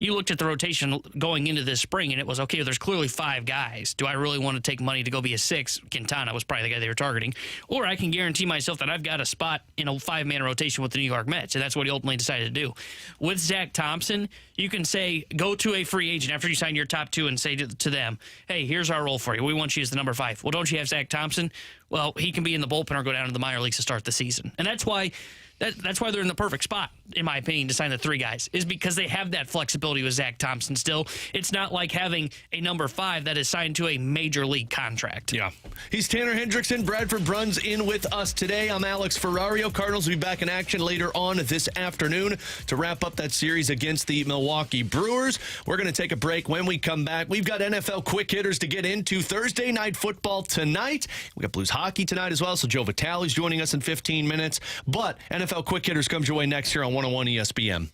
You looked at the rotation going into this spring, and it was, okay, there's clearly 5 guys. Do I really want to take money to go be a 6? Quintana was probably the guy they were targeting. Or I can guarantee myself that I've got a spot in a 5-man rotation with the New York Mets, and that's what he ultimately decided to do. With Zach Thompson, you can say, go to a free agent after you sign your top 2 and say to them, hey, here's our role for you. We want you as the number 5. Well, don't you have Zach Thompson? Well, he can be in the bullpen or go down to the minor leagues to start the season. And that's why they're in the perfect spot, in my opinion, to sign the 3 guys, is because they have that flexibility with Zach Thompson still. It's not like having a number 5 that is signed to a major league contract. Yeah. He's Tanner Hendrickson. Bradford Bruns in with us today. I'm Alex Ferrario. Cardinals will be back in action later on this afternoon to wrap up that series against the Milwaukee Brewers. We're going to take a break. When we come back, we've got NFL quick hitters to get into. Thursday night football tonight. We got Blues hockey tonight as well, so Joe Vitale's joining us in 15 minutes. But NFL Quick Hitters comes your way next here on 101 ESPN.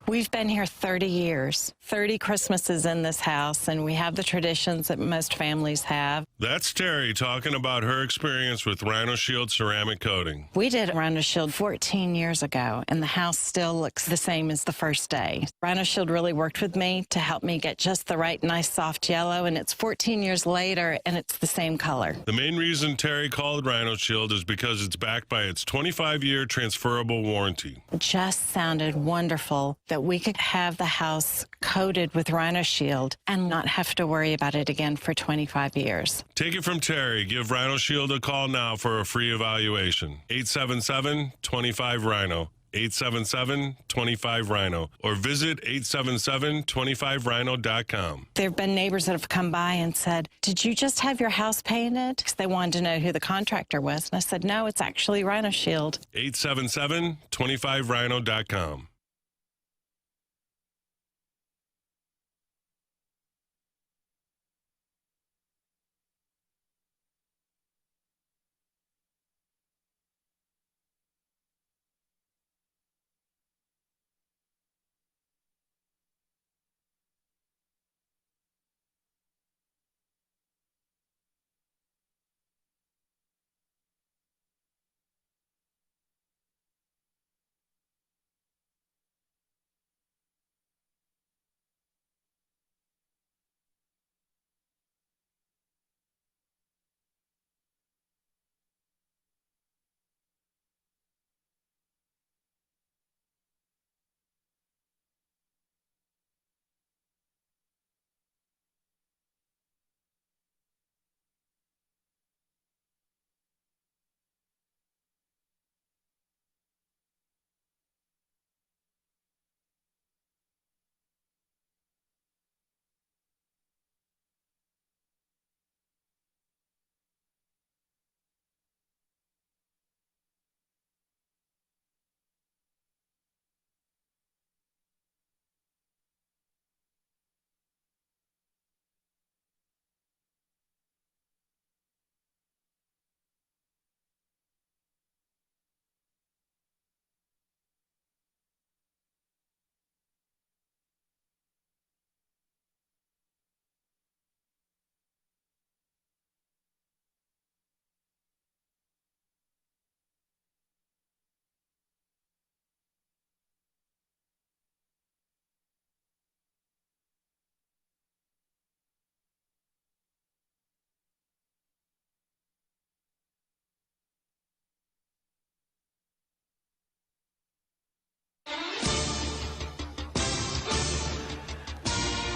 We've been here 30 years, 30 Christmases in this house, and we have the traditions that most families have. That's Terry talking about her experience with Rhino Shield ceramic coating. We did Rhino Shield 14 years ago, and the house still looks the same as the first day. Rhino Shield really worked with me to help me get just the right nice soft yellow, and it's 14 years later, and it's the same color. The main reason Terry called Rhino Shield is because it's backed by its 25-year transferable warranty. It just sounded wonderful that we could have the house coated with Rhino Shield and not have to worry about it again for 25 years. Take it from Terry. Give Rhino Shield a call now for a free evaluation. 877-25-RHINO. 877-25-RHINO. Or visit 877-25rhino.com. There have been neighbors that have come by and said, did you just have your house painted? Because they wanted to know who the contractor was. And I said, no, it's actually Rhino Shield. 877-25rhino.com.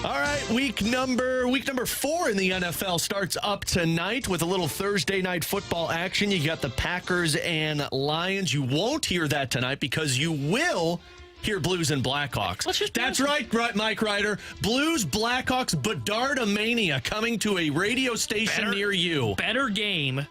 All right, week number 4 in the NFL starts up tonight with a little Thursday night football action. You got the Packers and Lions. You won't hear that tonight because you will hear Blues and Blackhawks. That's right, Mike Ryder. Blues, Blackhawks, Bedard-a-mania coming to a radio station near you. Better game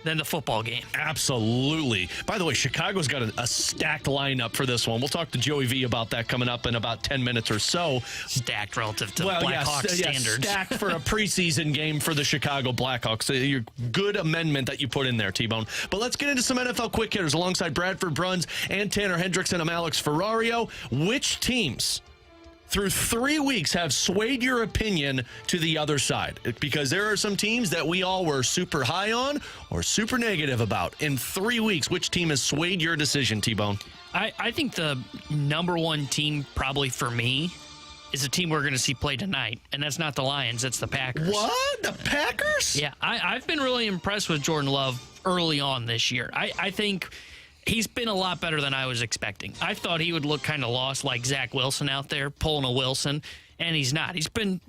than the football game. Absolutely. By the way, Chicago's got a stacked lineup for this one. We'll talk to Joey V about that coming up in about 10 minutes or so. Stacked relative to Blackhawks standards. Stacked for a preseason game for the Chicago Blackhawks. Your good amendment that you put in there, T-Bone. But let's get into some NFL quick hitters alongside Bradford Bruns and Tanner Hendrickson. I'm Alex Ferrario. Which teams through 3 weeks have swayed your opinion to the other side? Because there are some teams that we all were super high on or super negative about. In 3 weeks, which team has swayed your decision, T-Bone? I think the number one team probably for me is a team we're going to see play tonight, and that's not the Lions, that's the Packers. What? The Packers? Yeah, I've been really impressed with Jordan Love early on this year. I think he's been a lot better than I was expecting. I thought he would look kind of lost like Zach Wilson out there, pulling a Wilson, and he's not. He's been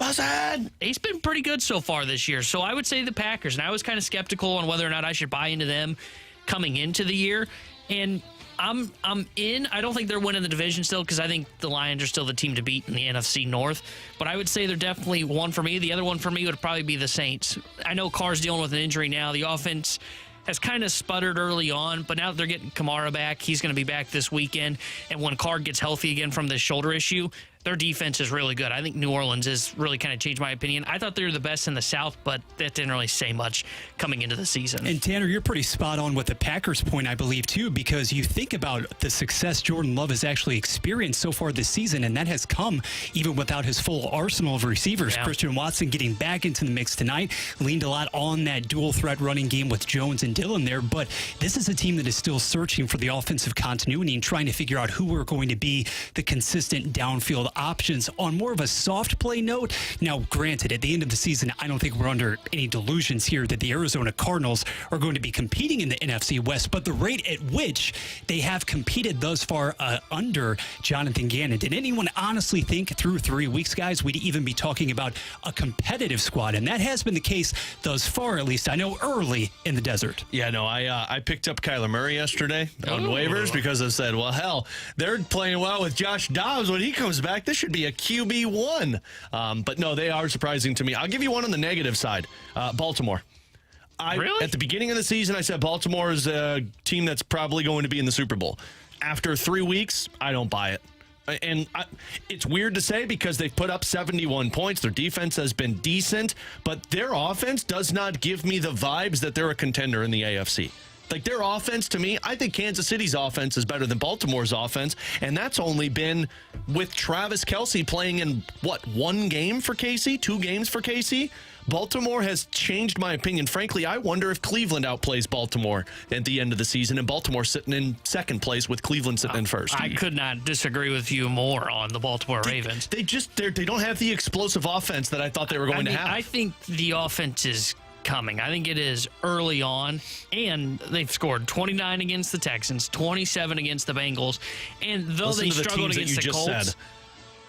pretty good so far this year. So I would say the Packers, and I was kind of skeptical on whether or not I should buy into them coming into the year. And I'm in. I don't think they're winning the division still because I think the Lions are still the team to beat in the NFC North. But I would say they're definitely one for me. The other one for me would probably be the Saints. I know Carr's dealing with an injury now. The offense has kind of sputtered early on, but now that they're getting Kamara back, he's going to be back this weekend. And when Carr gets healthy again from this shoulder issue, their defense is really good. I think New Orleans has really kind of changed my opinion. I thought they were the best in the South, but that didn't really say much coming into the season. And Tanner, you're pretty spot on with the Packers point, I believe, too, because you think about the success Jordan Love has actually experienced so far this season, and that has come even without his full arsenal of receivers. Yeah. Christian Watson getting back into the mix tonight, leaned a lot on that dual threat running game with Jones and Dillon there, but this is a team that is still searching for the offensive continuity and trying to figure out who are going to be the consistent downfield options on more of a soft play note. Now, granted, at the end of the season, I don't think we're under any delusions here that the Arizona Cardinals are going to be competing in the NFC West, but the rate at which they have competed thus far under Jonathan Gannon, did anyone honestly think through 3 weeks, guys, we'd even be talking about a competitive squad? And that has been the case thus far, at least I know early in the desert. Yeah, no, I picked up Kyler Murray yesterday on waivers because I said, well, hell, they're playing well with Josh Dobbs. When he comes back, this should be a QB1. But no, they are surprising to me. I'll give you one on the negative side. Baltimore. Really? At the beginning of the season, I said Baltimore is a team that's probably going to be in the Super Bowl. After 3 weeks, I don't buy it. And it's weird to say because they've put up 71 points. Their defense has been decent, but their offense does not give me the vibes that they're a contender in the AFC. Like, their offense, to me, I think Kansas City's offense is better than Baltimore's offense, and that's only been with Travis Kelce playing in, what, 1 game for KC? 2 games for KC? Baltimore has changed my opinion. Frankly, I wonder if Cleveland outplays Baltimore at the end of the season, and Baltimore sitting in second place with Cleveland sitting in first. I could not disagree with you more on the Baltimore Ravens. They don't have the explosive offense that I thought they were going to have. I think the offense is coming. I think it is early on, and they've scored 29 against the Texans, 27 against the Bengals, and though Listen they to the struggled teams that against you the just Colts, said.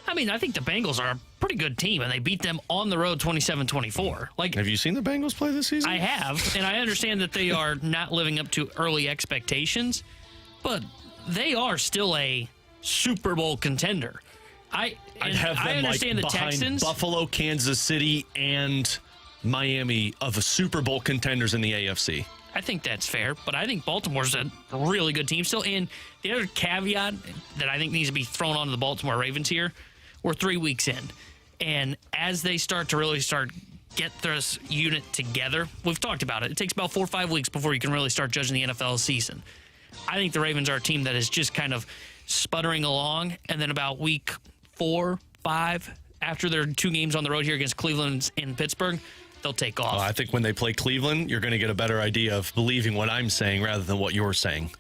I mean, I think the Bengals are a pretty good team, and they beat them on the road 27-24. Like, have you seen the Bengals play this season? I have, and I understand that they are not living up to early expectations, but they are still a Super Bowl contender. I'd have them understand like the behind Texans. Buffalo, Kansas City, and Miami of a Super Bowl contenders in the AFC. I think that's fair, but I think Baltimore's a really good team still. And the other caveat that I think needs to be thrown onto the Baltimore Ravens here, we're 3 weeks in. And as they start to really get this unit together, we've talked about it. It takes about 4 or 5 weeks before you can really start judging the NFL season. I think the Ravens are a team that is just kind of sputtering along, and then about week 4, 5, after their 2 games on the road here against Cleveland and Pittsburgh, they'll take off. I think when they play Cleveland, you're going to get a better idea of believing what I'm saying rather than what you're saying.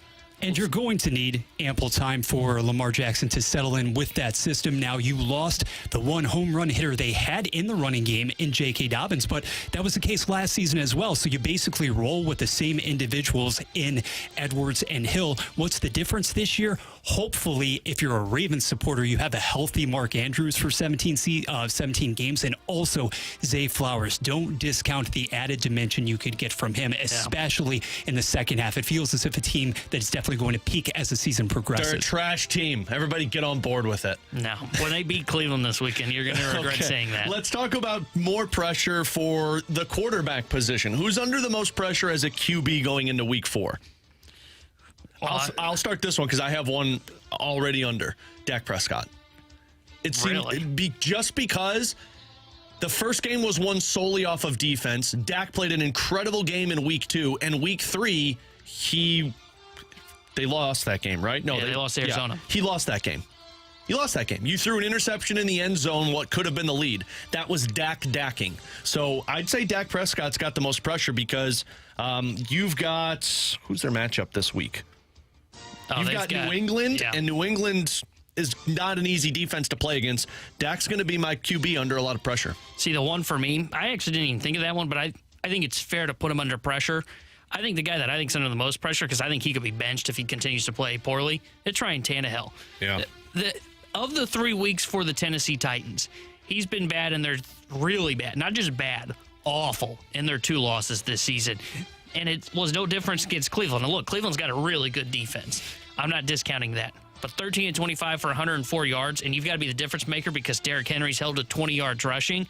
And you're going to need ample time for Lamar Jackson to settle in with that system. Now, you lost the one home run hitter they had in the running game in J.K. Dobbins, but that was the case last season as well. So you basically roll with the same individuals in Edwards and Hill. What's the difference this year? hopefully, if you're a Ravens supporter, you have a healthy Mark Andrews for 17 games, and also Zay Flowers. Don't discount the added dimension you could get from him, especially in the second half. It feels as if a team that is definitely going to peak as the season progresses. They're a trash team. Everybody get on board with it. No. When they beat Cleveland this weekend, you're going to regret saying that. Let's talk about more pressure for the quarterback position. Who's under the most pressure as a QB going into week 4? Well, I'll start this one because I have one already under. Dak Prescott. It seemed just because the first game was won solely off of defense. Dak played an incredible game in week 2, and week 3, they lost that game, right? No, they lost to Arizona. Yeah, he lost that game. You lost that game. You threw an interception in the end zone, what could have been the lead. That was Dak-dacking. So I'd say Dak Prescott's got the most pressure because you've got, who's their matchup this week? You've got New England, and New England is not an easy defense to play against. Dak's going to be my QB under a lot of pressure. See, the one for me, I actually didn't even think of that one, but I think it's fair to put him under pressure. I think the guy that I think is under the most pressure, because I think he could be benched if he continues to play poorly, it's Ryan Tannehill. Yeah. Of the 3 weeks for the Tennessee Titans, he's been bad, and they're really bad. Not just bad, awful in their 2 losses this season. And it was no difference against Cleveland. And look, Cleveland's got a really good defense. I'm not discounting that. But 13-25 for 104 yards, and you've got to be the difference maker because Derrick Henry's held to 20 yards rushing.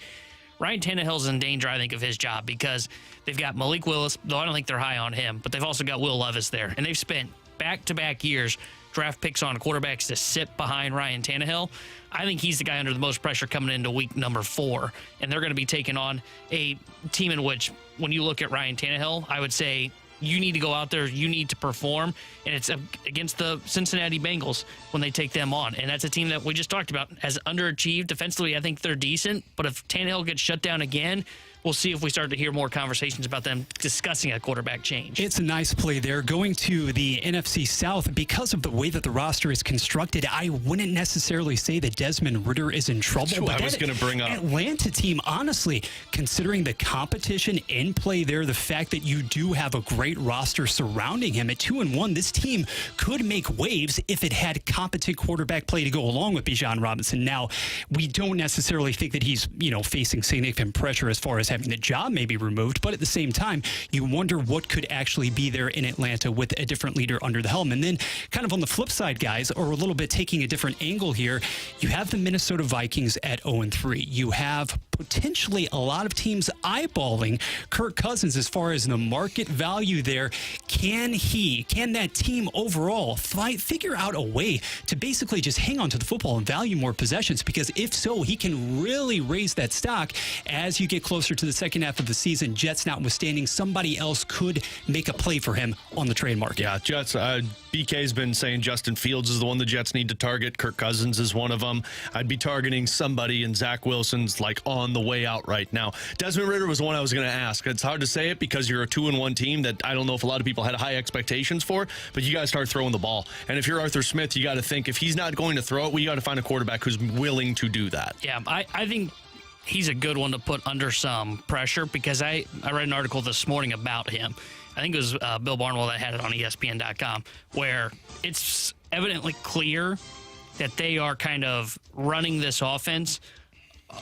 Ryan Tannehill's in danger, I think, of his job because they've got Malik Willis, though I don't think they're high on him, but they've also got Will Levis there. And they've spent back-to-back years draft picks on quarterbacks to sit behind Ryan Tannehill. I think he's the guy under the most pressure coming into week number 4. And they're going to be taking on a team in which, when you look at Ryan Tannehill, I would say you need to go out there, you need to perform, and it's against the Cincinnati Bengals when they take them on. And that's a team that we just talked about has underachieved. Defensively, I think they're decent, but if Tannehill gets shut down again, we'll see if we start to hear more conversations about them discussing a quarterback change. It's a nice play there. Going to the NFC South, because of the way that the roster is constructed, I wouldn't necessarily say that Desmond Ridder is in trouble. That's who I was going to bring up. Atlanta team, honestly, considering the competition in play there, the fact that you do have a great roster surrounding him at 2-1, this team could make waves if it had competent quarterback play to go along with Bijan Robinson. Now, we don't necessarily think that he's, facing significant pressure as far as having the job maybe removed, but at the same time, you wonder what could actually be there in Atlanta with a different leader under the helm. And then kind of on the flip side, guys, or a little bit taking a different angle here, you have the Minnesota Vikings at 0-3. You have potentially a lot of teams eyeballing Kirk Cousins as far as the market value there. Can that team overall figure out a way to basically just hang on to the football and value more possessions? Because if so, he can really raise that stock as you get closer to the second half of the season. Jets notwithstanding, somebody else could make a play for him on the trade market. Yeah, Jets. BK's been saying Justin Fields is the one the Jets need to target. Kirk Cousins is one of them. I'd be targeting somebody, and Zach Wilson's on the way out right now. Desmond Ridder was the one I was going to ask. It's hard to say it because you're a 2-1 team that I don't know if a lot of people had high expectations for, but you got to start throwing the ball. And if you're Arthur Smith, you got to think if he's not going to throw it, we got to find a quarterback who's willing to do that. Yeah, I think he's a good one to put under some pressure because I read an article this morning about him. I think it was Bill Barnwell that had it on ESPN.com, where it's evidently clear that they are kind of running this offense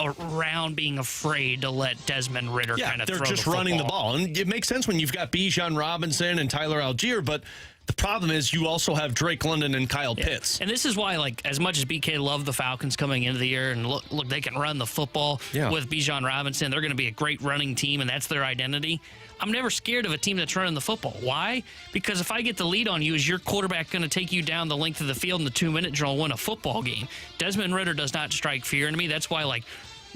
around being afraid to let Desmond Ridder kind of throw the football. They're just running the ball. And it makes sense when you've got Bijan Robinson and Tyler Algier, but the problem is you also have Drake London and Kyle Pitts. And this is why, as much as BK loved the Falcons coming into the year, and look, they can run the football with Bijan Robinson. They're going to be a great running team, and that's their identity. I'm never scared of a team that's running the football. Why? Because if I get the lead on you, is your quarterback going to take you down the length of the field in the 2-minute drill and win a football game? Desmond Ridder does not strike fear into me. That's why,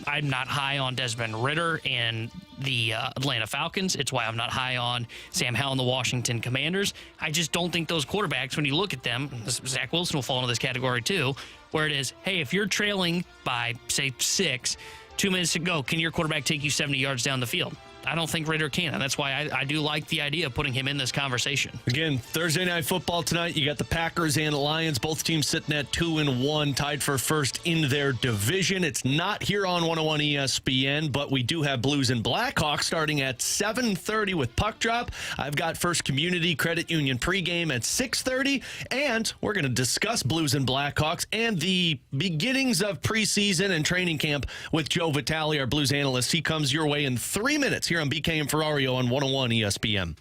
I'm not high on Desmond Ridder and the Atlanta Falcons. It's why I'm not high on Sam Howell and the Washington Commanders. I just don't think those quarterbacks, when you look at them, Zach Wilson will fall into this category too, where it is, hey, if you're trailing by, say, 6, 2 minutes to go, can your quarterback take you 70 yards down the field? I don't think Ritter can, and that's why I do like the idea of putting him in this conversation. Again, Thursday Night Football tonight. You got the Packers and Lions, both teams sitting at 2-1, tied for first in their division. It's not here on 101 ESPN, but we do have Blues and Blackhawks starting at 7:30 with puck drop. I've got First Community Credit Union pregame at 6:30, and we're going to discuss Blues and Blackhawks and the beginnings of preseason and training camp with Joe Vitale, our Blues analyst. He comes your way in 3 minutes here on BK and Ferrario on 101 ESPN.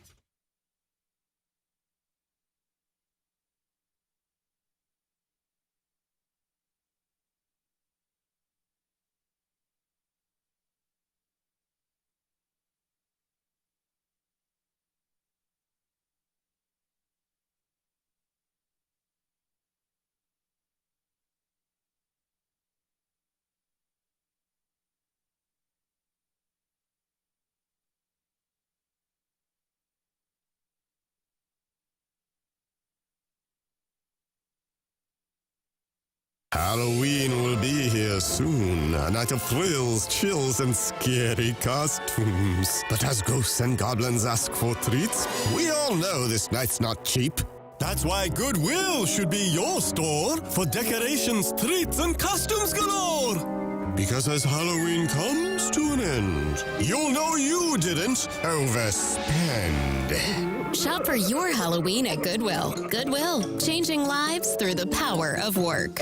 Halloween will be here soon. A night of thrills, chills, and scary costumes. But as ghosts and goblins ask for treats, we all know this night's not cheap. That's why Goodwill should be your store for decorations, treats, and costumes galore. Because as Halloween comes to an end, you'll know you didn't overspend. Shop for your Halloween at Goodwill. Goodwill, changing lives through the power of work.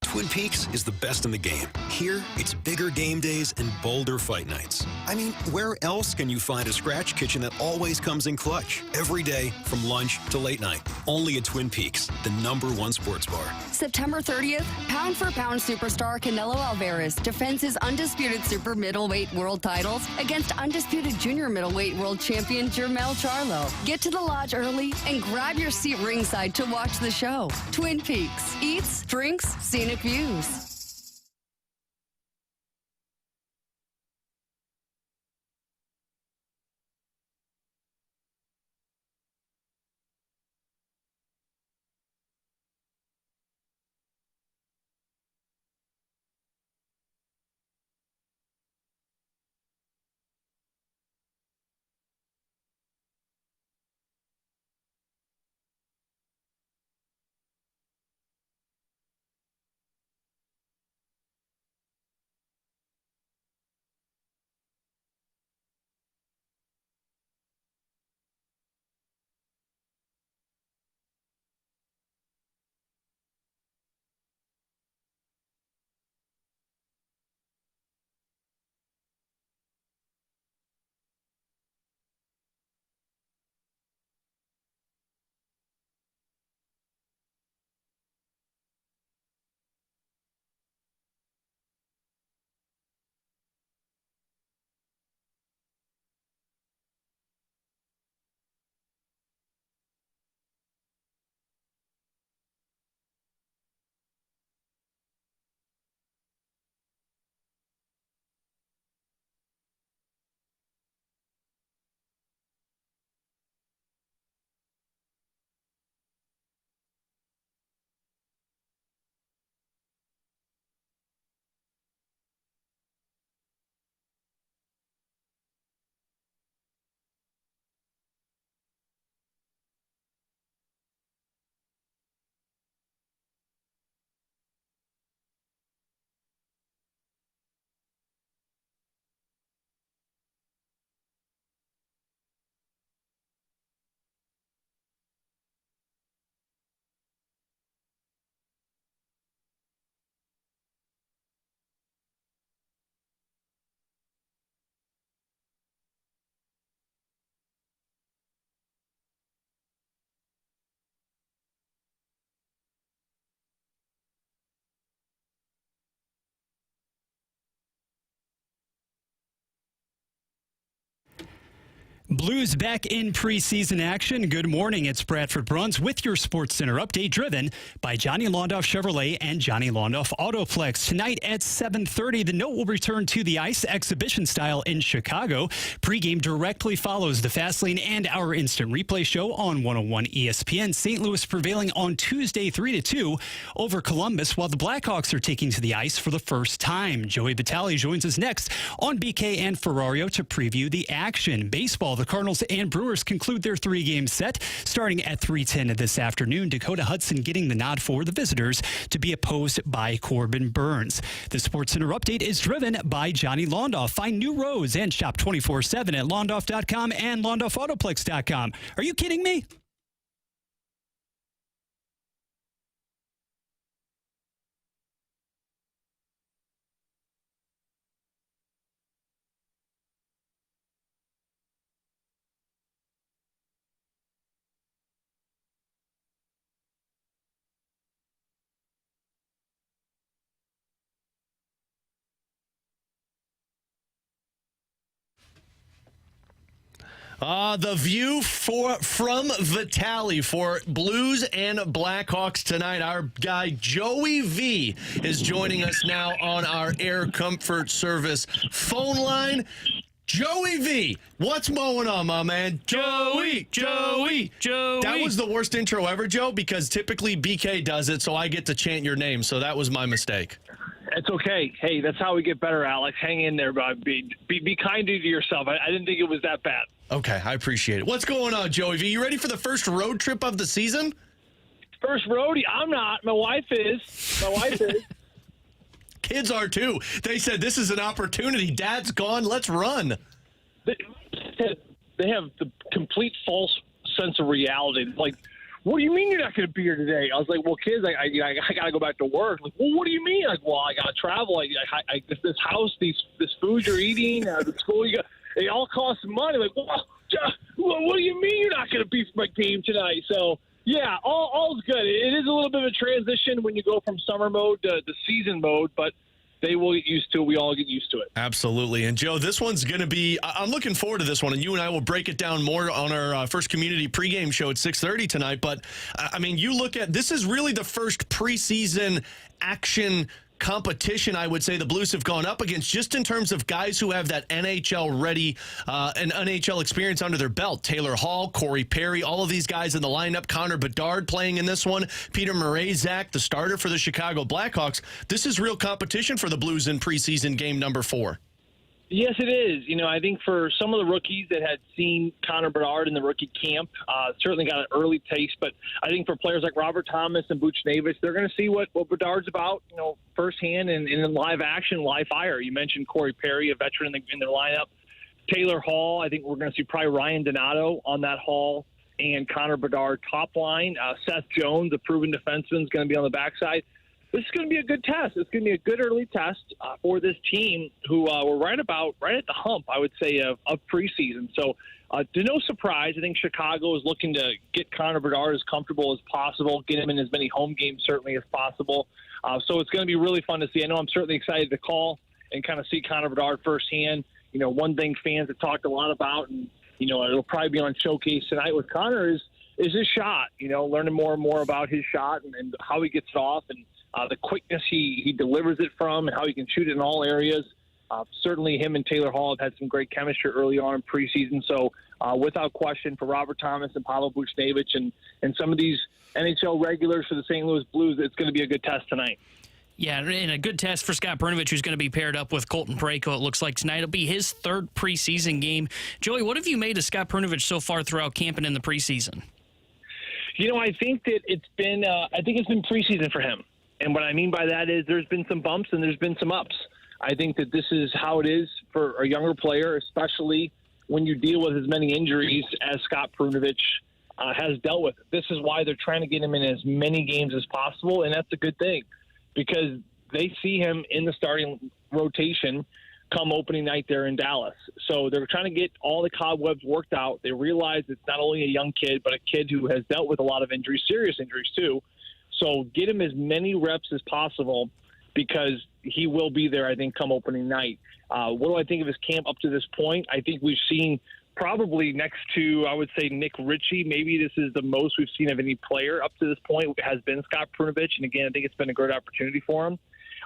Twin Peaks is the best in the game. Here, it's bigger game days and bolder fight nights. I mean, where else can you find a scratch kitchen that always comes in clutch? Every day, from lunch to late night. Only at Twin Peaks, the #1 sports bar. September 30th, pound-for-pound superstar Canelo Alvarez defends his undisputed super middleweight world titles against undisputed junior middleweight world champion Jermell Charlo. Get to the lodge early and grab your seat ringside to watch the show. Twin Peaks. Eats, drinks, scenic views. Blues back in preseason action. Good morning. It's Bradford Bruns with your Sports Center update, driven by Johnny Londoff Chevrolet and Johnny Londoff Autoplex. Tonight at 7:30, the Note will return to the ice exhibition style in Chicago. Pregame directly follows the Fast Lane and our instant replay show on 101 ESPN. St. Louis prevailing on Tuesday 3-2 over Columbus, while the Blackhawks are taking to the ice for the first time. Joey Vitale joins us next on BK and Ferrario to preview the action. Baseball, the Cardinals and Brewers conclude their three-game set starting at 3:10 this afternoon. Dakota Hudson getting the nod for the visitors to be opposed by Corbin Burns. The Sports Center update is driven by Johnny Londoff. Find new roads and shop 24/7 at londoff.com and londoffautoplex.com. Are you kidding me? The view from Vitale for Blues and Blackhawks tonight. Our guy Joey V is joining us now on our Air Comfort Service phone line. Joey V, what's going on, my man? Joey. That was the worst intro ever, Joe, because typically BK does it, so I get to chant your name, so that was my mistake. It's okay. Hey, that's how we get better, Alex. Hang in there, bud. Be kind to yourself. I didn't think it was that bad. Okay, I appreciate it. What's going on, Joey V? You ready for the first road trip of the season? First road? I'm not. My wife is. Kids are too. They said this is an opportunity. Dad's gone. Let's run. They have the complete false sense of reality. Like, what do you mean you're not going to be here today? I was like, well, kids, I got to go back to work. Like, well, what do you mean? Like, well, I got to travel. This house, this food you're eating, the school you got, they all cost money. Like, well, what do you mean you're not going to be for my game tonight? So, yeah, all's good. It is a little bit of a transition when you go from summer mode to season mode, but they will get used to it. We all get used to it. Absolutely. And, Joe, this one's going to be – I'm looking forward to this one, and you and I will break it down more on our first community pregame show at 6:30 tonight. But, I mean, you look at – this is really the first preseason action competition I would say the Blues have gone up against, just in terms of guys who have that NHL ready and NHL experience under their belt. Taylor Hall, Corey Perry, all of these guys in the lineup. Connor Bedard playing in this one. Peter Mrazek, the starter for the Chicago Blackhawks. This is real competition for the Blues in preseason game number 4. Yes, it is. You know, I think for some of the rookies that had seen Connor Bedard in the rookie camp, certainly got an early taste. But I think for players like Robert Thomas and Buchnevich, they're going to see what Bedard's about, you know, firsthand and in live action, live fire. You mentioned Corey Perry, a veteran in their lineup. Taylor Hall, I think we're going to see probably Ryan Donato on that Hall and Connor Bedard top line. Seth Jones, a proven defenseman, is going to be on the backside. This is going to be a good test. It's going to be a good early test for this team who we're right at the hump, I would say, of preseason. So to no surprise, I think Chicago is looking to get Connor Bedard as comfortable as possible, get him in as many home games certainly as possible. So it's going to be really fun to see. I know I'm certainly excited to call and kind of see Connor Bedard firsthand. You know, one thing fans have talked a lot about, and, you know, it'll probably be on Showcase tonight with Connor is his shot, you know, learning more and more about his shot and how he gets it off and the quickness he delivers it from and how he can shoot it in all areas. Certainly him and Taylor Hall have had some great chemistry early on in preseason. So without question for Robert Thomas and Pavel Buchnevich and some of these NHL regulars for the St. Louis Blues, it's going to be a good test tonight. Yeah, and a good test for Scott Perunovich, who's going to be paired up with Colton Parayko, it looks like tonight. It'll be his third preseason game. Joey, what have you made of Scott Perunovich so far throughout camp and in the preseason? You know, I think that it's been preseason for him. And what I mean by that is there's been some bumps and there's been some ups. I think that this is how it is for a younger player, especially when you deal with as many injuries as Scott Perunovich has dealt with. This is why they're trying to get him in as many games as possible, and that's a good thing because they see him in the starting rotation come opening night there in Dallas. So they're trying to get all the cobwebs worked out. They realize it's not only a young kid, but a kid who has dealt with a lot of injuries, serious injuries too. So get him as many reps as possible because he will be there, I think, come opening night. What do I think of his camp up to this point? I think we've seen probably next to, I would say, Nick Ritchie. Maybe this is the most we've seen of any player up to this point has been Scott Perunovich. And again, I think it's been a great opportunity for him.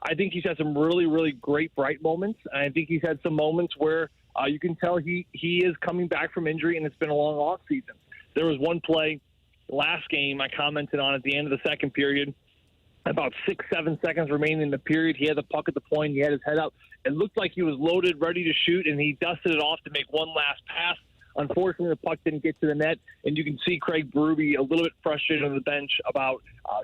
I think he's had some really, really great bright moments. And I think he's had some moments where you can tell he is coming back from injury, and it's been a long off season. There was one play last game I commented on at the end of the second period. About 6-7 seconds remaining in the period. He had the puck at the point. He had his head up. It looked like he was loaded, ready to shoot, and he dusted it off to make one last pass. Unfortunately, the puck didn't get to the net, and you can see Craig Berube a little bit frustrated on the bench about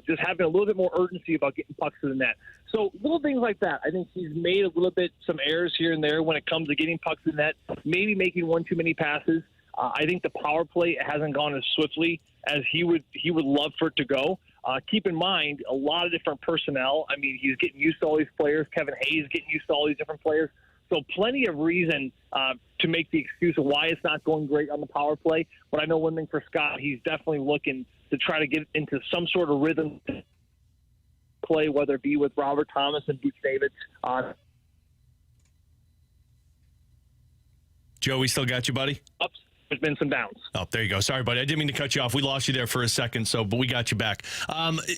just having a little bit more urgency about getting pucks to the net. So little things like that. I think he's made a little bit some errors here and there when it comes to getting pucks to the net, maybe making one too many passes. I think the power play hasn't gone as swiftly as he would love for it to go. Keep in mind, a lot of different personnel. I mean, he's getting used to all these players. Kevin Hayes getting used to all these different players. So plenty of reason to make the excuse of why it's not going great on the power play. But I know one thing for Scott, he's definitely looking to try to get into some sort of rhythm play, whether it be with Robert Thomas and Buchnevich. Joe, we still got you, buddy? Ups. There's been some downs. Oh, there you go. Sorry, buddy. I didn't mean to cut you off. We lost you there for a second, but we got you back.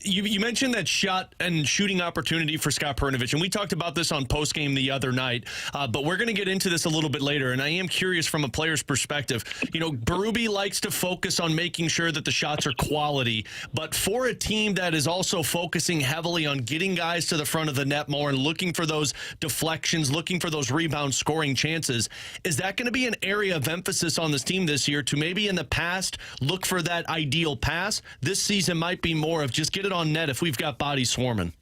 You mentioned that shot and shooting opportunity for Scott Perunovich, and we talked about this on postgame the other night, but we're going to get into this a little bit later, and I am curious from a player's perspective. You know, Berube likes to focus on making sure that the shots are quality, but for a team that is also focusing heavily on getting guys to the front of the net more and looking for those deflections, looking for those rebound scoring chances, is that going to be an area of emphasis on this team this year to maybe in the past look for that ideal pass? This season might be more of just get it on net if we've got bodies swarming.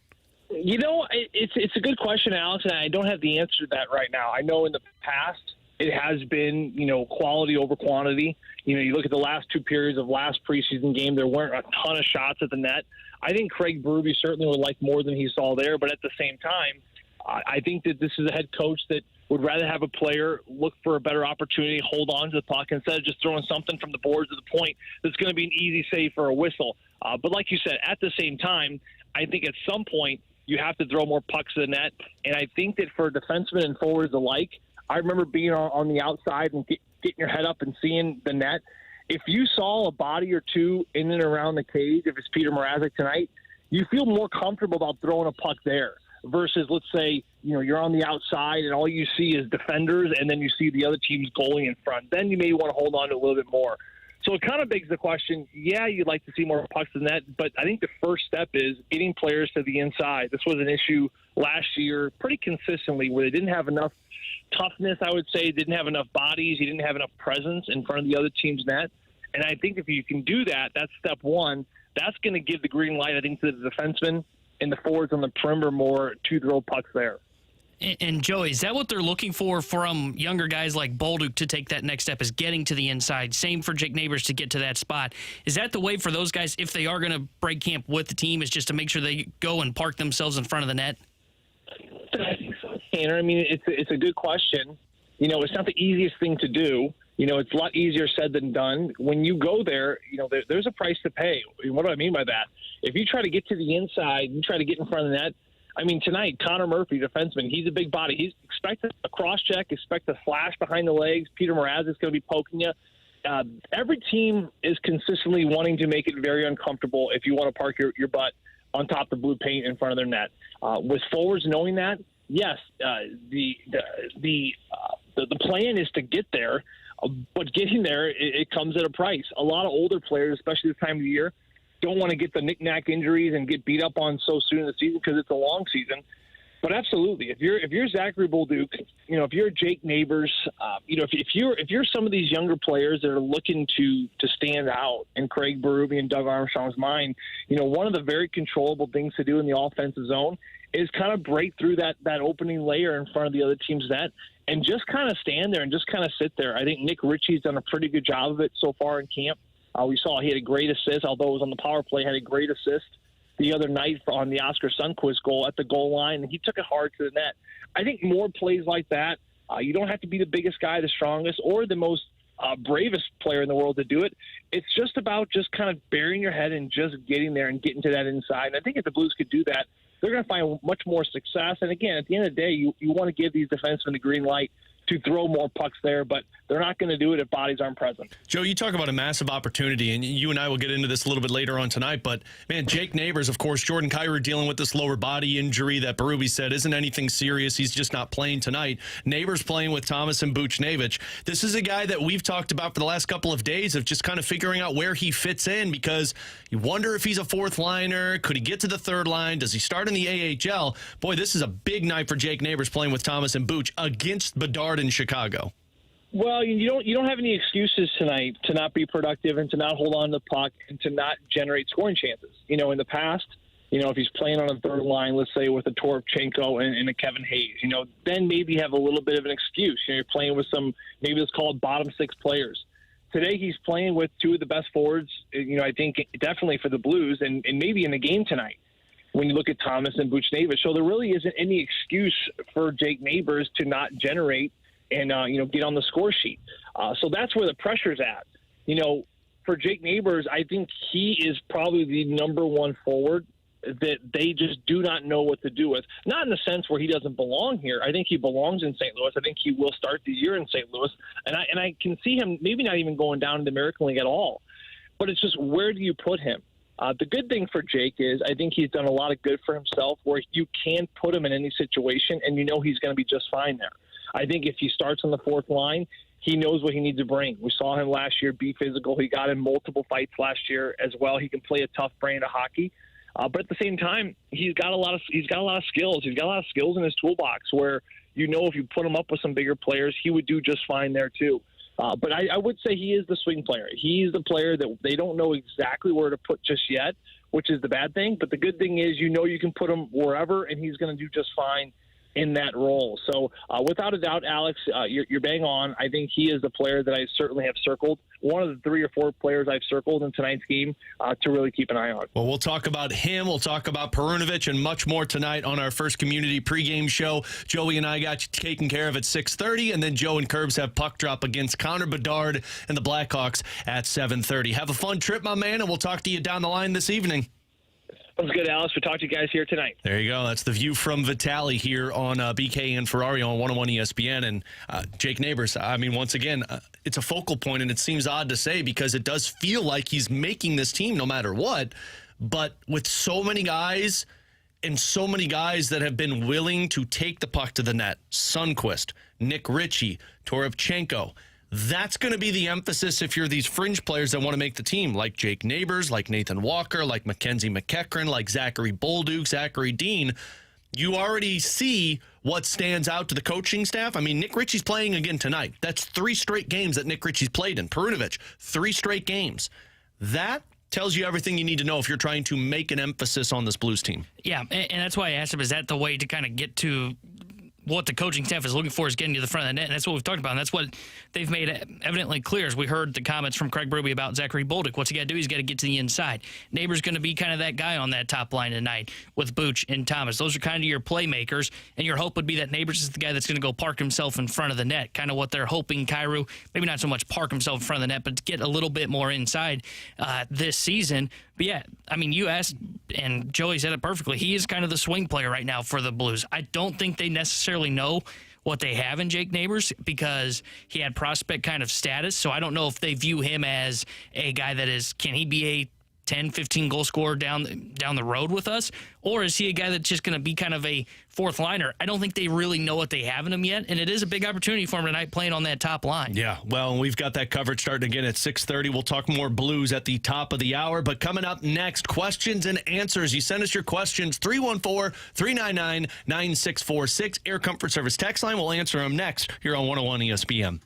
You know, it's a good question, Alex, and I don't have the answer to that right now. I know in the past it has been, you know, quality over quantity. You know, you look at the last two periods of last preseason game, there weren't a ton of shots at the net. I think Craig Berube certainly would like more than he saw there, but at the same time, I think that this is a head coach that would rather have a player look for a better opportunity, hold on to the puck instead of just throwing something from the boards to the point that's going to be an easy save for a whistle. But like you said, at the same time, I think at some point you have to throw more pucks to the net. And I think that for defensemen and forwards alike, I remember being on the outside and getting your head up and seeing the net. If you saw a body or two in and around the cage, if it's Peter Mrazek tonight, you feel more comfortable about throwing a puck there. Versus, let's say, you know, you're on the outside and all you see is defenders and then you see the other team's goalie in front. Then you may want to hold on to a little bit more. So it kind of begs the question, yeah, you'd like to see more pucks than that, but I think the first step is getting players to the inside. This was an issue last year pretty consistently where they didn't have enough toughness, I would say, didn't have enough bodies, you didn't have enough presence in front of the other team's net. And I think if you can do that, that's step one. That's going to give the green light, I think, to the defensemen and the forwards on the perimeter more to throw pucks there. And Joey, is that what they're looking for from younger guys like Bolduc to take that next step, is getting to the inside? Same for Jake Neighbors to get to that spot. Is that the way for those guys, if they are going to break camp with the team, is just to make sure they go and park themselves in front of the net? I think so, Tanner. I mean, it's a good question. You know, it's not the easiest thing to do. You know, it's a lot easier said than done. When you go there, you know, there's a price to pay. What do I mean by that? If you try to get to the inside, you try to get in front of the net. I mean, tonight, Connor Murphy, defenseman, he's a big body. He's expected a cross-check, expect a slash behind the legs. Peter Mrazek is going to be poking you. Every team is consistently wanting to make it very uncomfortable if you want to park your butt on top of the blue paint in front of their net. With forwards knowing that, yes, the plan is to get there, but getting there, it comes at a price. A lot of older players, especially this time of the year, don't want to get the knick-knack injuries and get beat up on so soon in the season because it's a long season. But absolutely, if you're Zachary Bolduc, you know, if you're Jake Neighbors, you know, if you're some of these younger players that are looking to stand out in Craig Berube and Doug Armstrong's mind, you know, one of the very controllable things to do in the offensive zone is kind of break through that opening layer in front of the other team's net and just kind of stand there and just kind of sit there. I think Nick Ritchie's done a pretty good job of it so far in camp. We saw he had a great assist, although it was on the power play, had a great assist the other night on the Oscar Sundqvist goal at the goal line, and he took it hard to the net. I think more plays like that. You don't have to be the biggest guy, the strongest, or the most bravest player in the world to do it. It's just about just kind of burying your head and just getting there and getting to that inside. And I think if the Blues could do that, they're going to find much more success. And again, at the end of the day, you want to give these defensemen the green light to throw more pucks there, but they're not going to do it if bodies aren't present. Joe, you talk about a massive opportunity, and you and I will get into this a little bit later on tonight, but, man, Jake Neighbors, of course, Jordan Kyrou dealing with this lower body injury that Berube said isn't anything serious. He's just not playing tonight. Neighbors playing with Thomas and Buchnevich. This is a guy that we've talked about for the last couple of days of just kind of figuring out where he fits in, because you wonder if he's a fourth liner. Could he get to the third line? Does he start in the AHL? Boy, this is a big night for Jake Neighbors playing with Thomas and Buch against Bedard in Chicago. Well, you don't have any excuses tonight to not be productive and to not hold on to the puck and to not generate scoring chances. In the past, if he's playing on a third line, let's say with a Toropchenko and a Kevin Hayes, then maybe you have a little bit of an excuse. You're playing with some, maybe let's call it bottom six players. Today he's playing with two of the best forwards, I think definitely for the Blues and maybe in the game tonight when you look at Thomas and Buchnevich. So there really isn't any excuse for Jake Neighbors to not generate and, get on the score sheet. So that's where the pressure's at. For Jake Neighbors, I think he is probably the number one forward that they just do not know what to do with. Not in the sense where he doesn't belong here. I think he belongs in St. Louis. I think he will start the year in St. Louis. And I can see him maybe not even going down to the American League at all. But it's just, where do you put him? The good thing for Jake is I think he's done a lot of good for himself where you can put him in any situation and he's going to be just fine there. I think if he starts on the fourth line, he knows what he needs to bring. We saw him last year be physical. He got in multiple fights last year as well. He can play a tough brand of hockey. But at the same time, he's got a lot of skills. He's got a lot of skills in his toolbox where, if you put him up with some bigger players, he would do just fine there too. But I would say he is the swing player. He's the player that they don't know exactly where to put just yet, which is the bad thing. But the good thing is, you can put him wherever, and he's going to do just fine in that role. So without a doubt, Alex, you're bang on. I think he is the player that I certainly have circled. One of the 3 or 4 players I've circled in tonight's game to really keep an eye on. Well, we'll talk about him. We'll talk about Perunovich and much more tonight on our first community pregame show. Joey and I got you taken care of at 6:30, and then Joe and Curbs have puck drop against Connor Bedard and the Blackhawks at 7:30. Have a fun trip, my man, and we'll talk to you down the line this evening. Sounds good, Alice. We'll talk to you guys here tonight. There you go. That's the view from Vitale here on BK and Ferrario on 101 ESPN. And Jake Neighbors, once again, it's a focal point, and it seems odd to say because it does feel like he's making this team no matter what. But with so many guys and so many guys that have been willing to take the puck to the net, Sundqvist, Nick Ritchie, Toropchenko, that's going to be the emphasis if you're these fringe players that want to make the team, like Jake Neighbors, like Nathan Walker, like Mackenzie McEachran, like Zachary Bolduc, Zachary Dean. You already see what stands out to the coaching staff. Nick Ritchie's playing again tonight. That's 3 straight games that Nick Ritchie's played in. Perunovich, 3 straight games. That tells you everything you need to know if you're trying to make an emphasis on this Blues team. Yeah, and that's why I asked him, is that the way to kind of get to what the coaching staff is looking for is getting to the front of the net, and that's what we've talked about, and that's what they've made evidently clear as we heard the comments from Craig Berube about Zachary Bolduc. What's he got to do? He's got to get to the inside. Neighbors going to be kind of that guy on that top line tonight with Buch and Thomas. Those are kind of your playmakers, and your hope would be that Neighbors is the guy that's going to go park himself in front of the net, kind of what they're hoping Kyrou, maybe not so much park himself in front of the net, but to get a little bit more inside this season. But yeah, you asked, and Joey said it perfectly, he is kind of the swing player right now for the Blues. I don't think they necessarily know what they have in Jake Neighbors because he had prospect kind of status, so I don't know if they view him as a guy that is, can he be a 10, 15 goal scorer down the road with us, or is he a guy that's just going to be kind of a fourth liner? I don't think they really know what they have in him yet, and it is a big opportunity for him tonight playing on that top line. Yeah, well, we've got that coverage starting again at 6:30. We'll talk more Blues at the top of the hour, but coming up next, questions and answers. You send us your questions, 314-399-9646. Air Comfort Service text line. We'll answer them next here on 101 ESPN.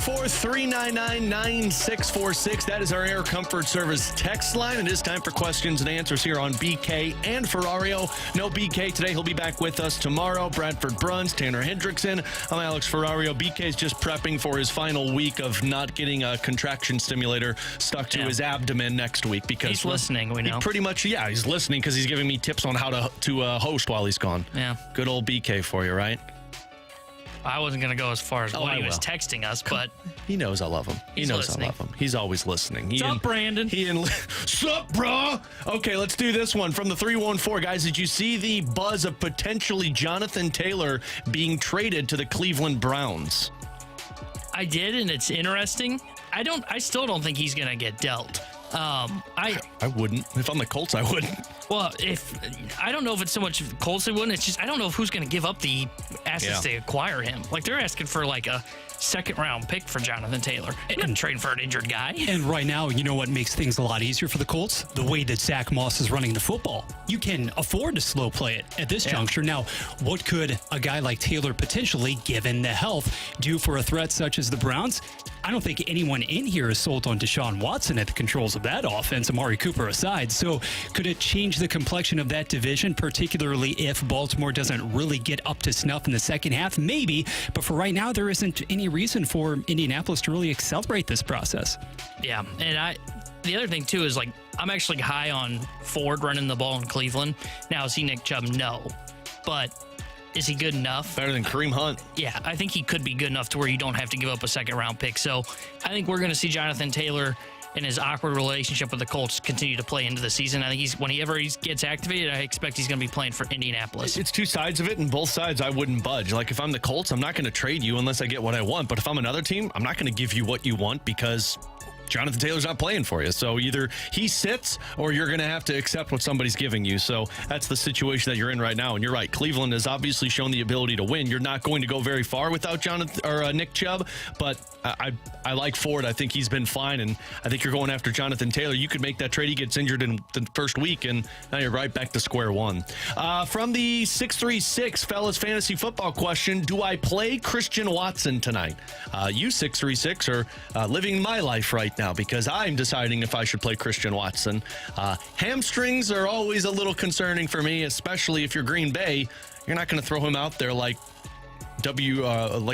314-399-9646. That is our Air Comfort Service text line. It is time for questions and answers here on BK and Ferrario. No BK today. He'll be back with us tomorrow. Bradford Bruns, Tanner Hendrickson. I'm Alex Ferrario. BK's just prepping for his final week of not getting a contraction stimulator stuck to his abdomen next week because he's listening. We know pretty much. Yeah, he's listening because he's giving me tips on how to host while he's gone. Yeah, good old BK for you, right? I wasn't going to go as far as what he was texting us, but he knows I love him. He knows listening. I love him. He's always listening. What's up, Brandon? Sup, bro? Okay, let's do this one from the 314. Guys, did you see the buzz of potentially Jonathan Taylor being traded to the Cleveland Browns? I did, and it's interesting. I still don't think he's going to get dealt. I wouldn't. If I'm the Colts, I wouldn't. Well, I don't know if it's so much Colts they wouldn't. It's just I don't know who's going to give up the assets to acquire him. Like they're asking for like a second-round pick for Jonathan Taylor and trade for an injured guy. And right now, you know what makes things a lot easier for the Colts? The way that Zach Moss is running the football. You can afford to slow play it at this juncture. Now, what could a guy like Taylor potentially, given the health, do for a threat such as the Browns? I don't think anyone in here is sold on Deshaun Watson at the controls of that offense, Amari Cooper aside. So could it change the complexion of that division, particularly if Baltimore doesn't really get up to snuff in the second half? Maybe, but for right now, there isn't any reason for Indianapolis to really accelerate this process. Yeah, and the other thing, too, is like I'm actually high on Ford running the ball in Cleveland. Now, is he Nick Chubb? No. But is he good enough? Better than Kareem Hunt. Yeah, I think he could be good enough to where you don't have to give up a second-round pick. So I think we're going to see Jonathan Taylor and his awkward relationship with the Colts continue to play into the season. I think whenever he gets activated, I expect he's going to be playing for Indianapolis. It's two sides of it, and both sides I wouldn't budge. Like, if I'm the Colts, I'm not going to trade you unless I get what I want. But if I'm another team, I'm not going to give you what you want because Jonathan Taylor's not playing for you. So either he sits or you're going to have to accept what somebody's giving you. So that's the situation that you're in right now. And you're right. Cleveland has obviously shown the ability to win. You're not going to go very far without Jonathan or Nick Chubb, but I like Ford. I think he's been fine. And I think you're going after Jonathan Taylor. You could make that trade. He gets injured in the first week, and now you're right back to square one. From the 636 fellas fantasy football question, do I play Christian Watson tonight? You 636 are living my life right now because I'm deciding if I should play Christian Watson. Hamstrings are always a little concerning for me, especially if you're Green Bay. You're not going to throw him out there like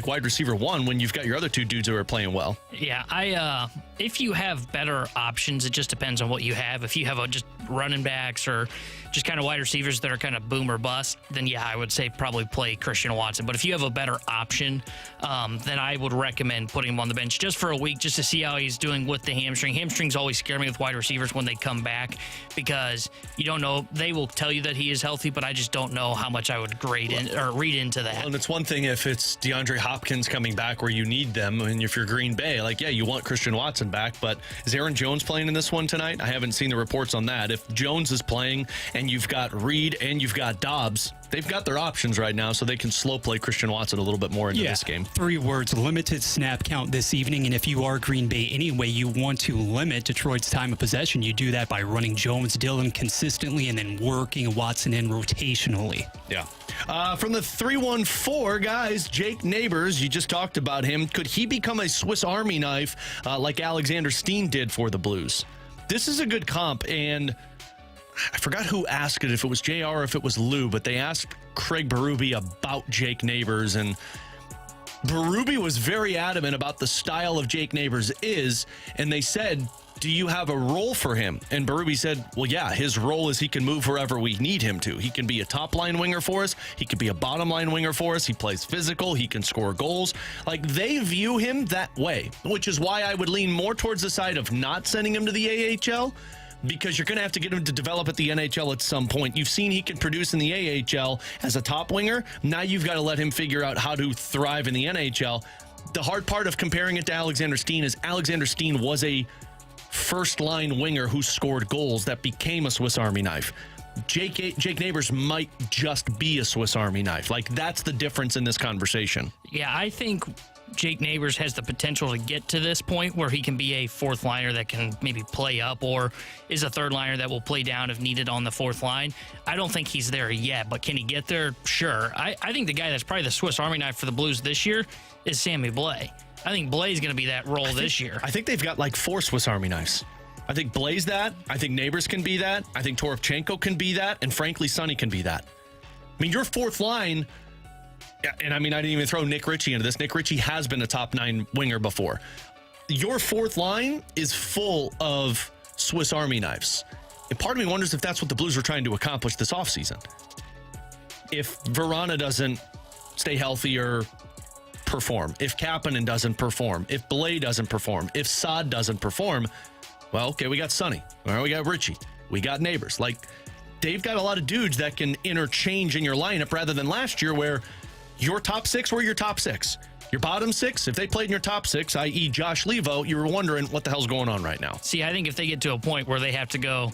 wide receiver one when you've got your other two dudes who are playing well. Yeah, if you have better options, it just depends on what you have. If you have just running backs or just kind of wide receivers that are kind of boom or bust, then yeah, I would say probably play Christian Watson. But if you have a better option, then I would recommend putting him on the bench just for a week just to see how he's doing with the hamstring. Hamstrings always scare me with wide receivers when they come back because you don't know. They will tell you that he is healthy, but I just don't know how much I would read into that. Well, and it's one thing if it's DeAndre Hopkins coming back where you need them, and if you're Green Bay, like, yeah, you want Christian Watson back, but is Aaron Jones playing in this one tonight? I haven't seen the reports on that. If Jones is playing and you've got Reed and you've got Dobbs, they've got their options right now, so they can slow play Christian Watson a little bit more into this game. 3 words, limited snap count this evening, and if you are Green Bay anyway, you want to limit Detroit's time of possession. You do that by running Jones, Dillon consistently, and then working Watson in rotationally. Yeah. From the 314, guys, Jake Neighbors, you just talked about him. Could he become a Swiss Army knife like Alexander Steen did for the Blues? This is a good comp, and I forgot who asked it, if it was JR or if it was Lou, but they asked Craig Berube about Jake Neighbors, and Berube was very adamant about the style of Jake Neighbors and they said, do you have a role for him? And Berube said, well, yeah, his role is he can move wherever we need him to. He can be a top-line winger for us. He can be a bottom-line winger for us. He plays physical. He can score goals. Like, they view him that way, which is why I would lean more towards the side of not sending him to the AHL, because you're going to have to get him to develop at the NHL at some point. You've seen he can produce in the AHL as a top winger. Now you've got to let him figure out how to thrive in the NHL. The hard part of comparing it to Alexander Steen is Alexander Steen was a first-line winger who scored goals that became a Swiss Army knife. Jake Neighbors might just be a Swiss Army knife. Like, that's the difference in this conversation. Yeah, I think Jake Neighbors has the potential to get to this point where he can be a fourth liner that can maybe play up, or is a third liner that will play down if needed on the fourth line. I don't think he's there yet, but can he get there? Sure. I think the guy that's probably the Swiss Army knife for the Blues this year is Sammy Blais. I think Blay's going to be that role this year. I think they've got like 4 Swiss Army knives. I think Blay's that. I think Neighbors can be that. I think Toropchenko can be that. And frankly, Sonny can be that. I mean, your fourth line, and I mean, I didn't even throw Nick Ritchie into this. Nick Ritchie has been a top 9 winger before. Your fourth line is full of Swiss Army knives. And part of me wonders if that's what the Blues were trying to accomplish this offseason. If Verana doesn't stay healthy or perform, if Kapanen doesn't perform, if Blay doesn't perform, if Saad doesn't perform, well, okay, we got Sonny. All right, we got Ritchie. We got Neighbors. Like, they've got a lot of dudes that can interchange in your lineup rather than last year where your top 6 were your top 6. Your bottom 6, if they played in your top 6, i.e. Josh Levo, you were wondering what the hell's going on right now. See, I think if they get to a point where they have to go,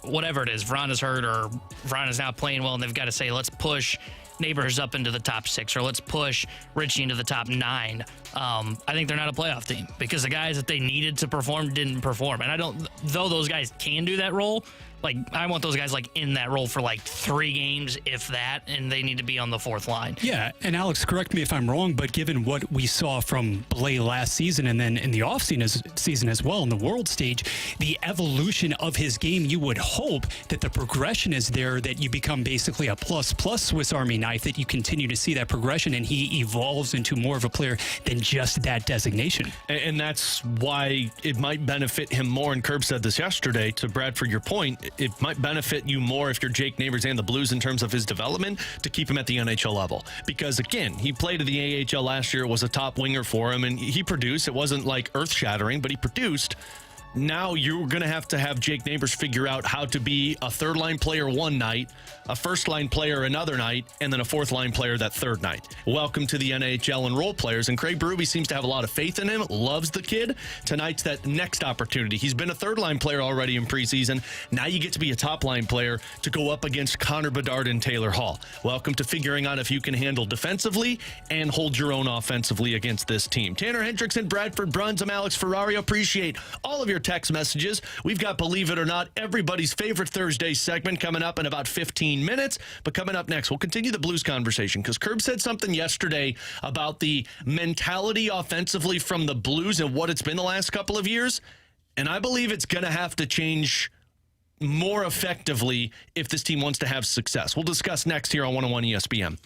whatever it is, Verana's hurt or Verana's not playing well, and they've got to say, let's push Neighbors up into the top 6, or let's push Ritchie into the top 9. I think they're not a playoff team because the guys that they needed to perform didn't perform. And though those guys can do that role, like, I want those guys like in that role for like 3 games, if that, and they need to be on the fourth line. Yeah, and Alex, correct me if I'm wrong, but given what we saw from Blay last season and then in the offseason as well in the world stage, the evolution of his game, you would hope that the progression is there, that you become basically a plus Swiss Army knife, that you continue to see that progression and he evolves into more of a player than just that designation. And that's why it might benefit him more, and Curb said this yesterday, to Bradford, your point, it might benefit you more if you're Jake Neighbors and the Blues in terms of his development to keep him at the NHL level. Because, again, he played at the AHL last year, was a top winger for him, and he produced. It wasn't like earth-shattering, but he produced. Now you're going to have Jake Neighbors figure out how to be a third-line player one night, a first-line player another night, and then a fourth-line player that third night. Welcome to the NHL and role players, and Craig Berube seems to have a lot of faith in him, loves the kid. Tonight's that next opportunity. He's been a third-line player already in preseason. Now you get to be a top-line player to go up against Connor Bedard and Taylor Hall. Welcome to figuring out if you can handle defensively and hold your own offensively against this team. Tanner Hendrickson, Bradford Bruns, I'm Alex Ferrario. Appreciate all of your text messages. We've got, believe it or not, everybody's favorite Thursday segment coming up in about 15 minutes. But coming up next, we'll continue the Blues conversation because Curb said something yesterday about the mentality offensively from the Blues and what it's been the last couple of years. And I believe it's going to have to change more effectively if this team wants to have success. We'll discuss next here on 101 ESPN.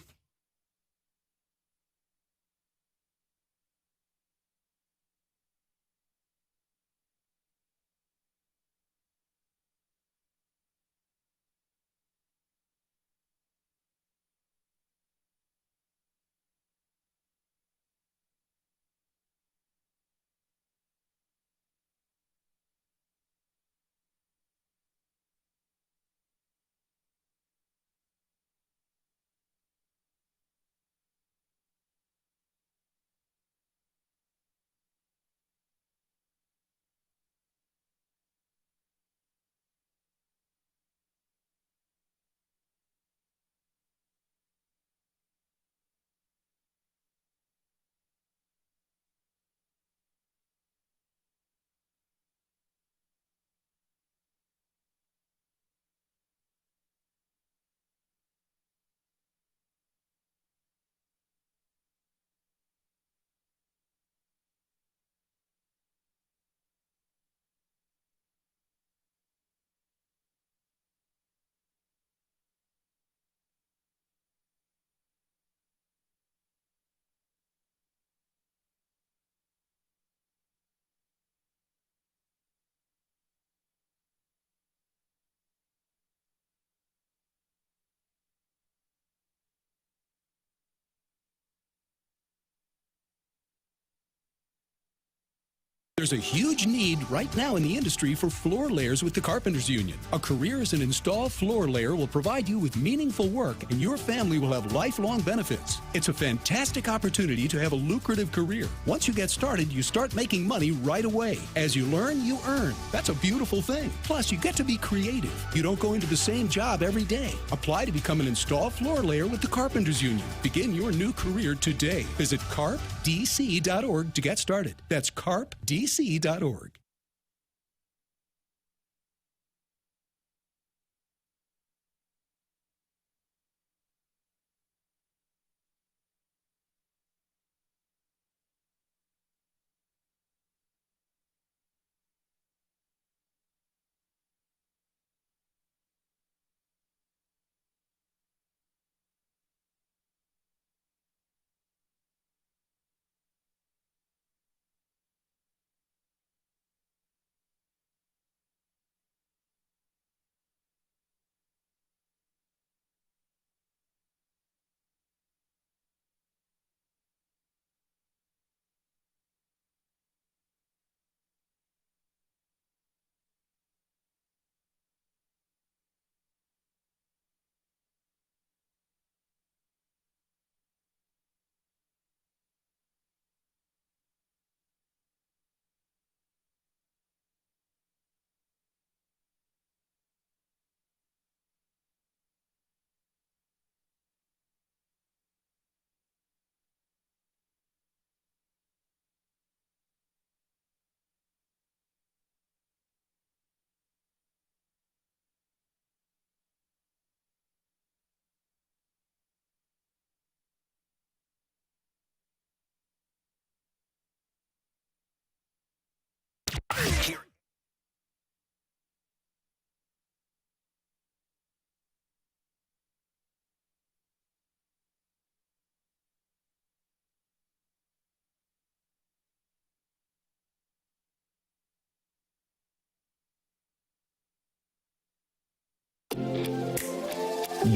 There's a huge need right now in the industry for floor layers with the Carpenters Union. A career as an installed floor layer will provide you with meaningful work, and your family will have lifelong benefits. It's a fantastic opportunity to have a lucrative career. Once you get started, you start making money right away. As you learn, you earn. That's a beautiful thing. Plus, you get to be creative. You don't go into the same job every day. Apply to become an installed floor layer with the Carpenters Union. Begin your new career today. Visit carpdc.org to get started. That's carpdc.org.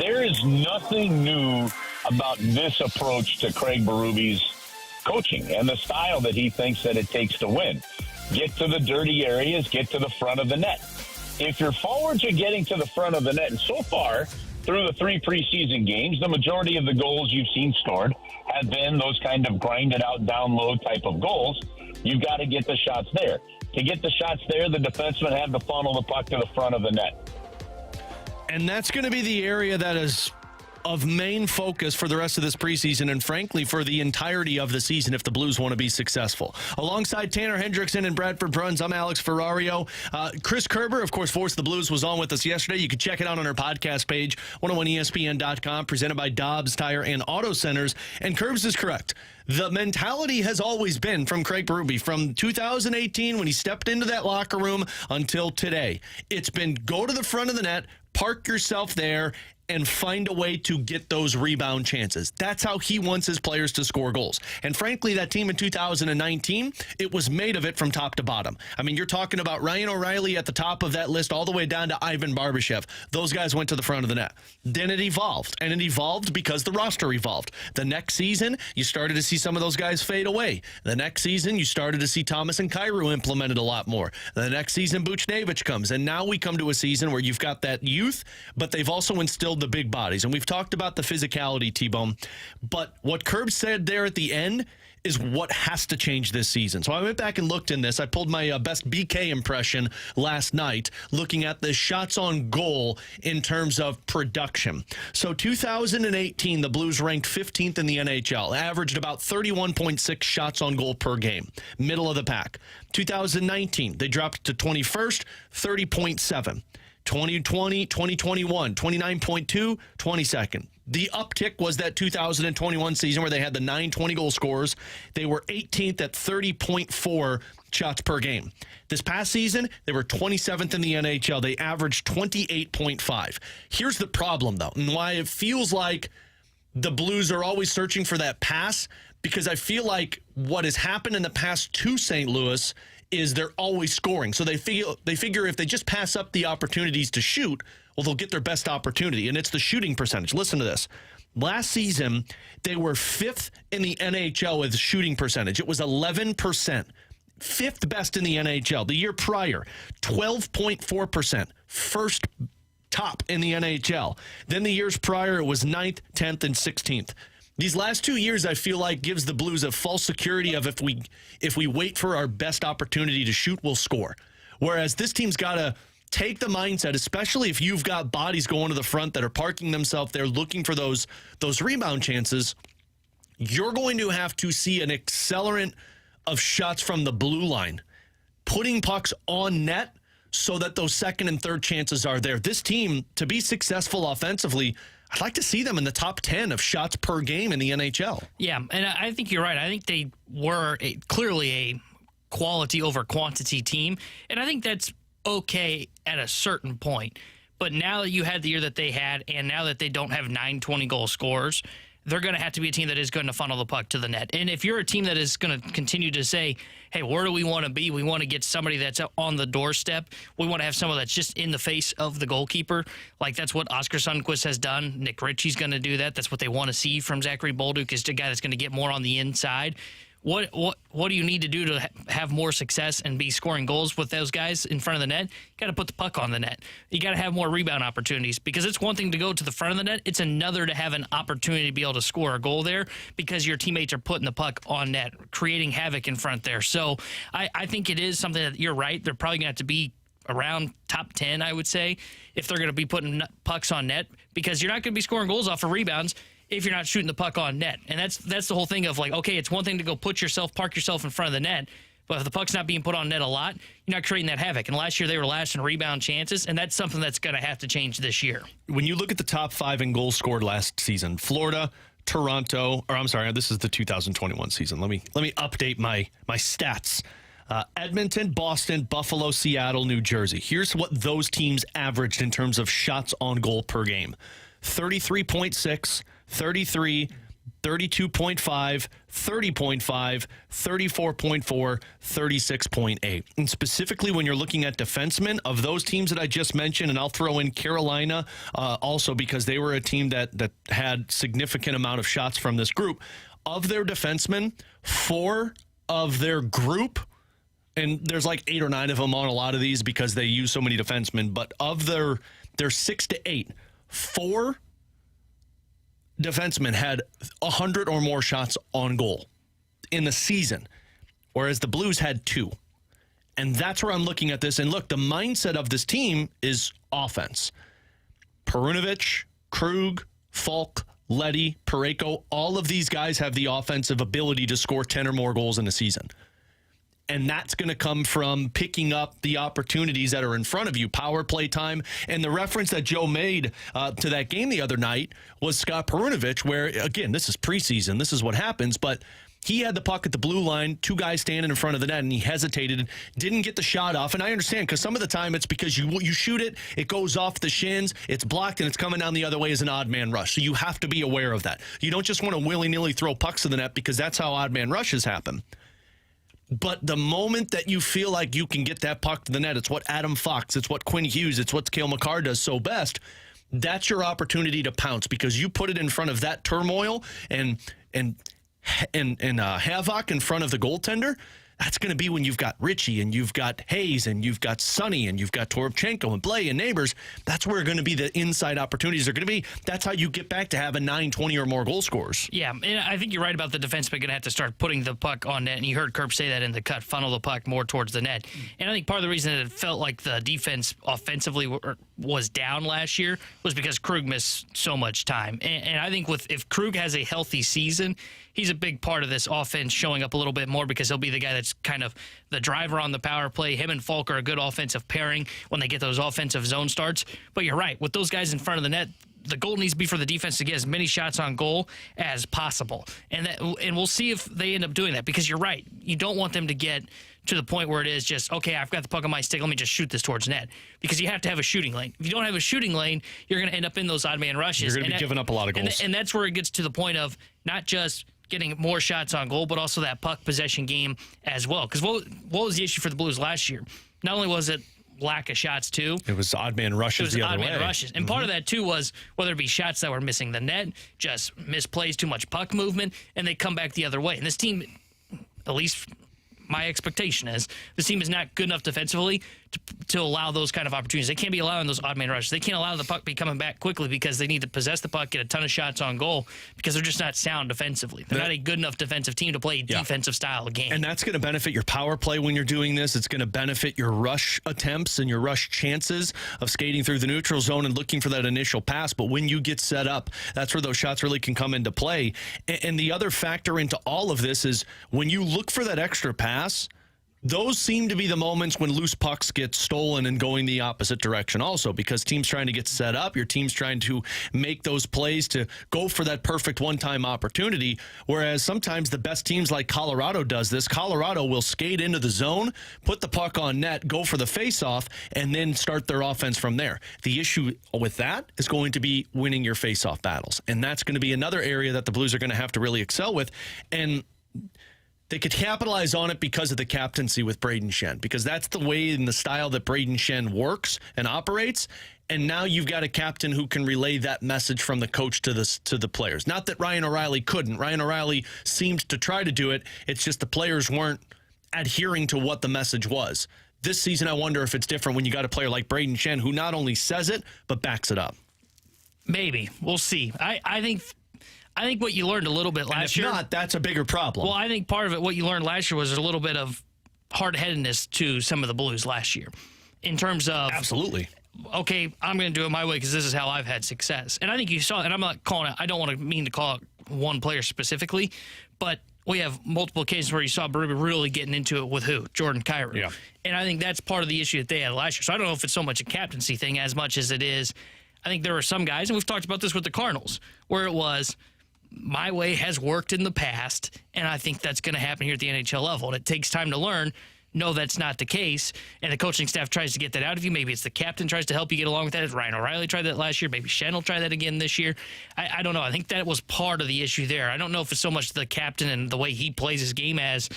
there is nothing new about this approach to Craig Berube's coaching and the style that he thinks that it takes to win. Get to the dirty areas, get to the front of the net. If your forwards are getting to the front of the net, and so far through the 3 preseason games, the majority of the goals you've seen scored have been those kind of grinded out down low type of goals. You've got to get the shots there. To get the shots there, the defensemen have to funnel the puck to the front of the net. And that's going to be the area that is of main focus for the rest of this preseason and, frankly, for the entirety of the season if the Blues want to be successful. Alongside Tanner Hendrickson and Bradford Bruns, I'm Alex Ferrario. Chris Kerber, of course, Force the Blues, was on with us yesterday. You can check it out on our podcast page, 101ESPN.com, presented by Dobbs Tire and Auto Centers. And Kerbs is correct. The mentality has always been from Craig Berube, from 2018 when he stepped into that locker room until today. It's been go to the front of the net, park yourself there, and find a way to get those rebound chances. That's how he wants his players to score goals. And frankly, that team in 2019, it was made of it from top to bottom. I mean, you're talking about Ryan O'Reilly at the top of that list all the way down to Ivan Barbashev. Those guys went to the front of the net. Then it evolved, and it evolved because the roster evolved. The next season, you started to see some of those guys fade away. The next season, you started to see Thomas and Kyrou implemented a lot more. The next season, Buchnevich comes, and now we come to a season where you've got that youth, but they've also instilled the big bodies. And we've talked about the physicality, T-Bone. But what Kerb said there at the end is what has to change this season. So I went back and looked in this. I pulled my best BK impression last night, looking at the shots on goal in terms of production. So 2018, the Blues ranked 15th in the NHL, averaged about 31.6 shots on goal per game, middle of the pack. 2019, they dropped to 21st, 30.7. 2020, 2021, 29.2, 22nd. The uptick was that 2021 season where they had the 9 20-goal scorers. They were 18th at 30.4 shots per game. This past season, they were 27th in the NHL. They averaged 28.5. Here's the problem, though, and why it feels like the Blues are always searching for that pass, because I feel like what has happened in the past to St. Louis is they're always scoring. So they figure if they just pass up the opportunities to shoot, well, they'll get their best opportunity, and it's the shooting percentage. Listen to this. Last season, they were 5th in the NHL with shooting percentage. It was 11%. 5th best in the NHL. The year prior, 12.4%. First top in the NHL. Then the years prior, it was 9th, 10th, and 16th. These last 2 years, I feel like, gives the Blues a false security of if we wait for our best opportunity to shoot, we'll score. Whereas this team's got to take the mindset, especially if you've got bodies going to the front that are parking themselves there looking for those rebound chances, you're going to have to see an accelerant of shots from the blue line, putting pucks on net so that those second and third chances are there. This team, to be successful offensively, I'd like to see them in the top 10 of shots per game in the NHL. Yeah, and I think you're right. I think they were clearly a quality over quantity team, and I think that's okay at a certain point. But now that you had the year that they had, and now that they don't have 9 20-goal scorers, they're going to have to be a team that is going to funnel the puck to the net. And if you're a team that is going to continue to say, hey, where do we want to be? We want to get somebody that's on the doorstep. We want to have someone that's just in the face of the goalkeeper. Like, that's what Oscar Sundqvist has done. Nick Ritchie's going to do that. That's what they want to see from Zachary Bolduc, is the guy that's going to get more on the inside. What do you need to do to have more success and be scoring goals with those guys in front of the net? You got to put the puck on the net. You got to have more rebound opportunities, because it's one thing to go to the front of the net. It's another to have an opportunity to be able to score a goal there because your teammates are putting the puck on net, creating havoc in front there. So I think it is something that you're right. They're probably going to have to be around top 10, I would say, if they're going to be putting pucks on net, because you're not going to be scoring goals off of rebounds if you're not shooting the puck on net. And that's the whole thing of, like, okay, it's one thing to go park yourself in front of the net, but if the puck's not being put on net a lot, you're not creating that havoc. And last year they were last in rebound chances, and that's something that's going to have to change this year. When you look at the top 5 in goals scored last season, Florida, Toronto, or I'm sorry, this is the 2021 season. Let me update my stats. Edmonton, Boston, Buffalo, Seattle, New Jersey. Here's what those teams averaged in terms of shots on goal per game. 33.6, 33, 32.5, 30.5, 34.4, 36.8. And specifically when you're looking at defensemen of those teams that I just mentioned, and I'll throw in Carolina also because they were a team that had significant amount of shots from this group. Of their defensemen, 4 of their group, and there's like 8 or 9 of them on a lot of these because they use so many defensemen, but of their 6 to 8, 4 defensemen had 100 or more shots on goal in the season, whereas the Blues had 2. And that's where I'm looking at this. And look, the mindset of this team is offense. Perunovich, Krug, Falk, Leddy, Parayko, all of these guys have the offensive ability to score 10 or more goals in a season. And that's going to come from picking up the opportunities that are in front of you, power play time. And the reference that Joe made to that game the other night was Scott Perunovich, where, again, this is preseason. This is what happens. But he had the puck at the blue line, 2 guys standing in front of the net, and he hesitated, didn't get the shot off. And I understand because some of the time it's because you shoot it, it goes off the shins, it's blocked, and it's coming down the other way as an odd man rush. So you have to be aware of that. You don't just want to willy-nilly throw pucks to the net because that's how odd man rushes happen. But the moment that you feel like you can get that puck to the net, it's what Adam Fox, it's what Quinn Hughes, it's what Cale Makar does so best. That's your opportunity to pounce because you put it in front of that turmoil and havoc in front of the goaltender. That's going to be when you've got Richie and you've got Hayes and you've got Sonny and you've got Toropchenko and Blay and Neighbors. That's where going to be the inside opportunities are going to be. That's how you get back to having 9, 20 or more goal scorers. Yeah, and I think you're right about the defenseman going to have to start putting the puck on net. And you heard Kerp say that in the cut, funnel the puck more towards the net. And I think part of the reason that it felt like the defense offensively was down last year was because Krug missed so much time. And I think if Krug has a healthy season, he's a big part of this offense showing up a little bit more because he'll be the guy that's kind of the driver on the power play. Him and Falk are a good offensive pairing when they get those offensive zone starts. But you're right. With those guys in front of the net, the goal needs to be for the defense to get as many shots on goal as possible. And we'll see if they end up doing that because you're right. You don't want them to get to the point where it is just, okay, I've got the puck on my stick, let me just shoot this towards net. Because you have to have a shooting lane. If you don't have a shooting lane, you're going to end up in those odd man rushes. You're going to be giving up a lot of goals. And that's where it gets to the point of not just getting more shots on goal, but also that puck possession game as well. Because what was the issue for the Blues last year? Not only was it lack of shots, too. It was odd man rushes the other way. Rushes. And part of that, too, was whether it be shots that were missing the net, just misplays, too much puck movement, and they come back the other way. And this team, at least my expectation is, this team is not good enough defensively to allow those kind of opportunities. They can't be allowing those odd man rushes. They can't allow the puck be coming back quickly because they need to possess the puck, get a ton of shots on goal because they're just not sound defensively. They're not a good enough defensive team to play a defensive style of game. And that's going to benefit your power play when you're doing this. It's going to benefit your rush attempts and your rush chances of skating through the neutral zone and looking for that initial pass. But when you get set up, that's where those shots really can come into play. And the other factor into all of this is when you look for that extra pass, those seem to be the moments when loose pucks get stolen and going the opposite direction also because teams trying to get set up, your team's trying to make those plays to go for that perfect one-time opportunity, whereas sometimes the best teams like Colorado does this. Colorado will skate into the zone, put the puck on net, go for the face-off, and then start their offense from there. The issue with that is going to be winning your face-off battles, and that's going to be another area that the Blues are going to have to really excel with, and they could capitalize on it because of the captaincy with Braden Shen, because that's the way and the style that Braden Shen works and operates. And now you've got a captain who can relay that message from the coach to the players. Not that Ryan O'Reilly couldn't. Ryan O'Reilly seemed to try to do it. It's just the players weren't adhering to what the message was. This season, I wonder if it's different when you got a player like Braden Shen who not only says it, but backs it up. Maybe. We'll see. I think what you learned a little bit last year. If not, that's a bigger problem. Well, I think part of it, what you learned last year, was a little bit of hard-headedness to some of the Blues last year, in terms of absolutely. Okay, I'm going to do it my way because this is how I've had success. And I think you saw, and I'm not calling it. I don't want to mean to call it one player specifically, but we have multiple cases where you saw Berube really getting into it with who? Jordan Kyrou. Yeah. And I think that's part of the issue that they had last year. So I don't know if it's so much a captaincy thing as much as it is. I think there were some guys, and we've talked about this with the Cardinals, where it was, my way has worked in the past, and I think that's going to happen here at the NHL level. And it takes time to learn know that's not the case, and the coaching staff tries to get that out of you. Maybe it's the captain tries to help you get along with that. Ryan O'Reilly tried that last year. Maybe Shen will try that again this year. I don't know. I think that was part of the issue there. I don't know if it's so much the captain and the way he plays his game as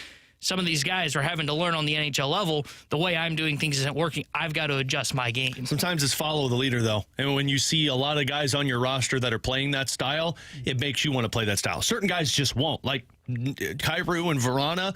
some of these guys are having to learn on the NHL level. The way I'm doing things isn't working. I've got to adjust my game. Sometimes it's follow the leader, though. And when you see a lot of guys on your roster that are playing that style, it makes you want to play that style. Certain guys just won't. Like Kyrou and Verana,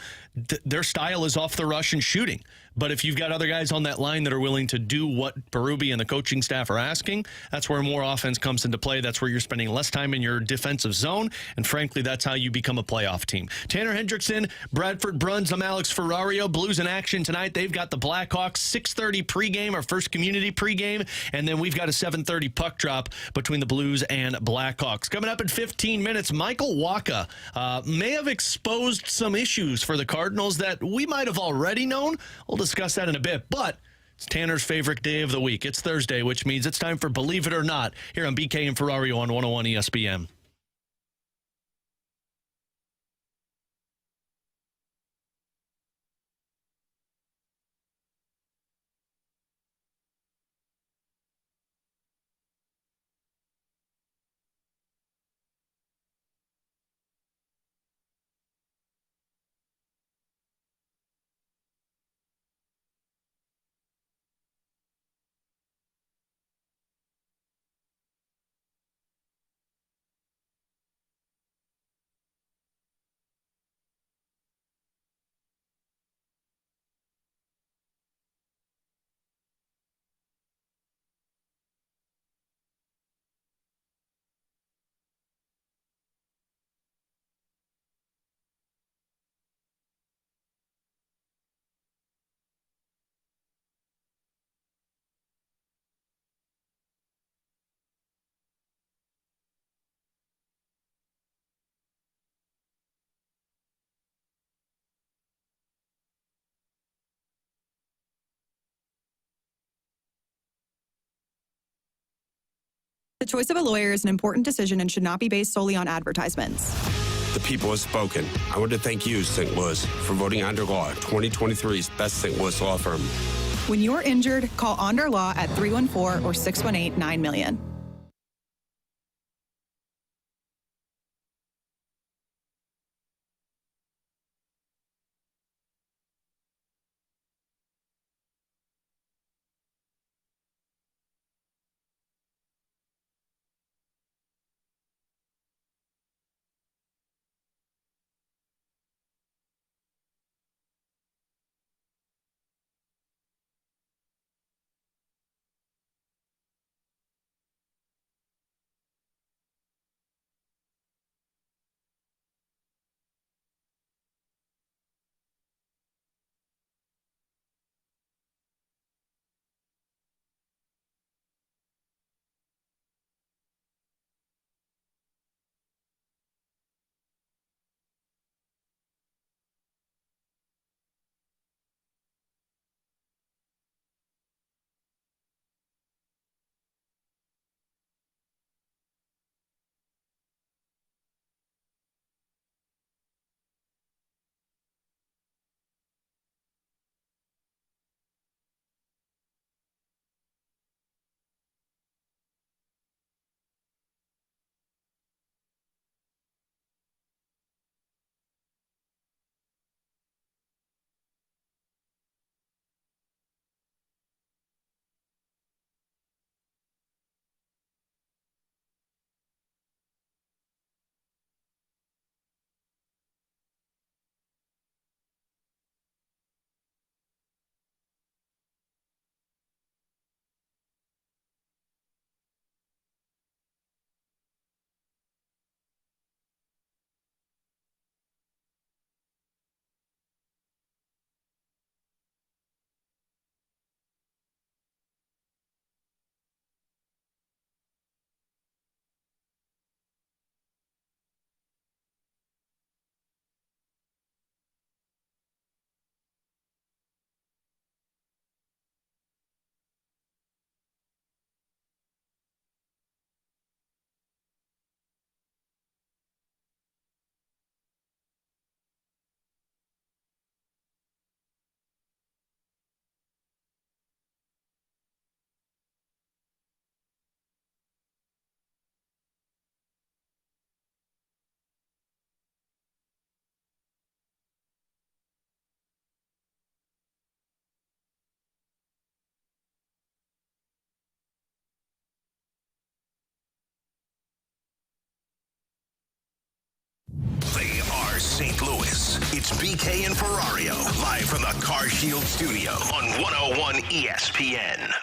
their style is off the rush and shooting. But if you've got other guys on that line that are willing to do what Berube and the coaching staff are asking, that's where more offense comes into play. That's where you're spending less time in your defensive zone. And frankly, that's how you become a playoff team. Tanner Hendrickson, Bradford Bruns. I'm Alex Ferrario. Blues in action tonight. They've got the Blackhawks 6:30 pregame, our first community pregame. And then we've got a 7:30 puck drop between the Blues and Blackhawks. Coming up in 15 minutes, Michael Wacha may have exposed some issues for the Cardinals that we might have already known. We'll discuss that in a bit, but it's Tanner's favorite day of the week. It's Thursday, which means it's time for Believe It or Not here on BK and Ferrario on 101 ESPN. The choice of a lawyer is an important decision and should not be based solely on advertisements. The people have spoken. I want to thank you, St. Louis, for voting Under Law 2023's best St. Louis law firm. When you're injured, call Onder Law at 314 or 618-9000000. It's BK and Ferrario, live from the Car Shield studio on 101 ESPN.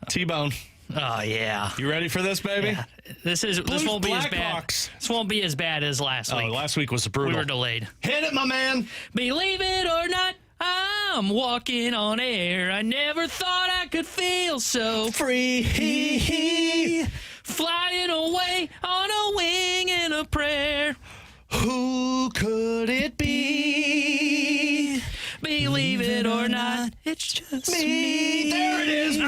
T-Bone. Oh yeah. You ready for this, baby? Yeah. This won't be as bad. This won't be as bad as last week. Last week was brutal. We were delayed. Hit it, my man. Believe it or not, I'm walking on air. I never thought I could feel so free. Flying away on a wing and a prayer. Who could it be? Believe it or not, it's just me. There it is.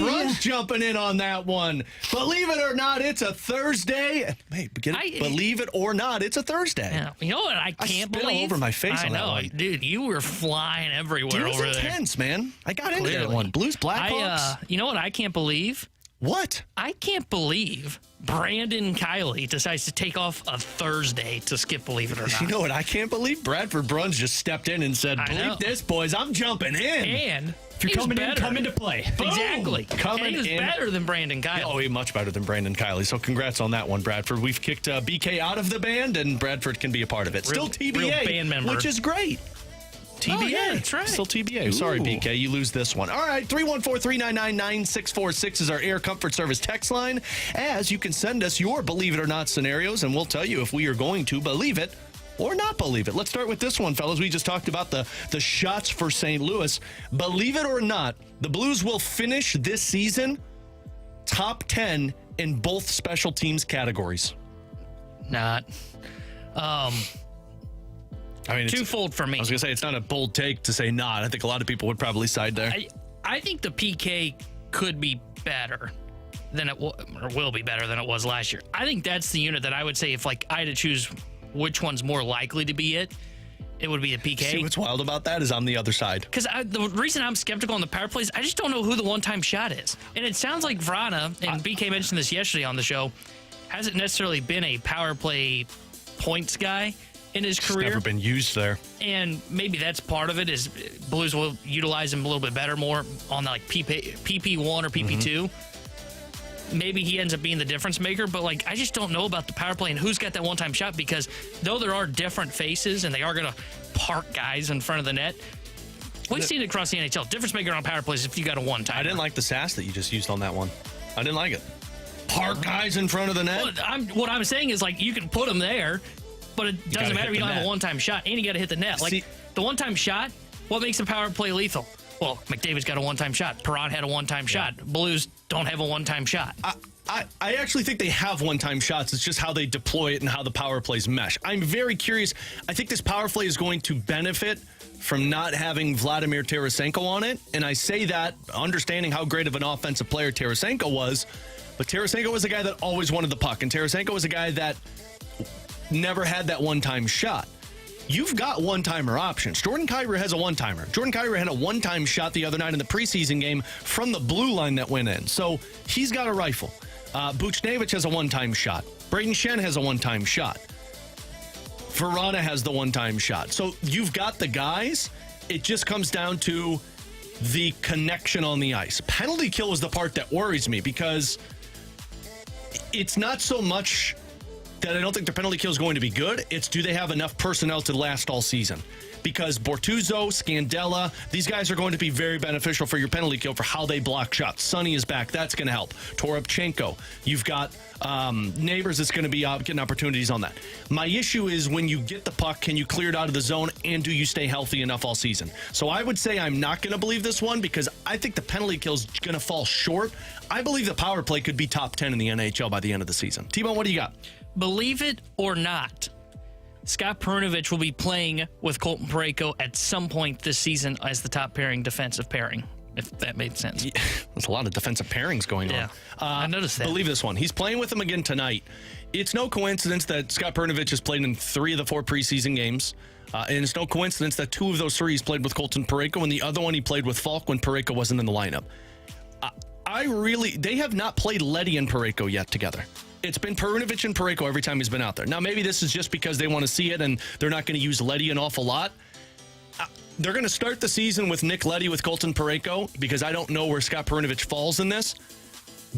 Brun's jumping in on that one. Believe it or not, it's a Thursday. Hey, believe it or not, it's a Thursday. Yeah. You know what I can't believe? All over my face I on know, that one. dude. You were flying everywhere over there. It was intense, man. I got into that one. Blues, Blackhawks. You know what I can't believe? What? I can't believe Brandon Kiley decides to take off a Thursday to skip Believe It or Not. You know what I can't believe? Bradford Bruns just stepped in and said, believe this, boys, I'm jumping in. And if you're coming in, come into play. Boom. Exactly. Coming he was in. better than Brandon Kiley. Oh, he's much better than Brandon Kiley. So congrats on that one, Bradford. We've kicked BK out of the band, and Bradford can be a part of it. Still TBA, real band member. which is great. TBA. Oh, yeah, that's right. Still TBA. Sorry, BK. You lose this one. All right. 314-399-9646 is our Air Comfort Service text line. As you can send us your Believe It or Not scenarios, and we'll tell you if we are going to believe it or not believe it. Let's start with this one, fellas. We just talked about the shots for St. Louis. Believe it or not, the Blues will finish this season top 10 in both special teams categories. Not. I mean, twofold for me. I was going to say, it's not a bold take to say not. I think a lot of people would probably side there. I think the PK could be better than it will be better than it was last year. I think that's the unit that I would say if I had to choose which one's more likely to be it would be the PK. See, what's wild about that is I'm the other side. Because the reason I'm skeptical on the power plays, I just don't know who the one-time shot is. And it sounds like Vrana, and BK mentioned this yesterday on the show, hasn't necessarily been a power play points guy in his career. Never been used there. And maybe that's part of it is Blues will utilize him a little bit better more on the PP1 or PP2. Maybe he ends up being the difference maker, but I just don't know about the power play and who's got that one-time shot, because though there are different faces and they are going to park guys in front of the net, we've seen it across the NHL. Difference maker on power plays if you got a one-time. I didn't like the sass that you just used on that one. I didn't like it. Park guys in front of the net. Well, what I'm saying is you can put them there, but it doesn't matter if you don't have a one-time shot, and you got to hit the net. The one-time shot, what makes a power play lethal? Well, McDavid's got a one-time shot. Perron had a one-time shot. Blues don't have a one-time shot. I actually think they have one-time shots. It's just how they deploy it and how the power plays mesh. I'm very curious. I think this power play is going to benefit from not having Vladimir Tarasenko on it. And I say that understanding how great of an offensive player Tarasenko was. But Tarasenko was a guy that always wanted the puck. And Tarasenko was a guy that never had that one-time shot. You've got one-timer options. Jordan Kyrou has a one-timer. Jordan Kyrou had a one-time shot the other night in the preseason game from the blue line that went in. So he's got a rifle. Buchnevich has a one-time shot. Braden Shen has a one-time shot. Verana has the one-time shot. So you've got the guys. It just comes down to the connection on the ice. Penalty kill is the part that worries me, because it's not so much that I don't think the penalty kill is going to be good. It's, do they have enough personnel to last all season? Because Bortuzzo, Scandella, these guys are going to be very beneficial for your penalty kill for how they block shots. Sonny is back. That's going to help. Toropchenko. You've got Neighbors that's going to be getting opportunities on that. My issue is when you get the puck, can you clear it out of the zone, and do you stay healthy enough all season? So I would say I'm not going to believe this one, because I think the penalty kill is going to fall short. I believe the power play could be top 10 in the NHL by the end of the season. T-Bone, what do you got? Believe it or not, Scott Perunovich will be playing with Colton Parayko at some point this season as the top pairing defensive pairing, if that made sense. Yeah, there's a lot of defensive pairings going on. I noticed that. Believe this one. He's playing with them again tonight. It's no coincidence that Scott Perunovich has played in 3 of the 4 preseason games. And it's no coincidence that 2 of those 3 he's played with Colton Parayko, and the other one he played with Falk when Parayko wasn't in the lineup. They have not played Leddy and Parayko yet together. It's been Perunovich and Parayko every time he's been out there. Now, maybe this is just because they want to see it and they're not going to use Leddy an awful lot. they're going to start the season with Nick Leddy with Colton Parayko because I don't know where Scott Perunovich falls in this.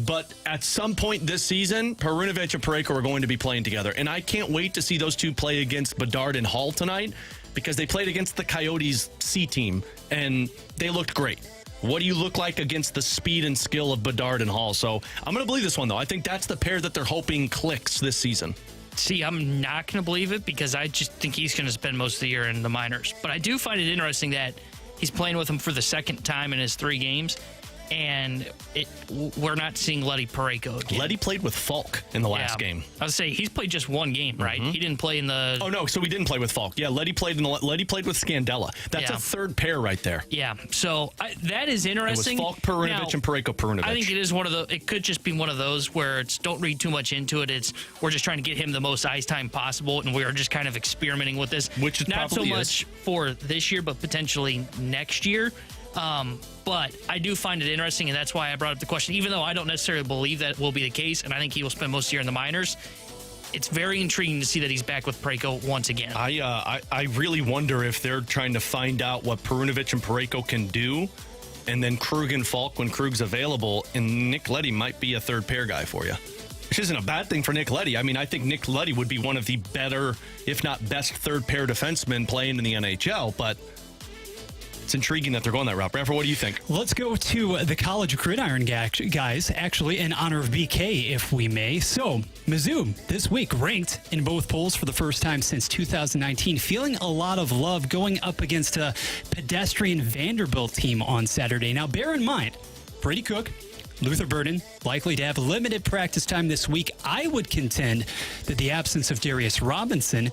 But at some point this season, Perunovich and Parayko are going to be playing together. And I can't wait to see those two play against Bedard and Hall tonight because they played against the Coyotes C team, and they looked great. What do you look like against the speed and skill of Bedard and Hall? So I'm going to believe this one, though. I think that's the pair that they're hoping clicks this season. See, I'm not going to believe it because I just think he's going to spend most of the year in the minors. But I do find it interesting that he's playing with him for the second time in his 3 games. And we're not seeing Leddy Parayko again. Leddy played with Falk in the last game. I was say he's played just 1 game, right? He didn't play in the. Oh no, so we didn't play with Falk. Yeah, Leddy played with Scandella. That's a third pair right there. Yeah, so that is interesting. It was Falk Perunovich and Parayko Perunovich. I think it is one of the. It could just be one of those where it's don't read too much into it. It's we're just trying to get him the most ice time possible, and we are just kind of experimenting with this. Which is not so much for this year, but potentially next year. But I do find it interesting, and that's why I brought up the question. Even though I don't necessarily believe that will be the case, and I think he will spend most of the year in the minors, it's very intriguing to see that he's back with Parayko once again. I really wonder if they're trying to find out what Perunovich and Parayko can do, and then Krug and Falk when Krug's available, and Nick Leddy might be a third pair guy for you. Which isn't a bad thing for Nick Leddy. I mean, I think Nick Leddy would be one of the better, if not best, third pair defensemen playing in the NHL, but it's intriguing that they're going that route. Bradford, what do you think? Let's go to the college gridiron guys, actually, in honor of BK, if we may. So, Mizzou, this week, ranked in both polls for the first time since 2019, feeling a lot of love going up against a pedestrian Vanderbilt team on Saturday. Now, bear in mind, Brady Cook, Luther Burden, likely to have limited practice time this week. I would contend that the absence of Darius Robinson,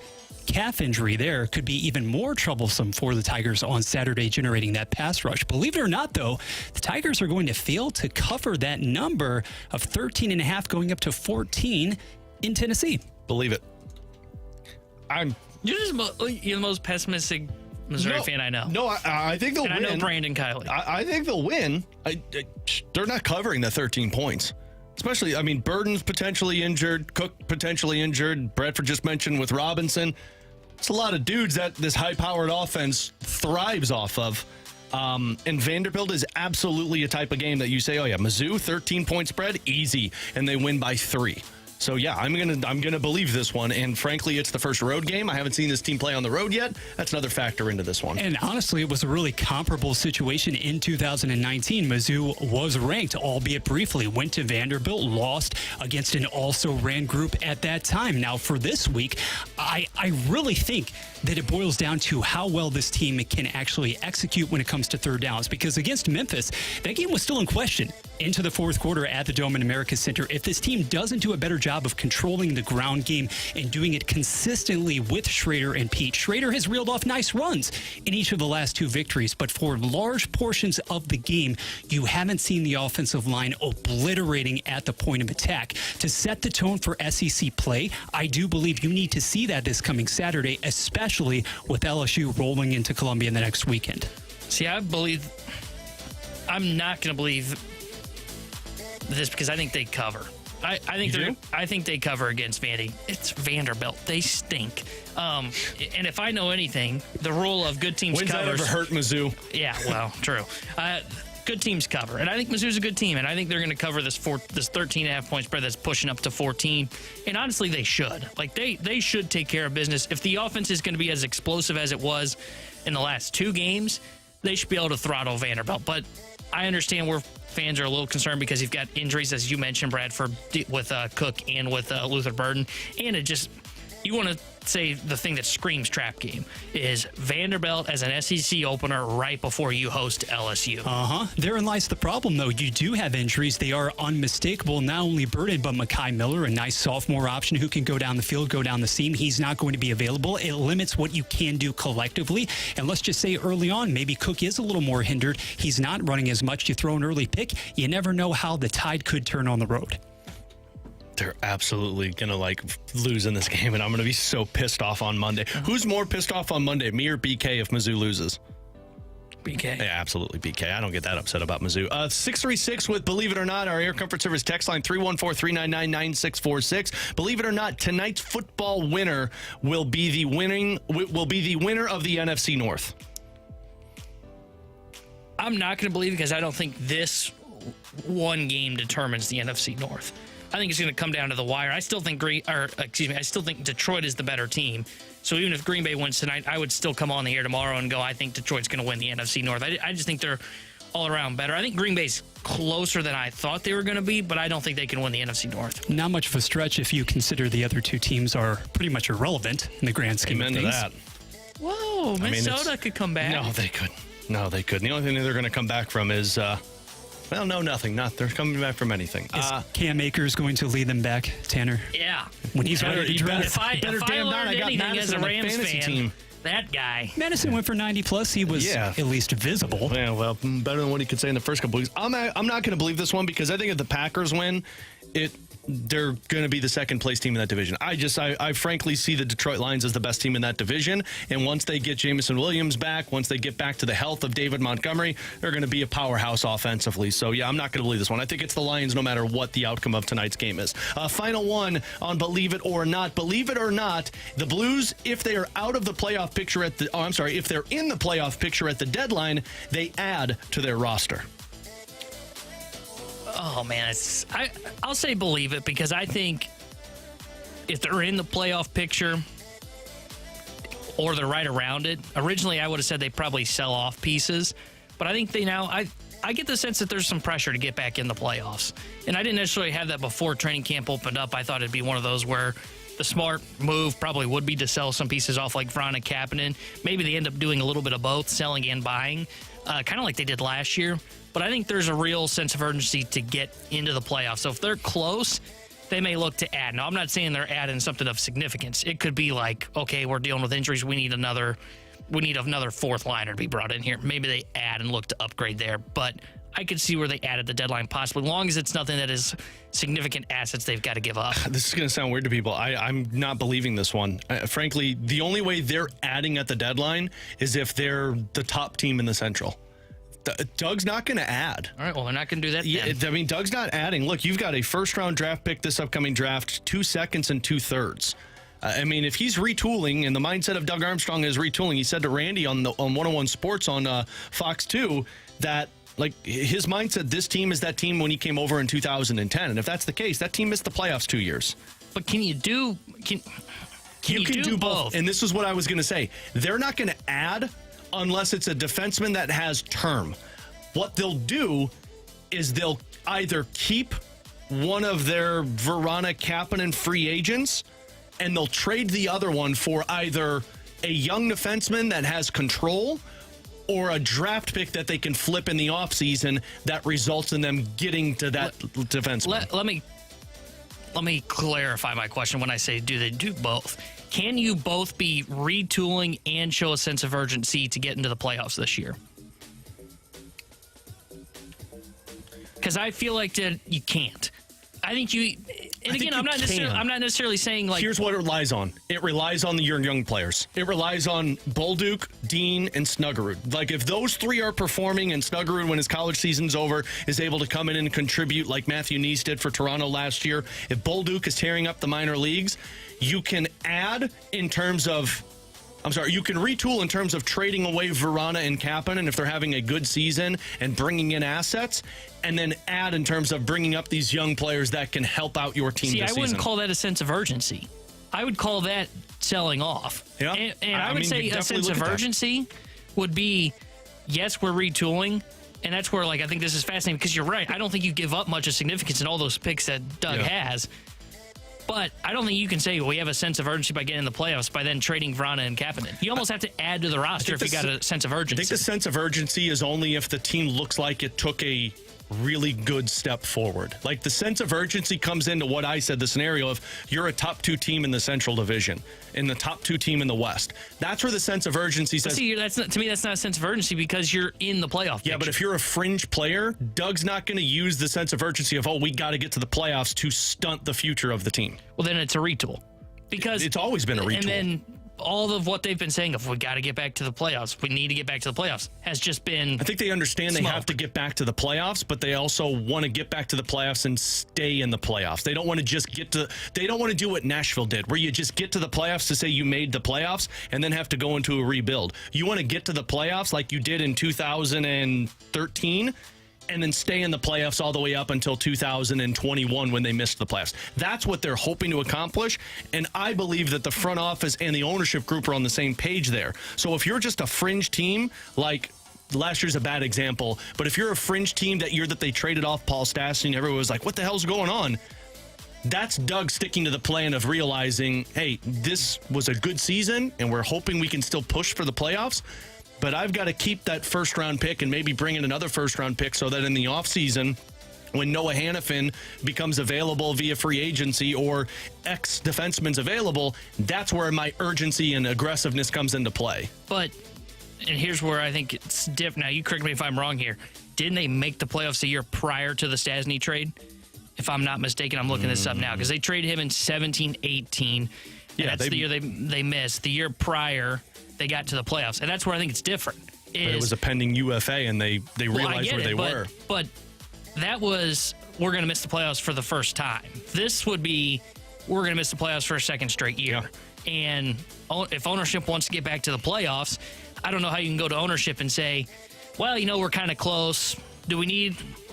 calf injury there, could be even more troublesome for the Tigers on Saturday, generating that pass rush. Believe it or not, though, the Tigers are going to fail to cover that number of 13.5 going up to 14 in Tennessee. Believe it. You're the most pessimistic Missouri fan I know. No, I think they'll win. I know Brandon Kiley. I think they'll win. They're not covering the 13 points. Especially, I mean, Burden's potentially injured, Cook potentially injured, Bradford just mentioned with Robinson. It's a lot of dudes that this high-powered offense thrives off of. And Vanderbilt is absolutely a type of game that you say, oh yeah, Mizzou, 13-point spread, easy, and they win by 3. So yeah, I'm gonna believe this one. And frankly, it's the first road game. I haven't seen this team play on the road yet. That's another factor into this one. And honestly, it was a really comparable situation in 2019. Mizzou was ranked, albeit briefly, went to Vanderbilt, lost against an also-ran group at that time. Now, for this week, I really think that it boils down to how well this team can actually execute when it comes to third downs. Because against Memphis, that game was still in question into the fourth quarter at the Dome in America Center. If this team doesn't do a better job of controlling the ground game and doing it consistently with Schrader and Pete. Schrader has reeled off nice runs in each of the last 2 victories, but for large portions of the game, you haven't seen the offensive line obliterating at the point of attack. To set the tone for SEC play, I do believe you need to see that this coming Saturday, especially with LSU rolling into Columbia in the next weekend. See, I'm not going to believe this because I think they cover. I think they cover against Vandy. It's Vanderbilt. They stink. And if I know anything, the rule of good teams covers. When's that ever hurt Mizzou? Yeah, well, true. Good teams cover. And I think Mizzou's a good team, and I think they're going to cover this 13.5 point spread that's pushing up to 14. And honestly, they should. Like, they should take care of business. If the offense is going to be as explosive as it was in the last 2 games, they should be able to throttle Vanderbilt. But I understand where fans are a little concerned because you've got injuries, as you mentioned, Bradford, with Cook and with Luther Burden. And you want to say the thing that screams trap game is Vanderbilt as an SEC opener right before you host LSU. Therein lies the problem, though. You do have injuries. They are unmistakable. Not only Burden, but Mekhi Miller, a nice sophomore option who can go down the field, go down the seam. He's not going to be available. It limits what you can do collectively. And let's just say early on, maybe Cook is a little more hindered. He's not running as much. You throw an early pick. You never know how the tide could turn on the road. They're absolutely going to lose in this game, and I'm going to be so pissed off on Monday. Who's more pissed off on Monday, me or BK if Mizzou loses? BK. Yeah, absolutely BK. I don't get that upset about Mizzou. 636 with Believe It or Not, our Air Comfort Service text line 314-399-9646. Believe it or not, tonight's football winner will be the winner of the NFC North. I'm not going to believe it because I don't think this one game determines the NFC North. I think it's going to come down to the wire. I still think I still think Detroit is the better team. So even if Green Bay wins tonight, I would still come on the air tomorrow and go, I think Detroit's going to win the NFC North. I just think they're all around better. I think Green Bay's closer than I thought they were going to be, but I don't think they can win the NFC North. Not much of a stretch if you consider the other two teams are pretty much irrelevant in the grand scheme of things. Amen to that. Whoa, Minnesota could come back. No, they couldn't. No, they couldn't. The only thing that they're going to come back from is, nothing. They're coming back from anything. Is Cam Akers going to lead them back, Tanner? Yeah. When he's ready to draft. If I learned anything as a Rams fan, team. That guy. Madison went for 90+. He was at least visible. Yeah, well, better than what he could say in the first couple weeks. I'm not going to believe this one because I think if the Packers win, they're going to be the second place team in that division. I frankly see the Detroit Lions as the best team in that division. And once they get Jameson Williams back, once they get back to the health of David Montgomery, they're going to be a powerhouse offensively. So, yeah, I'm not going to believe this one. I think it's the Lions no matter what the outcome of tonight's game is. Final one on Believe It or Not. Believe it or not, the Blues, if they are out of the playoff picture if they're in the playoff picture at the deadline, they add to their roster. Oh, man, I'll say believe it because I think if they're in the playoff picture or they're right around it, originally I would have said they probably sell off pieces, but I think I get the sense that there's some pressure to get back in the playoffs. And I didn't necessarily have that before training camp opened up. I thought it'd be one of those where the smart move probably would be to sell some pieces off like Vrana Kapanen. Maybe they end up doing a little bit of both, selling and buying, kind of like they did last year. But I think there's a real sense of urgency to get into the playoffs. So if they're close, they may look to add. Now, I'm not saying they're adding something of significance. It could be like, okay, we're dealing with injuries. We need another fourth liner to be brought in here. Maybe they add and look to upgrade there. But I could see where they added the deadline possibly, as long as it's nothing that is significant assets they've got to give up. This is going to sound weird to people. I'm not believing this one. Frankly, the only way they're adding at the deadline is if they're the top team in the Central. Doug's not going to add. All right, well, they're not going to do that then. Yeah, I mean, Doug's not adding. Look, you've got a first-round draft pick this upcoming draft, 2 seconds and 2/3. I mean, if he's retooling, and the mindset of Doug Armstrong is retooling, he said to Randy on 101 Sports on Fox 2 that, like, his mindset, this team is that team when he came over in 2010. And if that's the case, that team missed the playoffs 2 years. But can you do... Can you do both? And this is what I was going to say. They're not going to add unless it's a defenseman that has term. What they'll do is they'll either keep one of their Vrana Kapanen free agents and they'll trade the other one for either a young defenseman that has control or a draft pick that they can flip in the offseason that results in them getting to that defenseman. Let me clarify my question when I say do they do both. Can you both be retooling and show a sense of urgency to get into the playoffs this year? Because I feel like that you can't. I think you. And again, I'm not necessarily saying like. Here's what it relies on. It relies on your young players. It relies on Bolduc, Dean, and Snuggerud. Like if those three are performing, and Snuggerud, when his college season's over, is able to come in and contribute like Matthew Neese did for Toronto last year. If Bolduc is tearing up the minor leagues, you can add in terms of. You can retool in terms of trading away Vrana and Kapanen if they're having a good season and bringing in assets, and then add in terms of bringing up these young players that can help out your team this season. I wouldn't call that a sense of urgency. I would call that selling off. Yeah. And I would say a sense of urgency would be, yes, we're retooling, and that's where, like, I think this is fascinating because you're right. I don't think you give up much of significance in all those picks that Doug has. But I don't think you can say we have a sense of urgency by getting in the playoffs by then trading Vrana and Kapanen. You almost have to add to the roster if you got a sense of urgency. I think the sense of urgency is only if the team looks like it took a really good step forward. Like the sense of urgency comes into what I said, the scenario of you're a top 2 team in the Central Division and the top 2 team in the West. That's where the sense of urgency says. See, to me, that's not a sense of urgency because you're in the playoff picture. Yeah, but if you're a fringe player, Doug's not going to use the sense of urgency of, we got to get to the playoffs to stunt the future of the team. Well, then it's a retool. Because it's always been a retool. And then, all of what they've been saying of we got to get back to the playoffs, we need to get back to the playoffs, has just been I think they understand smoke. They have to get back to the playoffs, but they also want to get back to the playoffs and stay in the playoffs. They don't want to just they don't want to do what Nashville did, where you just get to the playoffs to say you made the playoffs and then have to go into a rebuild. You want to get to the playoffs like you did in 2013 and then stay in the playoffs all the way up until 2021 when they missed the playoffs. That's what they're hoping to accomplish, and I believe that the front office and the ownership group are on the same page there. So if you're just a fringe team, like last year's a bad example, but if you're a fringe team that year that they traded off Paul Stastny and everyone was like, what the hell's going on? That's Doug sticking to the plan of realizing, hey, this was a good season, and we're hoping we can still push for the playoffs. But I've got to keep that first-round pick and maybe bring in another first-round pick so that in the offseason, when Noah Hannafin becomes available via free agency or ex-defenseman's available, that's where my urgency and aggressiveness comes into play. But, and here's where I think it's different. Now, you correct me if I'm wrong here. Didn't they make the playoffs the year prior to the Stastny trade? If I'm not mistaken, I'm looking this up now because they traded him in 17-18. Yeah, that's the year they missed. The year prior, they got to the playoffs, and that's where I think it's different. But it was a pending UFA, and they realized where they were. But that was, we're going to miss the playoffs for the first time. This would be, we're going to miss the playoffs for a second straight year. Yeah. And if ownership wants to get back to the playoffs, I don't know how you can go to ownership and say, well, we're kind of close.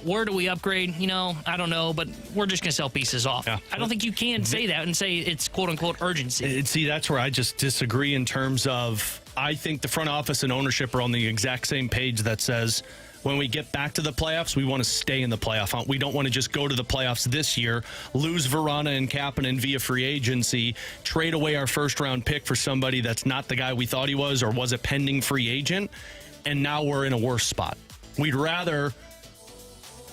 Where do we upgrade? I don't know, but we're just going to sell pieces off. Yeah. I don't think you can say that and say it's quote-unquote urgency. See, that's where I just disagree in terms of I think the front office and ownership are on the exact same page that says when we get back to the playoffs, we want to stay in the playoff hunt. We don't want to just go to the playoffs this year, lose Verana and Kapanen via free agency, trade away our first-round pick for somebody that's not the guy we thought he was or was a pending free agent, and now we're in a worse spot. We'd rather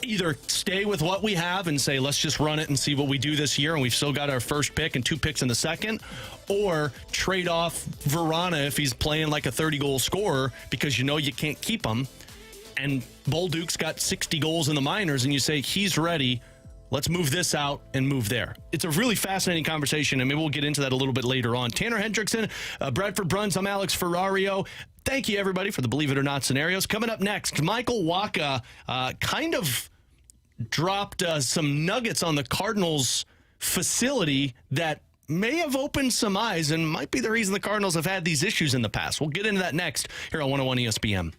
either stay with what we have and say, let's just run it and see what we do this year, and we've still got our first pick and 2 picks in the second, or trade off Verana if he's playing like a 30-goal scorer because you can't keep him, and Bolduc's got 60 goals in the minors, and you say, he's ready, let's move this out and move there. It's a really fascinating conversation, and maybe we'll get into that a little bit later on. Tanner Hendrickson, Bradford Bruns, I'm Alex Ferrario. Thank you, everybody, for the Believe It or Not scenarios. Coming up next, Michael Wacha kind of dropped some nuggets on the Cardinals facility that may have opened some eyes and might be the reason the Cardinals have had these issues in the past. We'll get into that next here on 101 ESPN.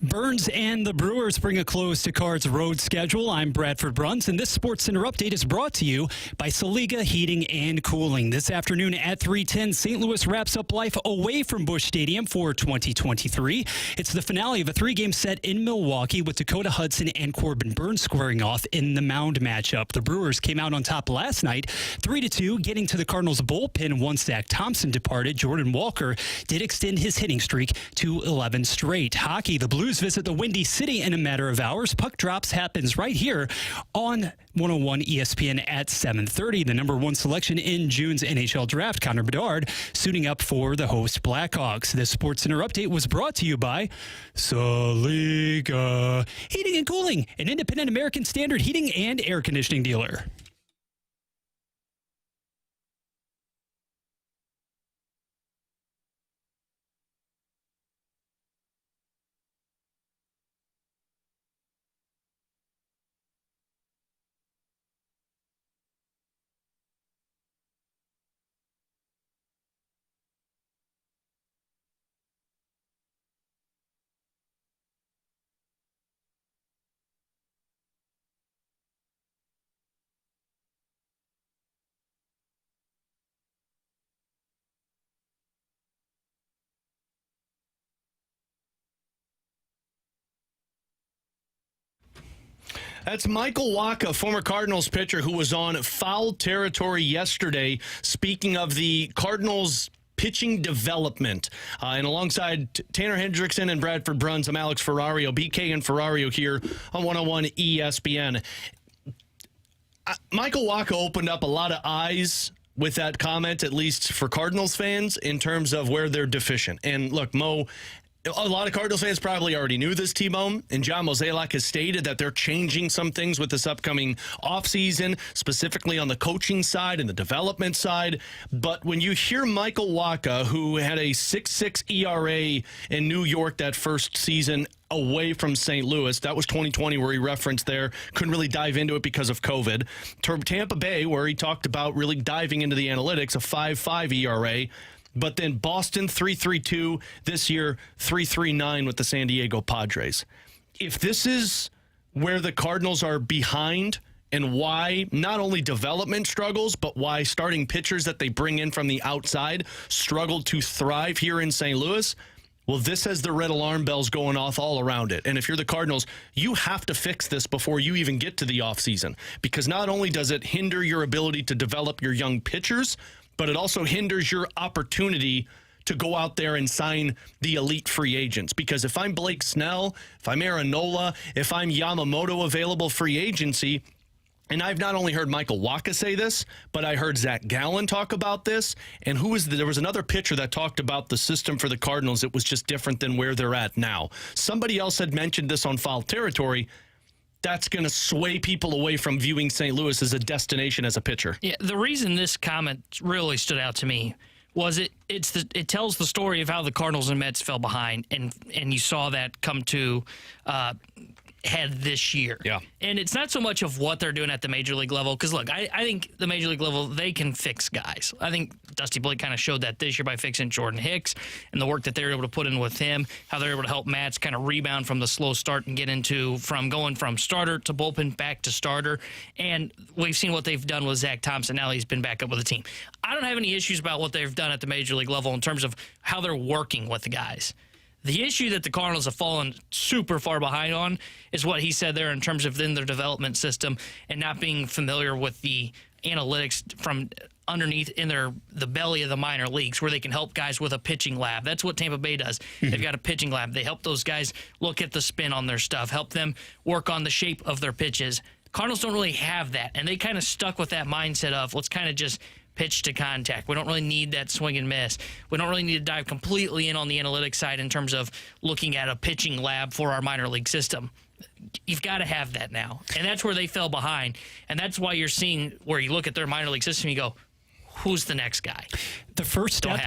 Burns and the Brewers bring a close to Cards' road schedule. I'm Bradford Bruns, and this Sports Center update is brought to you by Saliga Heating and Cooling. This afternoon at 3:10, St. Louis wraps up life away from Busch Stadium for 2023. It's the finale of a three-game set in Milwaukee with Dakota Hudson and Corbin Burns squaring off in the mound matchup. The Brewers came out on top last night, 3-2, getting to the Cardinals' bullpen once Zach Thompson departed. Jordan Walker did extend his hitting streak to 11 straight. Hockey, the Blues visit the Windy City in a matter of hours. Puck drops happens right here on 101 ESPN at 7:30. The number one selection in June's NHL draft, Connor Bedard, suiting up for the host Blackhawks. This Sports Center update was brought to you by Saliga Heating and Cooling, an independent American Standard heating and air conditioning dealer. That's Michael Wacha, former Cardinals pitcher who was on Foul Territory yesterday, speaking of the Cardinals pitching development. And alongside Tanner Hendrickson and Bradford Bruns, I'm Alex Ferrario, BK and Ferrario here on 101 ESPN. Michael Wacha opened up a lot of eyes with that comment, at least for Cardinals fans, in terms of where they're deficient. And look, Mo, a lot of Cardinals fans probably already knew this, T-Bone, and John Mozeliak has stated that they're changing some things with this upcoming offseason, specifically on the coaching side and the development side. But when you hear Michael Wacha, who had a 6.6 ERA in New York that first season away from St. Louis, that was 2020 where he referenced there, couldn't really dive into it because of COVID. Tampa Bay, where he talked about really diving into the analytics, a 5.5 ERA. But then Boston 3.32, this year 3.39 with the San Diego Padres. If this is where the Cardinals are behind and why not only development struggles, but why starting pitchers that they bring in from the outside struggle to thrive here in St. Louis, well, this has the red alarm bells going off all around it. And if you're the Cardinals, you have to fix this before you even get to the offseason, because not only does it hinder your ability to develop your young pitchers, but it also hinders your opportunity to go out there and sign the elite free agents. Because if I'm Blake Snell, if I'm Aaron Nola, if I'm Yamamoto available free agency, and I've not only heard Michael Wacha say this, but I heard Zach Gallen talk about this. And there was another pitcher that talked about the system for the Cardinals. It was just different than where they're at now. Somebody else had mentioned this on Foul Territory. That's going to sway people away from viewing St. Louis as a destination as a pitcher. Yeah, the reason this comment really stood out to me was it tells the story of how the Cardinals and Mets fell behind, and you saw that come to head this year. Yeah. And it's not so much of what they're doing at the major league level, because, look, I think the major league level, they can fix guys. I think Dusty Blake kind of showed that this year by fixing Jordan Hicks and the work that they were able to put in with him, how they're able to help Matz kind of rebound from the slow start and get going from starter to bullpen back to starter. And we've seen what they've done with Zach Thompson. Now he's been back up with the team. I don't have any issues about what they've done at the major league level in terms of how they're working with the guys. The issue that the Cardinals have fallen super far behind on is what he said there in terms of in their development system and not being familiar with the analytics from underneath in the belly of the minor leagues, where they can help guys with a pitching lab. That's what Tampa Bay does. Mm-hmm. They've got a pitching lab. They help those guys look at the spin on their stuff, help them work on the shape of their pitches. Cardinals don't really have that, and they kind of stuck with that mindset of let's kind of just pitch to contact. We don't really need that swing and miss. We don't really need to dive completely in on the analytics side in terms of looking at a pitching lab for our minor league system. You've got to have that now. And that's where they fell behind. And that's why you're seeing where you look at their minor league system, you go, who's the next guy? The first step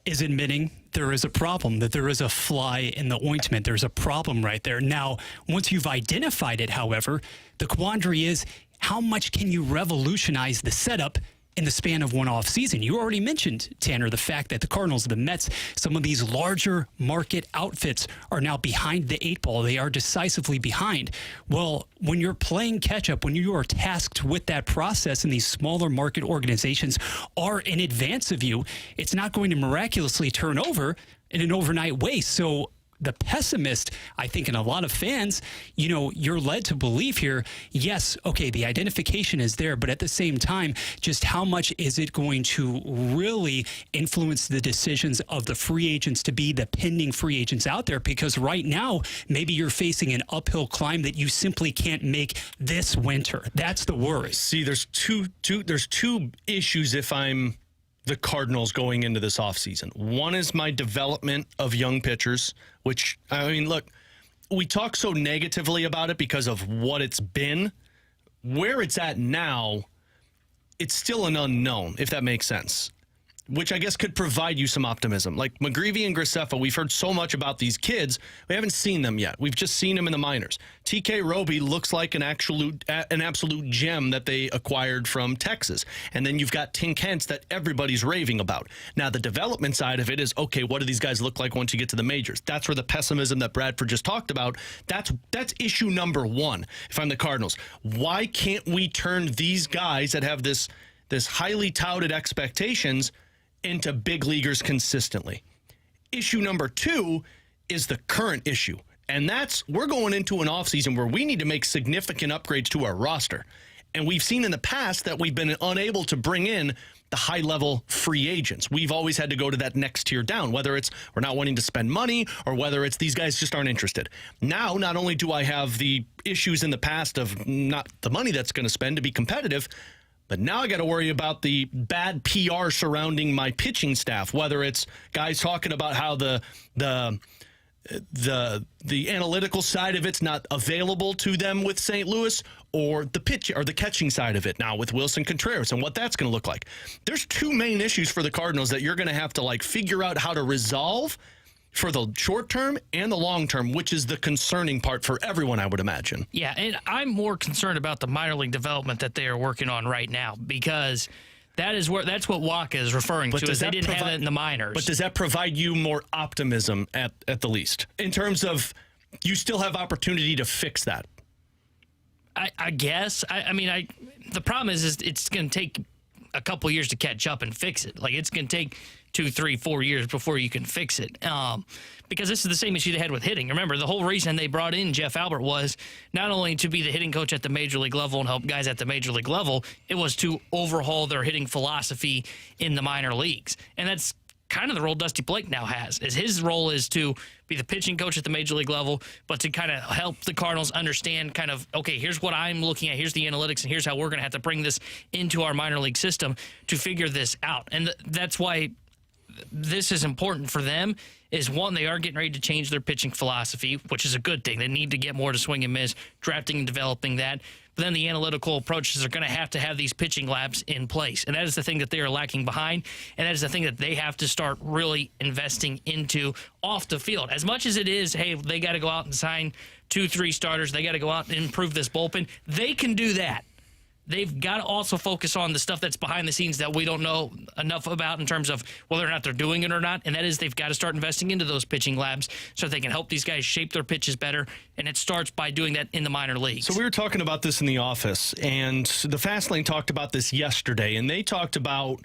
is admitting there is a problem, that there is a fly in the ointment. There's a problem right there. Now, once you've identified it, however, the quandary is how much can you revolutionize the setup in the span of one off season. You already mentioned, Tanner, the fact that the Cardinals, the Mets, some of these larger market outfits are now behind the 8 ball. They are decisively behind. Well, when you're playing catch up, when you are tasked with that process and these smaller market organizations are in advance of you, it's not going to miraculously turn over in an overnight way. So the pessimist, I think, and a lot of fans, you're led to believe here, yes, okay, the identification is there, but at the same time, just how much is it going to really influence the decisions of the free agents to be the pending free agents out there? Because right now, maybe you're facing an uphill climb that you simply can't make this winter. That's the worry. See, there's two issues if I'm the Cardinals going into this offseason. One is my development of young pitchers, which, I mean, look, we talk so negatively about it because of what it's been. Where it's at now, it's still an unknown, if that makes sense, which I guess could provide you some optimism. Like McGreevy and Graceffa, we've heard so much about these kids. We haven't seen them yet. We've just seen them in the minors. TK Roby looks like an absolute gem that they acquired from Texas. And then you've got Tink Hence that everybody's raving about. Now, the development side of it is, okay, what do these guys look like once you get to the majors? That's where the pessimism that Bradford just talked about, that's issue number one if I'm the Cardinals. Why can't we turn these guys that have this highly touted expectations into big leaguers consistently? Issue number two is the current issue. And that's, we're going into an offseason where we need to make significant upgrades to our roster. And we've seen in the past that we've been unable to bring in the high-level free agents. We've always had to go to that next tier down, whether it's we're not wanting to spend money or whether it's these guys just aren't interested. Now, not only do I have the issues in the past of not the money that's going to spend to be competitive, but now I got to worry about the bad PR surrounding my pitching staff, whether it's guys talking about how the analytical side of it's not available to them with St. Louis, or the pitch or the catching side of it now with Wilson Contreras and what that's going to look like. There's two main issues for the Cardinals that you're going to have to figure out how to resolve for the short term and the long term, which is the concerning part for everyone, I would imagine. Yeah, and I'm more concerned about the minor league development that they are working on right now, because that's what Wacha is referring to, is they didn't have it in the minors. But does that provide you more optimism at the least, in terms of you still have opportunity to fix that? I guess. I mean, the problem is it's going to take a couple years to catch up and fix it. It's going to take 2, 3, 4 years before you can fix it. Because this is the same issue they had with hitting. Remember, the whole reason they brought in Jeff Albert was not only to be the hitting coach at the major league level and help guys at the major league level, it was to overhaul their hitting philosophy in the minor leagues. And that's kind of the role Dusty Blake now has. His role is to be the pitching coach at the major league level, but to kind of help the Cardinals understand okay, here's what I'm looking at, here's the analytics, and here's how we're going to have to bring this into our minor league system to figure this out. And that's why this is important for them, is one, they are getting ready to change their pitching philosophy, which is a good thing. They need to get more to swing and miss, drafting and developing that. But then the analytical approaches are going to have these pitching labs in place. And that is the thing that they are lacking behind. And that is the thing that they have to start really investing into off the field. As much as it is, hey, they got to go out and sign 2, 3 starters. They got to go out and improve this bullpen. They can do that. They've got to also focus on the stuff that's behind the scenes that we don't know enough about in terms of whether or not they're doing it or not. And that is, they've got to start investing into those pitching labs so they can help these guys shape their pitches better. And it starts by doing that in the minor leagues. So we were talking about this in the office, and the Fast Lane talked about this yesterday, and they talked about,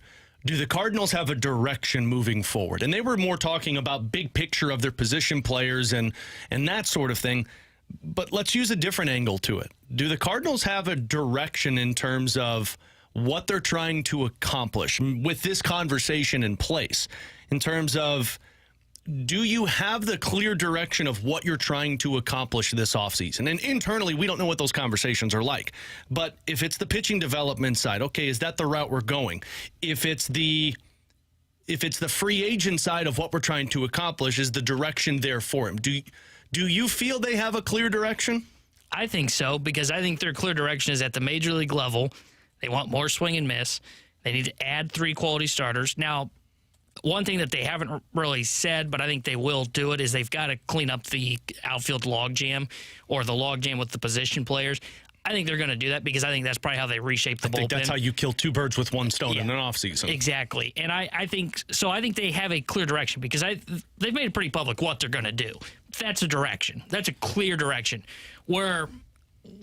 do the Cardinals have a direction moving forward? And they were more talking about big picture of their position players and that sort of thing. But let's use a different angle to it. Do the Cardinals have a direction in terms of what they're trying to accomplish with this conversation in place? In terms of, do you have the clear direction of what you're trying to accomplish this offseason? And internally, we don't know what those conversations are like. But if it's the pitching development side, okay, is that the route we're going? If it's the free agent side of what we're trying to accomplish, is the direction there for him? Do you feel they have a clear direction? I think so, because I think their clear direction is at the major league level. They want more swing and miss. They need to add 3 quality starters. Now, one thing that they haven't really said, but I think they will do it, is they've got to clean up the outfield logjam, or the logjam with the position players. I think they're going to do that because I think that's probably how they reshape the bullpen. I think that's how you kill two birds with one stone in an offseason. Exactly. And I think they have a clear direction because they've made it pretty public what they're going to do. That's a direction. That's a clear direction. Where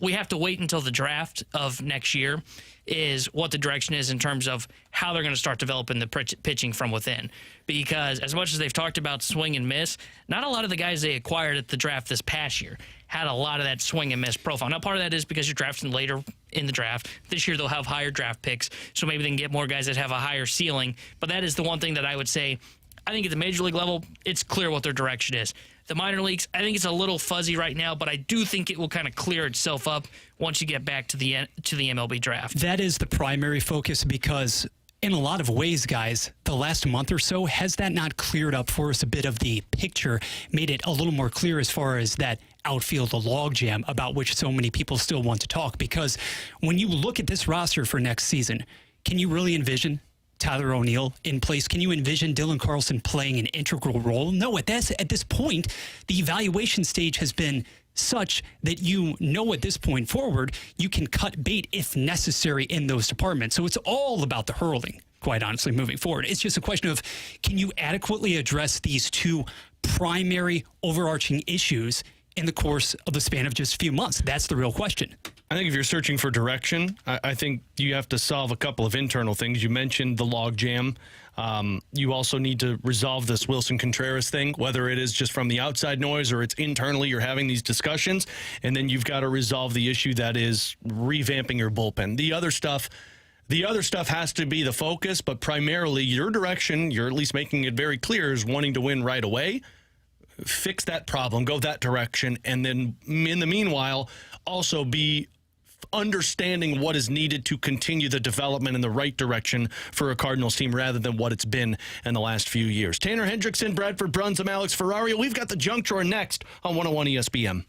we have to wait until the draft of next year is what the direction is in terms of how they're going to start developing the pitching from within. Because as much as they've talked about swing and miss, not a lot of the guys they acquired at the draft this past year had a lot of that swing and miss profile. Now, part of that is because you're drafting later in the draft. This year they'll have higher draft picks, so maybe they can get more guys that have a higher ceiling. But that is the one thing that I would say, I think at the major league level, it's clear what their direction is. The minor leagues, I think it's a little fuzzy right now, but I do think it will kind of clear itself up once you get back to the MLB draft. That is the primary focus because in a lot of ways, guys, the last month or so, has that not cleared up for us a bit of the picture, made it a little more clear as far as that outfield, the logjam about which so many people still want to talk? Because when you look at this roster for next season, can you really envision Tyler O'Neill in place? Can you envision Dylan Carlson playing an integral role? No, at this point, the evaluation stage has been such that at this point forward, you can cut bait if necessary in those departments. So it's all about the hurling, quite honestly, moving forward. It's just a question of, can you adequately address these two primary overarching issues in the course of the span of just a few months? That's the real question. I think if you're searching for direction, I think you have to solve a couple of internal things. You mentioned the logjam. You also need to resolve this Wilson Contreras thing, whether it is just from the outside noise or it's internally you're having these discussions. And then you've got to resolve the issue that is revamping your bullpen. The other stuff has to be the focus, but primarily your direction, you're at least making it very clear, is wanting to win right away. Fix that problem, go that direction, and then in the meanwhile, also be understanding what is needed to continue the development in the right direction for a Cardinals team rather than what it's been in the last few years. Tanner Hendrickson, Bradford Bruns, I'm Alex Ferrario. We've got the Junk Drawer next on 101 ESPN.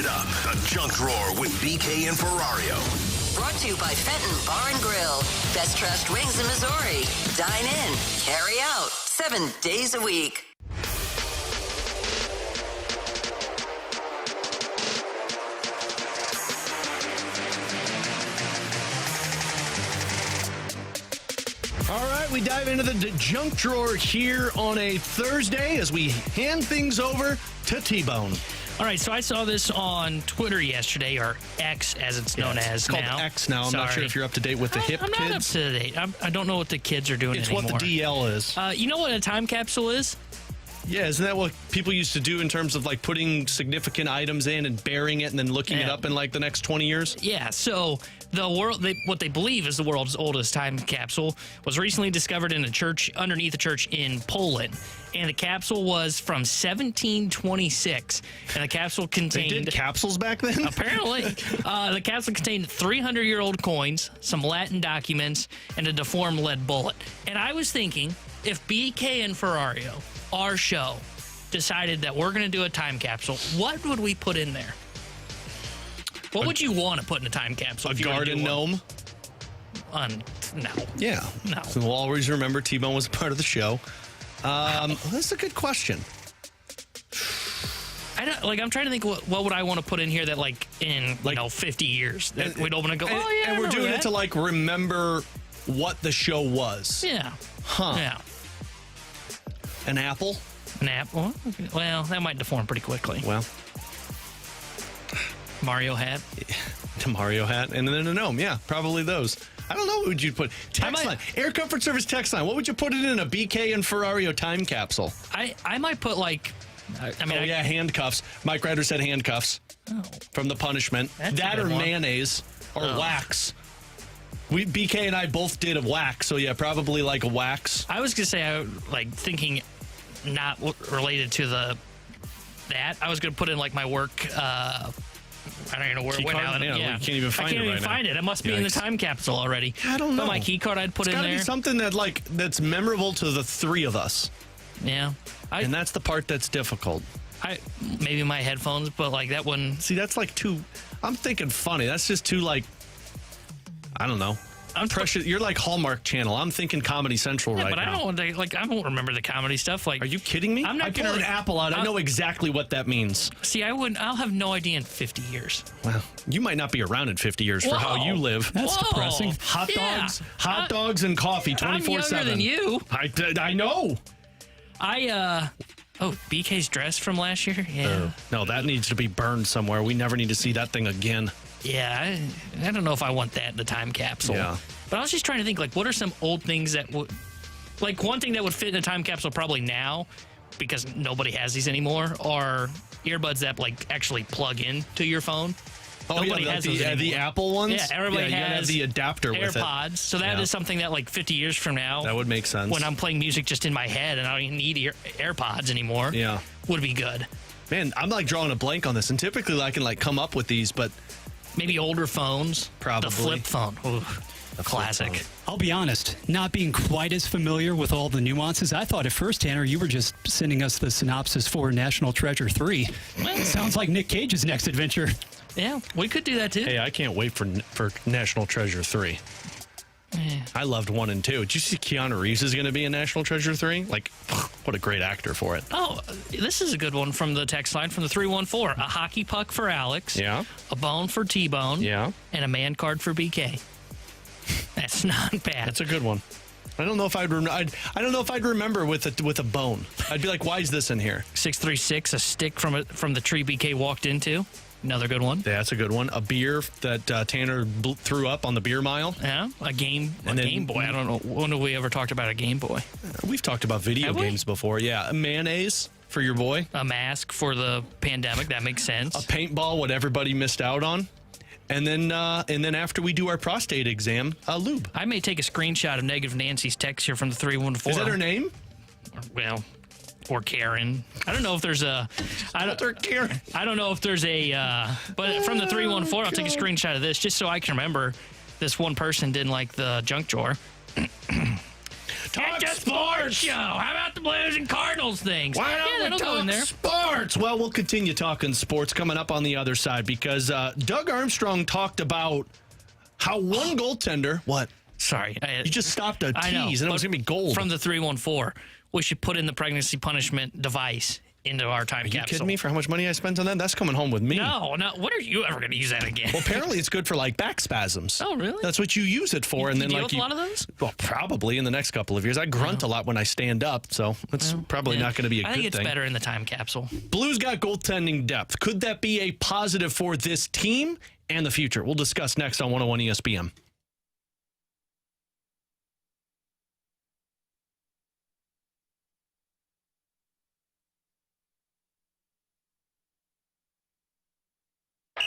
it up. The Junk Drawer with BK and Ferrario. Brought to you by Fenton Bar and Grill. Best trust wings in Missouri. Dine in, carry out, 7 days a week. All right, we dive into the Junk Drawer here on a Thursday as we hand things over to T-Bone. All right, so I saw this on Twitter yesterday, or X as it's known as it's called now. X now. I'm not sure if you're up to date with the hip I'm kids. not up to date. I don't know what the kids are doing anymore. It's what the DL is. You know what a time capsule is? Yeah, isn't that what people used to do in terms of like putting significant items in and burying it and then looking it up in like the next 20 years? Yeah, so the world, what they believe is the world's oldest time capsule was recently discovered in a church, underneath a church in Poland. And the capsule was from 1726. And the capsule contained... They did capsules back then? Apparently. The capsule contained 300-year-old coins, some Latin documents, and a deformed lead bullet. And I was thinking, if BK and Ferrario, our show, decided that we're going to do a time capsule, what would we put in there? What would you want to put in a time capsule? A garden gnome? No. Yeah. No. So we'll always remember T-Bone was a part of the show. That's a good question. I'm trying to think what would I want to put in here that in 50 years that we'd open and go, oh yeah, and we're doing that. it to remember what the show was. Yeah. Huh. Yeah. An apple? An apple? Well, that might deform pretty quickly. Well. Mario hat? The Mario hat. And then a gnome. Yeah, probably those. I don't know what would you put. Text line. Air Comfort Service text line. What would you put it in a BK and Ferrario time capsule? I might put handcuffs. Mike Ryder said handcuffs from The Punishment. That or mayonnaise or wax. BK and I both did a wax, so yeah, probably like a wax. I was gonna say, thinking not related to that. I was gonna put in my work. I don't even know where it went now. We can't even find it. I can't even find it. It must be in the time capsule already. I don't know. But my key card I'd put in there. It's gotta be something that's memorable to the three of us. Yeah, and that's the part that's difficult. Maybe my headphones, but that one. See, that's too. I'm thinking funny. That's just too I don't know. I'm precious. You're like Hallmark Channel. I'm thinking Comedy Central right now. But I don't remember the comedy stuff. Are you kidding me? I'm not gonna an apple out. I know exactly what that means. See, I'll have no idea in 50 years. Well, you might not be around in 50 years for how you live. That's depressing. Hot dogs, and coffee 24/7. I'm younger than you. I know. BK's dress from last year. Yeah. No, that needs to be burned somewhere. We never need to see that thing again. Yeah, I don't know if I want that in the time capsule. Yeah. But I was just trying to think, what are some old things that would... one thing that would fit in a time capsule probably now, because nobody has these anymore, are earbuds that, actually plug in to your phone. Nobody has those anymore. The Apple ones? Yeah, everybody has the adapter with it. AirPods. So that is something that, 50 years from now... That would make sense. When I'm playing music just in my head and I don't even need AirPods anymore. Yeah. Would be good. Man, I'm, drawing a blank on this. And typically I can, come up with these, but... Maybe older phones. Probably. The flip phone. Ooh, a classic. I'll be honest, not being quite as familiar with all the nuances, I thought at first, Tanner, you were just sending us the synopsis for National Treasure 3. Sounds like Nick Cage's next adventure. Yeah, we could do that too. Hey, I can't wait for National Treasure 3. Yeah. I loved 1 and 2. Did you see Keanu Reeves is going to be in National Treasure 3? What a great actor for it. Oh, this is a good one from the text line from the 314. A hockey puck for Alex. Yeah. A bone for T-Bone. Yeah. And a man card for BK. That's not bad. That's a good one. I don't know if I'd remember with a bone. I'd be like, why is this in here? 636, a stick from the tree BK walked into. Another good one. Yeah, that's a good one. A beer that Tanner threw up on the beer mile. Yeah, a Game Boy. I don't know. When have we ever talked about a Game Boy? We've talked about video games before. Yeah, a mayonnaise for your boy. A mask for the pandemic. That makes sense. A paintball, what everybody missed out on. And then after we do our prostate exam, a lube. I may take a screenshot of Negative Nancy's text here from the 314. Is that her name? Well... Or Karen. I don't know if there's a... I don't know if there's a... but from the 314, I'll take a screenshot of this just so I can remember this one person didn't like the junk drawer. Talk sports show. How about the Blues and Cardinals things? Why don't we go in talk there. sports? Well, we'll continue talking sports coming up on the other side because Doug Armstrong talked about how one goaltender. What? Sorry. You just stopped a I know, tease, and it was going to be gold. From the 314, we should put in the pregnancy punishment device into our time capsule. Are you kidding me for how much money I spent on that? That's coming home with me. No. When are you ever going to use that again? Well, apparently it's good for like back spasms. Oh, really? That's what you use it for. And then deal like with a lot of those? Well, probably in the next couple of years. I grunt a lot when I stand up, so it's probably not going to be a good thing. I think it's better in the time capsule. Blues got goaltending depth. Could that be a positive for this team and the future? We'll discuss next on 101 ESPN.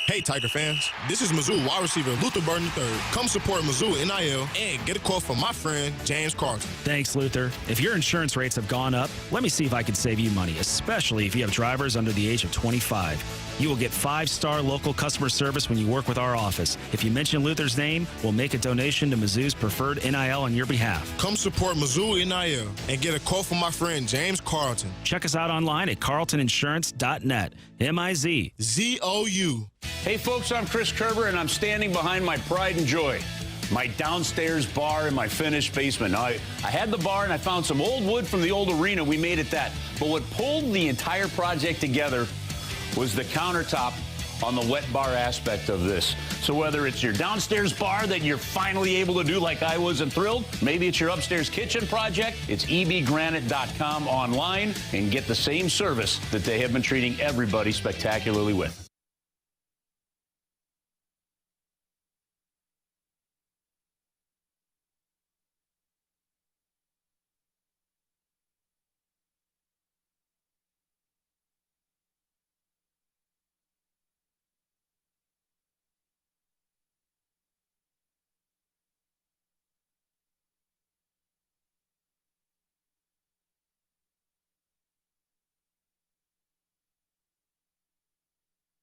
Hey, Tiger fans. This is Mizzou wide receiver Luther Burton III. Come support Mizzou NIL and get a quote from my friend, James Carlton. Thanks, Luther. If your insurance rates have gone up, let me see if I can save you money, especially if you have drivers under the age of 25. You will get 5-star local customer service when you work with our office. If you mention Luther's name, we'll make a donation to Mizzou's preferred NIL on your behalf. Come support Mizzou NIL and get a quote from my friend, James Carlton. Check us out online at carltoninsurance.net. MIZZOU. Hey, folks, I'm Chris Kerber, and I'm standing behind my pride and joy, my downstairs bar in my finished basement. Now, I had the bar, and I found some old wood from the old arena. We made it that. But what pulled the entire project together was the countertop on the wet bar aspect of this. So whether it's your downstairs bar that you're finally able to do like I was and thrilled, maybe it's your upstairs kitchen project, it's ebgranite.com online and get the same service that they have been treating everybody spectacularly with.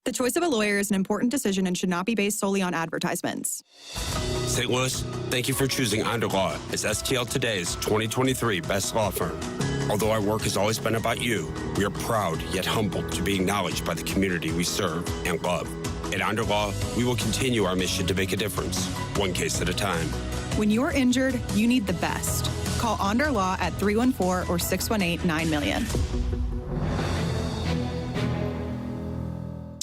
The choice of a lawyer is an important decision and should not be based solely on advertisements. St. Louis, thank you for choosing Underlaw as STL Today's 2023 best law firm. Although our work has always been about you, we are proud yet humbled to be acknowledged by the community we serve and love. At Underlaw, we will continue our mission to make a difference, one case at a time. When you're injured, you need the best. Call Underlaw at 314 or 618-9000000.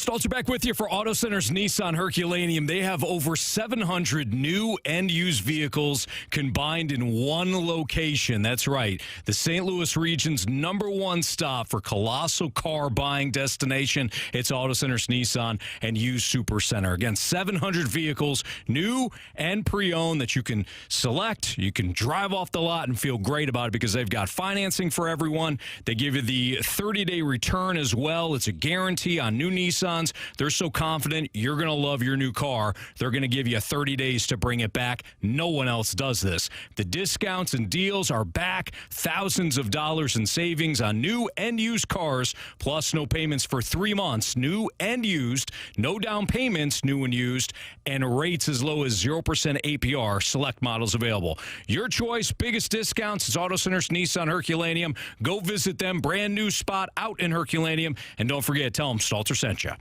Stalter back with you for Auto Center's Nissan Herculaneum. They have over 700 new and used vehicles combined in one location. That's right. The St. Louis region's #1 stop for colossal car buying destination. It's Auto Center's Nissan and Used Super Center. Again, 700 vehicles, new and pre-owned, that you can select. You can drive off the lot and feel great about it because they've got financing for everyone. They give you the 30-day return as well. It's a guarantee on new Nissan. They're so confident you're going to love your new car. They're going to give you 30 days to bring it back. No one else does this. The discounts and deals are back. Thousands of dollars in savings on new and used cars, plus no payments for 3 months, new and used, no down payments, new and used, and rates as low as 0% APR. Select models available. Your choice, biggest discounts. It's Auto Center's Nissan Herculaneum. Go visit them. Brand new spot out in Herculaneum. And don't forget, tell them Stalter sent you.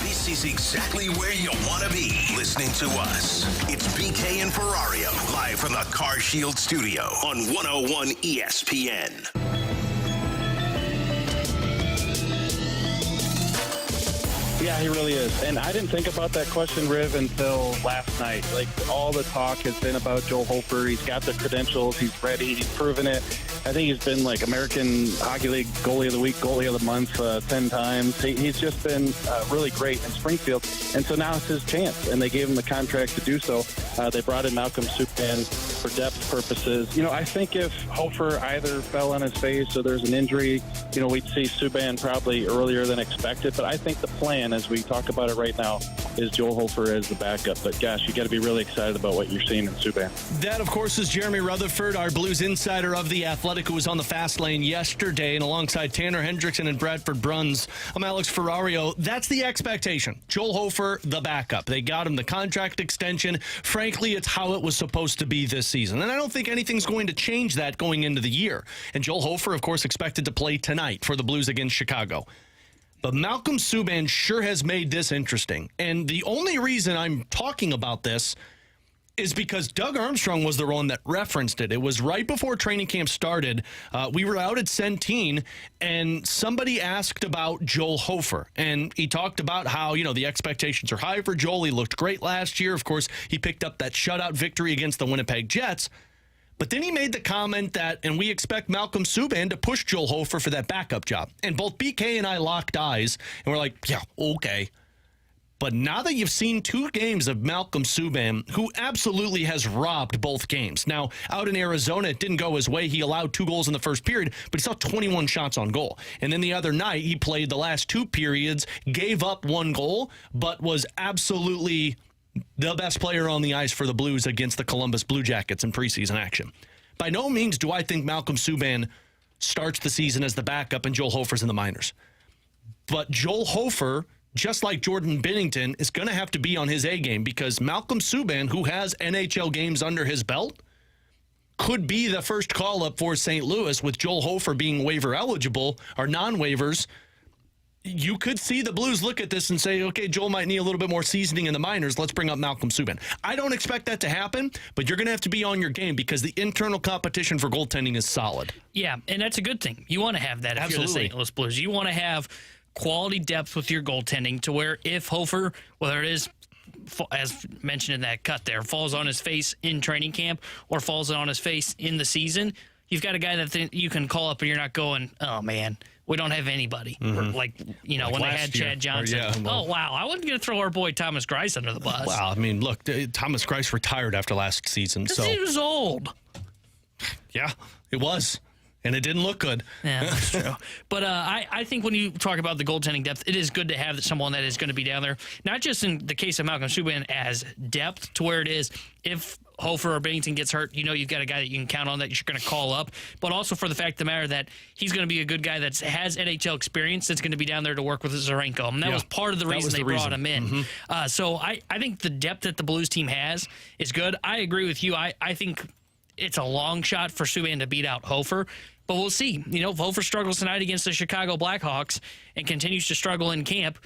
This is exactly where you want to be, listening to us. It's BK and Ferrario, live from the Car Shield studio on 101 ESPN. Yeah, he really is. And I didn't think about that question, Riv, until last night. Like, all the talk has been about Joe Hofer. He's got the credentials. He's ready. He's proven it. I think he's been, like, American Hockey League Goalie of the Week, Goalie of the Month 10 times. He's just been really great in Springfield. And so now it's his chance, and they gave him the contract to do so. They brought in Malcolm Subban. for depth purposes. I think if Hofer either fell on his face or there's an injury, we'd see Subban probably earlier than expected. But I think the plan, as we talk about it right now, is Joel Hofer as the backup. But gosh, you got to be really excited about what you're seeing in Subban. That, of course, is Jeremy Rutherford, our Blues insider of The Athletic, who was on the fast lane yesterday. And alongside Tanner Hendrickson and Bradford Bruns, I'm Alex Ferrario. That's the expectation. Joel Hofer, the backup. They got him the contract extension. Frankly, it's how it was supposed to be this season. And I don't think anything's going to change that going into the year. And Joel Hofer, of course, expected to play tonight for the Blues against Chicago. But Malcolm Subban sure has made this interesting. And the only reason I'm talking about this is because Doug Armstrong was the one that referenced it. It was right before training camp started. We were out at Centene, and somebody asked about Joel Hofer. And he talked about how, the expectations are high for Joel. He looked great last year. Of course, he picked up that shutout victory against the Winnipeg Jets. But then he made the comment that, and we expect Malcolm Subban to push Joel Hofer for that backup job. And both BK and I locked eyes, and we're like, yeah, okay. But now that you've seen 2 games of Malcolm Subban, who absolutely has robbed both games. Now, out in Arizona, it didn't go his way. He allowed 2 goals in the first period, but he saw 21 shots on goal. And then the other night, he played the last 2 periods, gave up 1 goal, but was absolutely the best player on the ice for the Blues against the Columbus Blue Jackets in preseason action. By no means do I think Malcolm Subban starts the season as the backup and Joel Hofer's in the minors. But Joel Hofer, just like Jordan Binnington, is going to have to be on his A game because Malcolm Subban, who has NHL games under his belt, could be the first call-up for St. Louis with Joel Hofer being waiver eligible or non-waivers. You could see the Blues look at this and say, okay, Joel might need a little bit more seasoning in the minors. Let's bring up Malcolm Subban. I don't expect that to happen, but you're going to have to be on your game because the internal competition for goaltending is solid. Yeah, and that's a good thing. You want to have that if Absolutely. you're the St. Louis Blues. You want to have quality depth with your goaltending to where if Hofer, whether it is, as mentioned in that cut there, falls on his face in training camp or falls on his face in the season, you've got a guy that you can call up and you're not going, oh, man, we don't have anybody. Mm-hmm. Like when they had Chad Johnson. Wow. I wasn't going to throw our boy Thomas Greiss under the bus. Wow. I mean, look, Thomas Greiss retired after last season. Because he was old. Yeah, it was. And it didn't look good. Yeah, that's true. But I think when you talk about the goaltending depth, it is good to have someone that is going to be down there, not just in the case of Malcolm Subban as depth to where it is if Hofer or Binnington gets hurt, you've got a guy that you can count on that you're going to call up, but also for the fact of the matter that he's going to be a good guy that has NHL experience that's going to be down there to work with Zarenko. And that was part of the reason they brought him in. Mm-hmm. So I think the depth that the Blues team has is good. I agree with you. I think it's a long shot for Subban to beat out Hofer. But we'll see. If Hofer struggles tonight against the Chicago Blackhawks and continues to struggle in camp,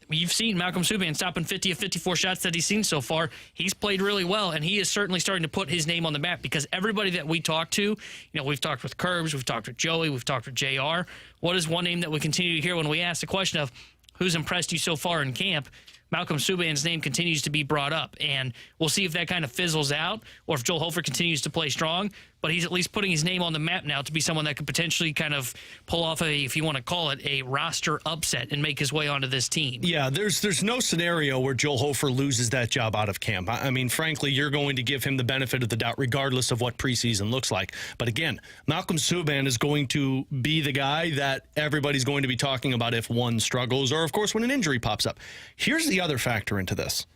you've seen Malcolm Subban stopping 50 of 54 shots that he's seen so far. He's played really well, and he is certainly starting to put his name on the map because everybody that we talk to, we've talked with Curbs, we've talked with Joey, we've talked with JR. What is one name that we continue to hear when we ask the question of who's impressed you so far in camp? Malcolm Subban's name continues to be brought up, and we'll see if that kind of fizzles out or if Joel Hofer continues to play strong. But he's at least putting his name on the map now to be someone that could potentially kind of pull off if you want to call it, a roster upset and make his way onto this team. Yeah, there's no scenario where Joel Hofer loses that job out of camp. I mean, frankly, you're going to give him the benefit of the doubt regardless of what preseason looks like. But again, Malcolm Subban is going to be the guy that everybody's going to be talking about if one struggles or, of course, when an injury pops up. Here's the other factor into this.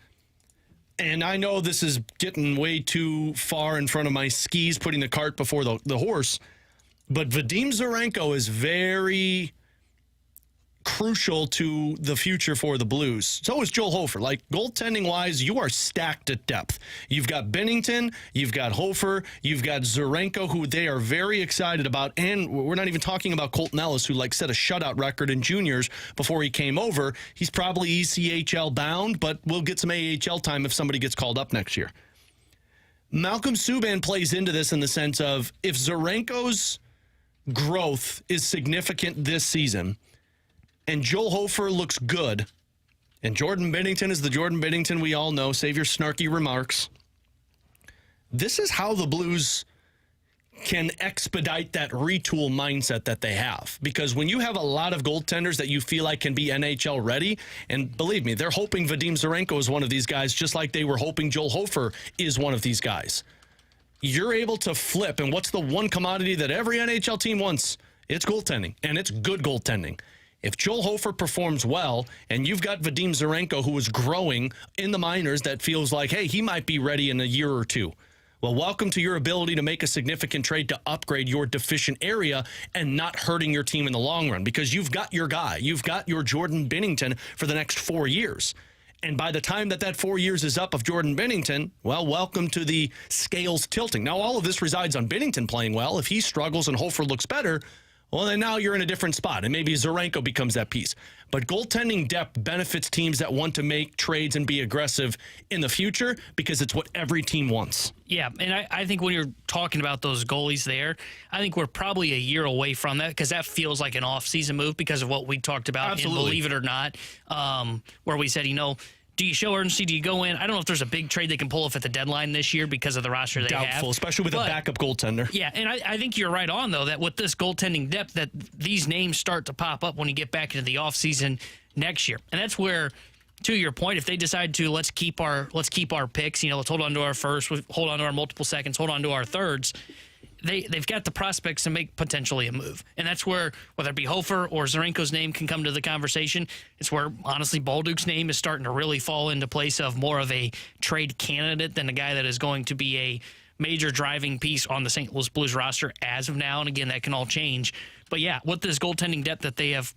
And I know this is getting way too far in front of my skis, putting the cart before the horse, but Vadim Zarenko is very crucial to the future for the Blues. So is Joel Hofer. Like, goaltending-wise, you are stacked at depth. You've got Binnington, you've got Hofer, you've got Zarenko, who they are very excited about, and we're not even talking about Colton Ellis, who set a shutout record in juniors before he came over. He's probably ECHL bound, but we'll get some AHL time if somebody gets called up next year. Malcolm Subban plays into this in the sense of if Zarenko's growth is significant this season, and Joel Hofer looks good, and Jordan Binnington is the Jordan Binnington we all know, save your snarky remarks. This is how the Blues can expedite that retool mindset that they have. Because when you have a lot of goaltenders that you feel like can be NHL ready, and believe me, they're hoping Vadim Zarenko is one of these guys, just like they were hoping Joel Hofer is one of these guys. you're able to flip. And what's the one commodity that every NHL team wants? It's goaltending, and it's good goaltending. If Joel Hofer performs well, and you've got Vadim Zarenko, who is growing in the minors, that feels like, hey, he might be ready in a year or two. Well, welcome to your ability to make a significant trade to upgrade your deficient area and not hurting your team in the long run, because you've got your guy. You've got your Jordan Binnington for the next 4 years. And by the time that 4 years is up of Jordan Binnington, well, welcome to the scales tilting. Now, all of this resides on Binnington playing well. If he struggles and Hofer looks better, well, then now you're in a different spot, and maybe Zarenko becomes that piece. But goaltending depth benefits teams that want to make trades and be aggressive in the future, because it's what every team wants. Yeah, and I think when you're talking about those goalies there, I think we're probably a year away from that, because that feels like an off-season move because of what we talked about. Absolutely. In Believe It or Not, where we said, do you show urgency? Do you go in? I don't know if there's a big trade they can pull off at the deadline this year because of the roster they have. Doubtful, especially with a backup goaltender. Yeah, and I think you're right on, though, that with this goaltending depth, that these names start to pop up when you get back into the offseason next year. And that's where, to your point, if they decide to let's keep our picks, let's hold on to our first, hold on to our multiple seconds, hold on to our thirds, they've got the prospects to make potentially a move. And that's where, whether it be Hofer or Zarenko's name can come to the conversation, it's where, honestly, Bolduc's name is starting to really fall into place of more of a trade candidate than a guy that is going to be a major driving piece on the St. Louis Blues roster as of now. And again, that can all change. But yeah, with this goaltending depth that they have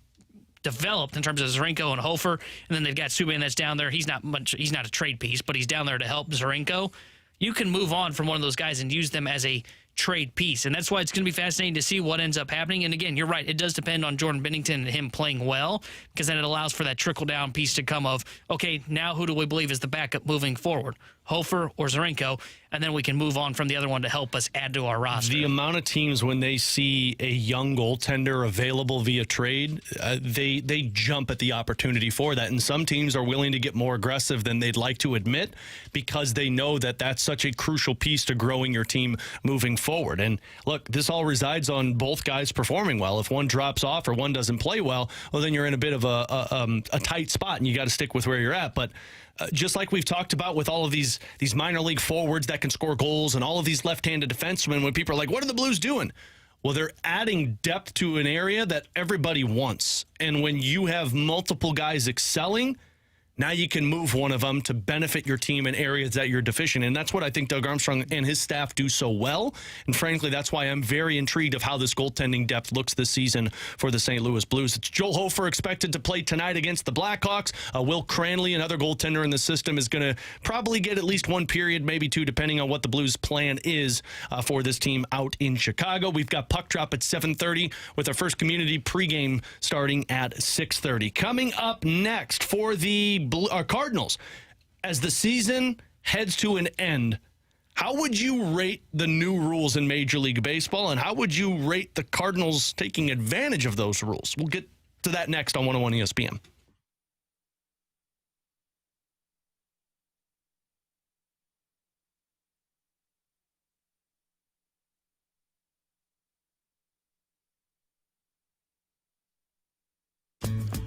developed in terms of Zarenko and Hofer, and then they've got Subban that's down there. He's not a trade piece, but he's down there to help Zarenko. You can move on from one of those guys and use them as a trade piece. And that's why it's going to be fascinating to see what ends up happening. And again, you're right. It does depend on Jordan Binnington and him playing well, because then it allows for that trickle-down piece to come of, okay, now who do we believe is the backup moving forward? Hofer or Zarenko? And then we can move on from the other one to help us add to our roster. The amount of teams, when they see a young goaltender available via trade, they jump at the opportunity for that. And some teams are willing to get more aggressive than they'd like to admit, because they know that that's such a crucial piece to growing your team moving forward. And look, this all resides on both guys performing well. If one drops off or one doesn't play well, then you're in a bit of a tight spot, and you got to stick with where you're at. But just like we've talked about with all of these minor league forwards that can score goals and all of these left-handed defensemen, when people are like, what are the Blues doing? Well, they're adding depth to an area that everybody wants. And when you have multiple guys excelling, now you can move one of them to benefit your team in areas that you're deficient. And that's what I think Doug Armstrong and his staff do so well. And frankly, that's why I'm very intrigued of how this goaltending depth looks this season for the St. Louis Blues. It's Joel Hofer expected to play tonight against the Blackhawks. Will Cranley, another goaltender in the system, is going to probably get at least one period, maybe two, depending on what the Blues' plan is for this team out in Chicago. We've got puck drop at 7:30 with our first community pregame starting at 6:30. Coming up next for the Cardinals, as the season heads to an end, how would you rate the new rules in Major League Baseball, and how would you rate the Cardinals taking advantage of those rules? We'll get to that next on 101 ESPN.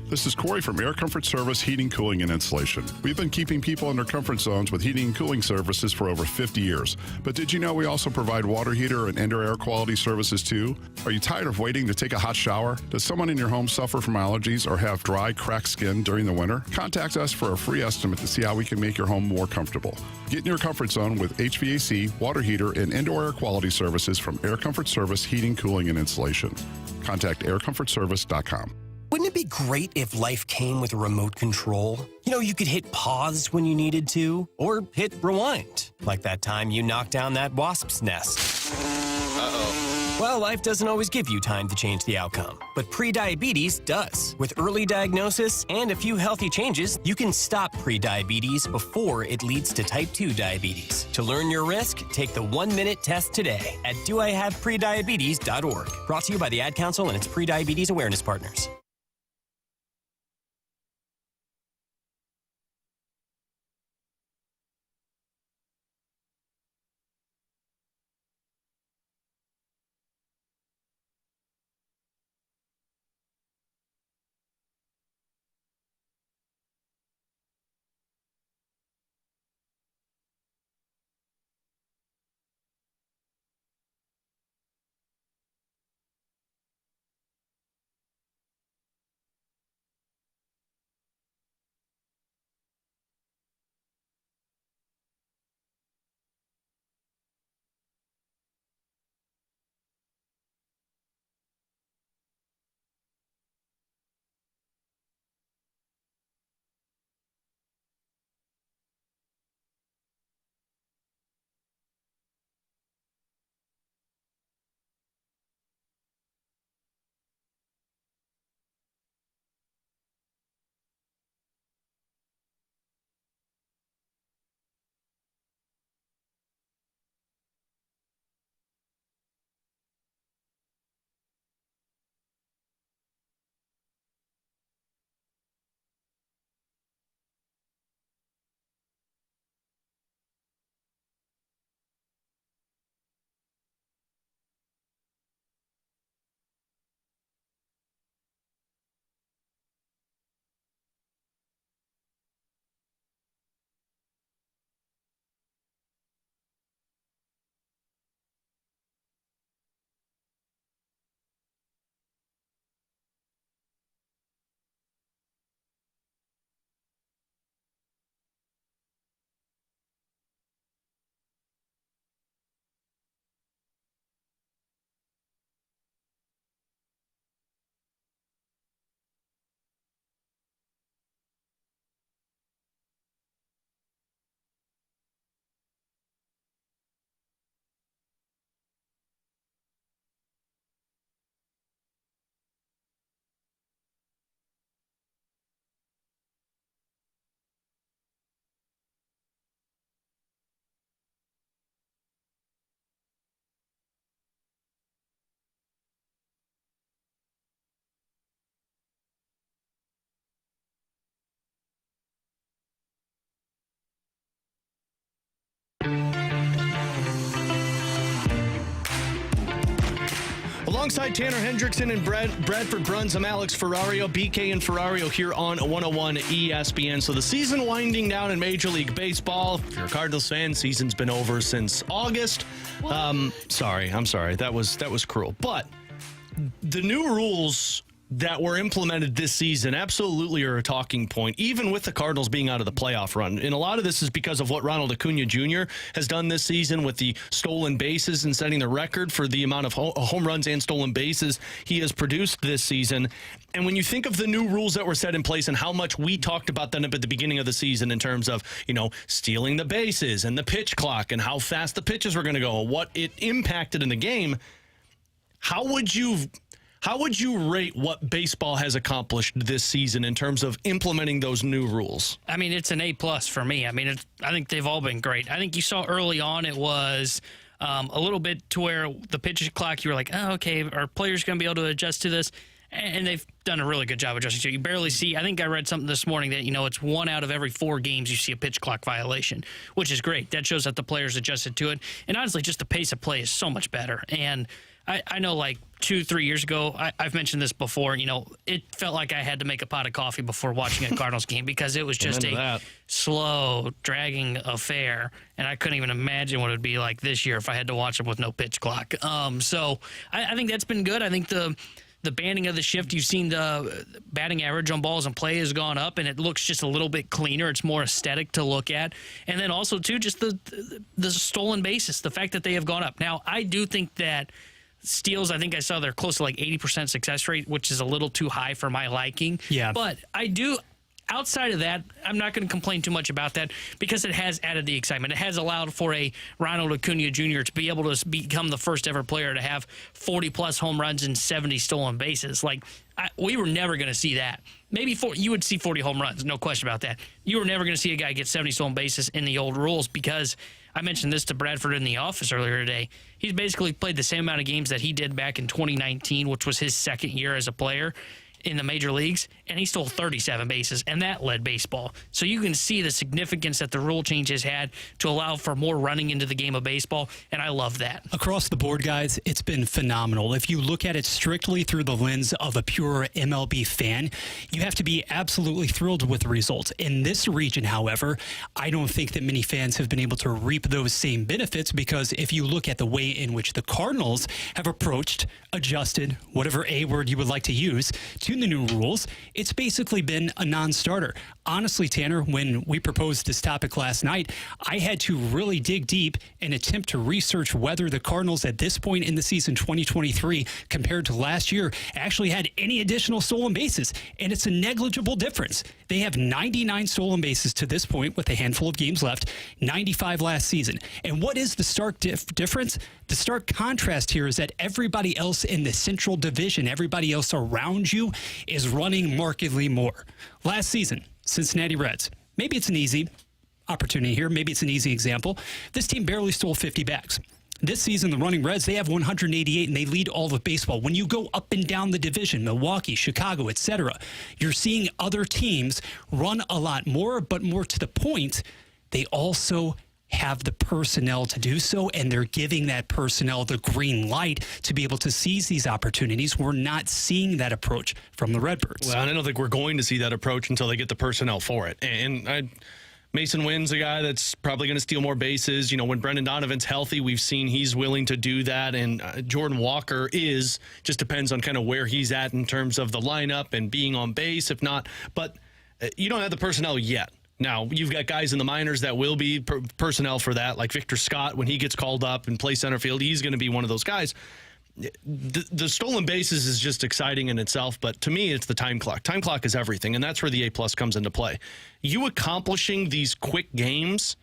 This is Corey from Air Comfort Service Heating, Cooling, and Insulation. We've been keeping people in their comfort zones with heating and cooling services for over 50 years. But did you know we also provide water heater and indoor air quality services too? Are you tired of waiting to take a hot shower? Does someone in your home suffer from allergies or have dry, cracked skin during the winter? Contact us for a free estimate to see how we can make your home more comfortable. Get in your comfort zone with HVAC, water heater, and indoor air quality services from Air Comfort Service Heating, Cooling, and Insulation. Contact aircomfortservice.com. Wouldn't it be great if life came with a remote control? You could hit pause when you needed to, or hit rewind, like that time you knocked down that wasp's nest. Uh-oh. Well, life doesn't always give you time to change the outcome, but prediabetes does. With early diagnosis and a few healthy changes, you can stop prediabetes before it leads to type 2 diabetes. To learn your risk, take the 1-minute test today at doihaveprediabetes.org. Brought to you by the Ad Council and its prediabetes awareness partners. Alongside Tanner Hendrickson and Bradford Bruns, I'm Alex Ferrario, BK and Ferrario here on 101 ESPN. So the season winding down in Major League Baseball. If you're a Cardinals fan, season's been over since August. I'm sorry. That was cruel. But the new rules that were implemented this season absolutely are a talking point, even with the Cardinals being out of the playoff run. And a lot of this is because of what Ronald Acuna Jr. has done this season with the stolen bases and setting the record for the amount of home runs and stolen bases he has produced this season. And when you think of the new rules that were set in place and how much we talked about them at the beginning of the season in terms of, stealing the bases and the pitch clock and how fast the pitches were going to go, what it impacted in the game, how would you rate what baseball has accomplished this season in terms of implementing those new rules? I mean, it's an A+ for me. I mean, I think they've all been great. I think you saw early on it was a little bit to where the pitch clock, you were like, oh, okay, are players going to be able to adjust to this? And they've done a really good job adjusting to it. You barely see, I think I read something this morning that, it's 1 out of every 4 games you see a pitch clock violation, which is great. That shows that the players adjusted to it. And honestly, just the pace of play is so much better. And I know, like 2-3 years ago, I've mentioned this before, it felt like I had to make a pot of coffee before watching a Cardinals game because it was just a slow, dragging affair, and I couldn't even imagine what it would be like this year if I had to watch them with no pitch clock. So I think that's been good. I think the banning of the shift, you've seen the batting average on balls and play has gone up, and it looks just a little bit cleaner. It's more aesthetic to look at. And then also, too, just the stolen bases, the fact that they have gone up. Now, I do think that steals, I think I saw they're close to like 80% success rate, which is a little too high for my liking. Yeah. But I do, outside of that, I'm not going to complain too much about that because it has added the excitement. It has allowed for a Ronald Acuna Jr. to be able to become the first ever player to have 40-plus home runs and 70 stolen bases. Like, we were never going to see that. Maybe you would see 40 home runs, no question about that. You were never going to see a guy get 70 stolen bases in the old rules because I mentioned this to Bradford in the office earlier today. He's basically played the same amount of games that he did back in 2019, which was his second year as a player in the major leagues, and he stole 37 bases, and that led baseball. So you can see the significance that the rule change has had to allow for more running into the game of baseball, and I love that. Across the board, guys, it's been phenomenal. If you look at it strictly through the lens of a pure MLB fan, you have to be absolutely thrilled with the results. In this region, however, I don't think that many fans have been able to reap those same benefits because if you look at the way in which the Cardinals have approached, adjusted, whatever A word you would like to use, to the new rules, it's basically been a non-starter. Honestly, Tanner, when we proposed this topic last night, I had to really dig deep and attempt to research whether the Cardinals at this point in the season 2023 compared to last year actually had any additional stolen bases, and it's a negligible difference. They have 99 stolen bases to this point with a handful of games left, 95 last season. And what is the stark difference? The stark contrast here is that everybody else in the Central Division, everybody else around you is running markedly more. Last season, Cincinnati Reds. Maybe it's an easy opportunity here. Maybe it's an easy example. This team barely stole 50 bags. This season, the running Reds, they have 188, and they lead all of baseball. When you go up and down the division, Milwaukee, Chicago, etc., you're seeing other teams run a lot more, but more to the point, they also have the personnel to do so, and they're giving that personnel the green light to be able to seize these opportunities. We're not seeing that approach from the Redbirds. Well, I don't think we're going to see that approach until they get the personnel for it. And Mason Wynn's a guy that's probably going to steal more bases. When Brendan Donovan's healthy, we've seen he's willing to do that. And Jordan Walker just depends on kind of where he's at in terms of the lineup and being on base, if not. But you don't have the personnel yet. Now, you've got guys in the minors that will be personnel for that, like Victor Scott. When he gets called up and plays center field, he's going to be one of those guys. The stolen bases is just exciting in itself, but to me, it's the time clock. Time clock is everything, and that's where the A+ comes into play. You accomplishing these quicker games,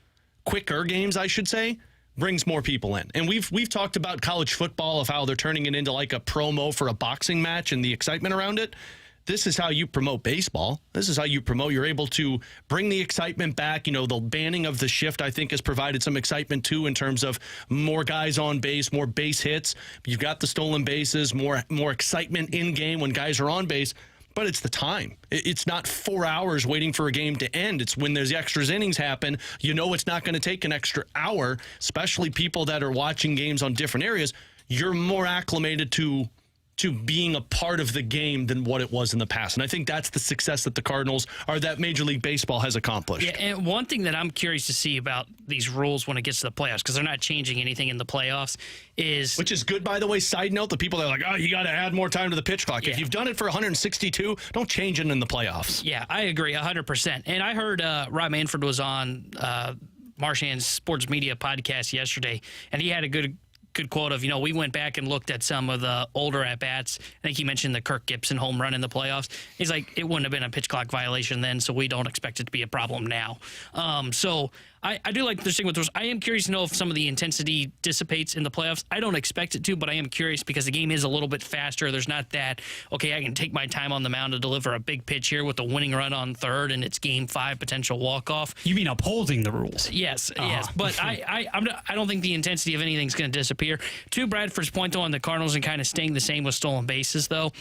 I should say, brings more people in. And we've talked about college football, of how they're turning it into like a promo for a boxing match and the excitement around it. This is how you promote baseball. This is how you're able to bring the excitement back. The banning of the shift, I think, has provided some excitement, too, in terms of more guys on base, more base hits. You've got the stolen bases, more excitement in game when guys are on base. But it's the time. It's not 4 hours waiting for a game to end. It's when there's extras innings happen. It's not going to take an extra hour, especially people that are watching games on different areas. you're more acclimated to being a part of the game than what it was in the past. And I think that's the success that the Cardinals or that Major League Baseball has accomplished. Yeah, and one thing that I'm curious to see about these rules when it gets to the playoffs, because they're not changing anything in the playoffs, is... Which is good, by the way. Side note, the people that are like, oh, you got to add more time to the pitch clock. Yeah. If you've done it for 162, don't change it in the playoffs. Yeah, I agree 100%. And I heard Rob Manfred was on Marchand's sports media podcast yesterday, and he had a good quote of, we went back and looked at some of the older at-bats. I think he mentioned the Kirk Gibson home run in the playoffs. He's like, it wouldn't have been a pitch clock violation then, so we don't expect it to be a problem now. So I do like this thing with those. I am curious to know if some of the intensity dissipates in the playoffs. I don't expect it to, but I am curious because the game is a little bit faster. There's not that, okay, I can take my time on the mound to deliver a big pitch here with the winning run on third, and it's game 5 potential walk-off. You mean upholding the rules? Yes, yes. But I don't think the intensity of anything's going to disappear. To Bradford's point, though, on the Cardinals and kind of staying the same with stolen bases, though,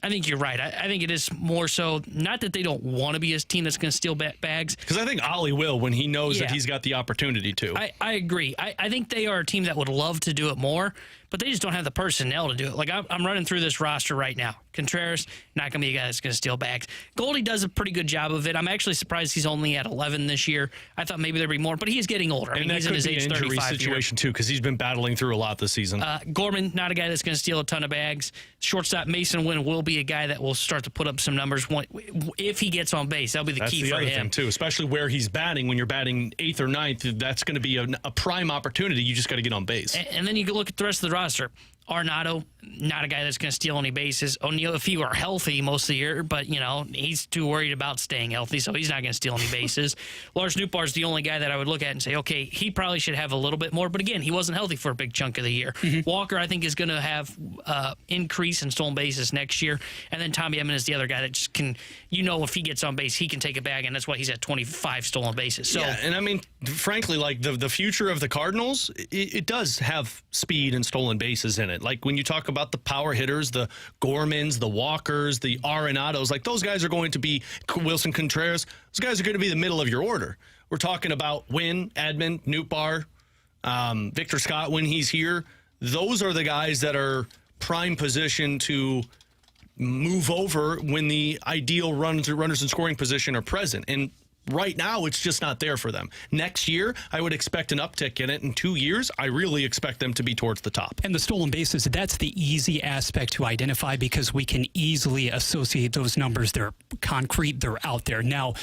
I think you're right. I think it is more so, not that they don't want to be a team that's going to steal bags. Because I think Ollie will when he knows that he's got the opportunity to. I agree. I think they are a team that would love to do it more, but they just don't have the personnel to do it. Like, I'm running through this roster right now. Contreras, not going to be a guy that's going to steal bags. Goldie does a pretty good job of it. I'm actually surprised he's only at 11 this year. I thought maybe there'd be more, but he's getting older. And he's that in his could be age an injury 35 situation, too, because he's been battling through a lot this season. Gorman, not a guy that's going to steal a ton of bags. Shortstop Mason Wynn will be a guy that will start to put up some numbers if he gets on base. That'll be the key for him. That's the other thing, too, especially where he's batting. When you're batting 8th or 9th, that's going to be a prime opportunity. You just got to get on base. And then you can look at the rest of the roster. Arnado, not a guy that's going to steal any bases. O'Neill, if he were healthy most of the year, but, he's too worried about staying healthy, so he's not going to steal any bases. Lars Nootbaar is the only guy that I would look at and say, okay, he probably should have a little bit more, but again, he wasn't healthy for a big chunk of the year. Walker, I think, is going to have increase in stolen bases next year, and then Tommy Edman is the other guy that just can, if he gets on base, he can take a bag, and that's why he's at 25 stolen bases. So, yeah, and I mean, frankly, like the future of the Cardinals, it does have speed and stolen bases in it. Like when you talk about the power hitters, the Gormans, the Walkers, the Arenados, like those guys are going to be Wilson Contreras. Those guys are going to be the middle of your order. We're talking about Wynn, Edman, Nootbaar, Victor Scott when he's here. Those are the guys that are prime position to move over when the ideal runners in scoring position are present. And right now, it's just not there for them. Next year, I would expect an uptick in it. In 2 years, I really expect them to be towards the top. And the stolen bases, that's the easy aspect to identify because we can easily associate those numbers. They're concrete, they're out there. Now,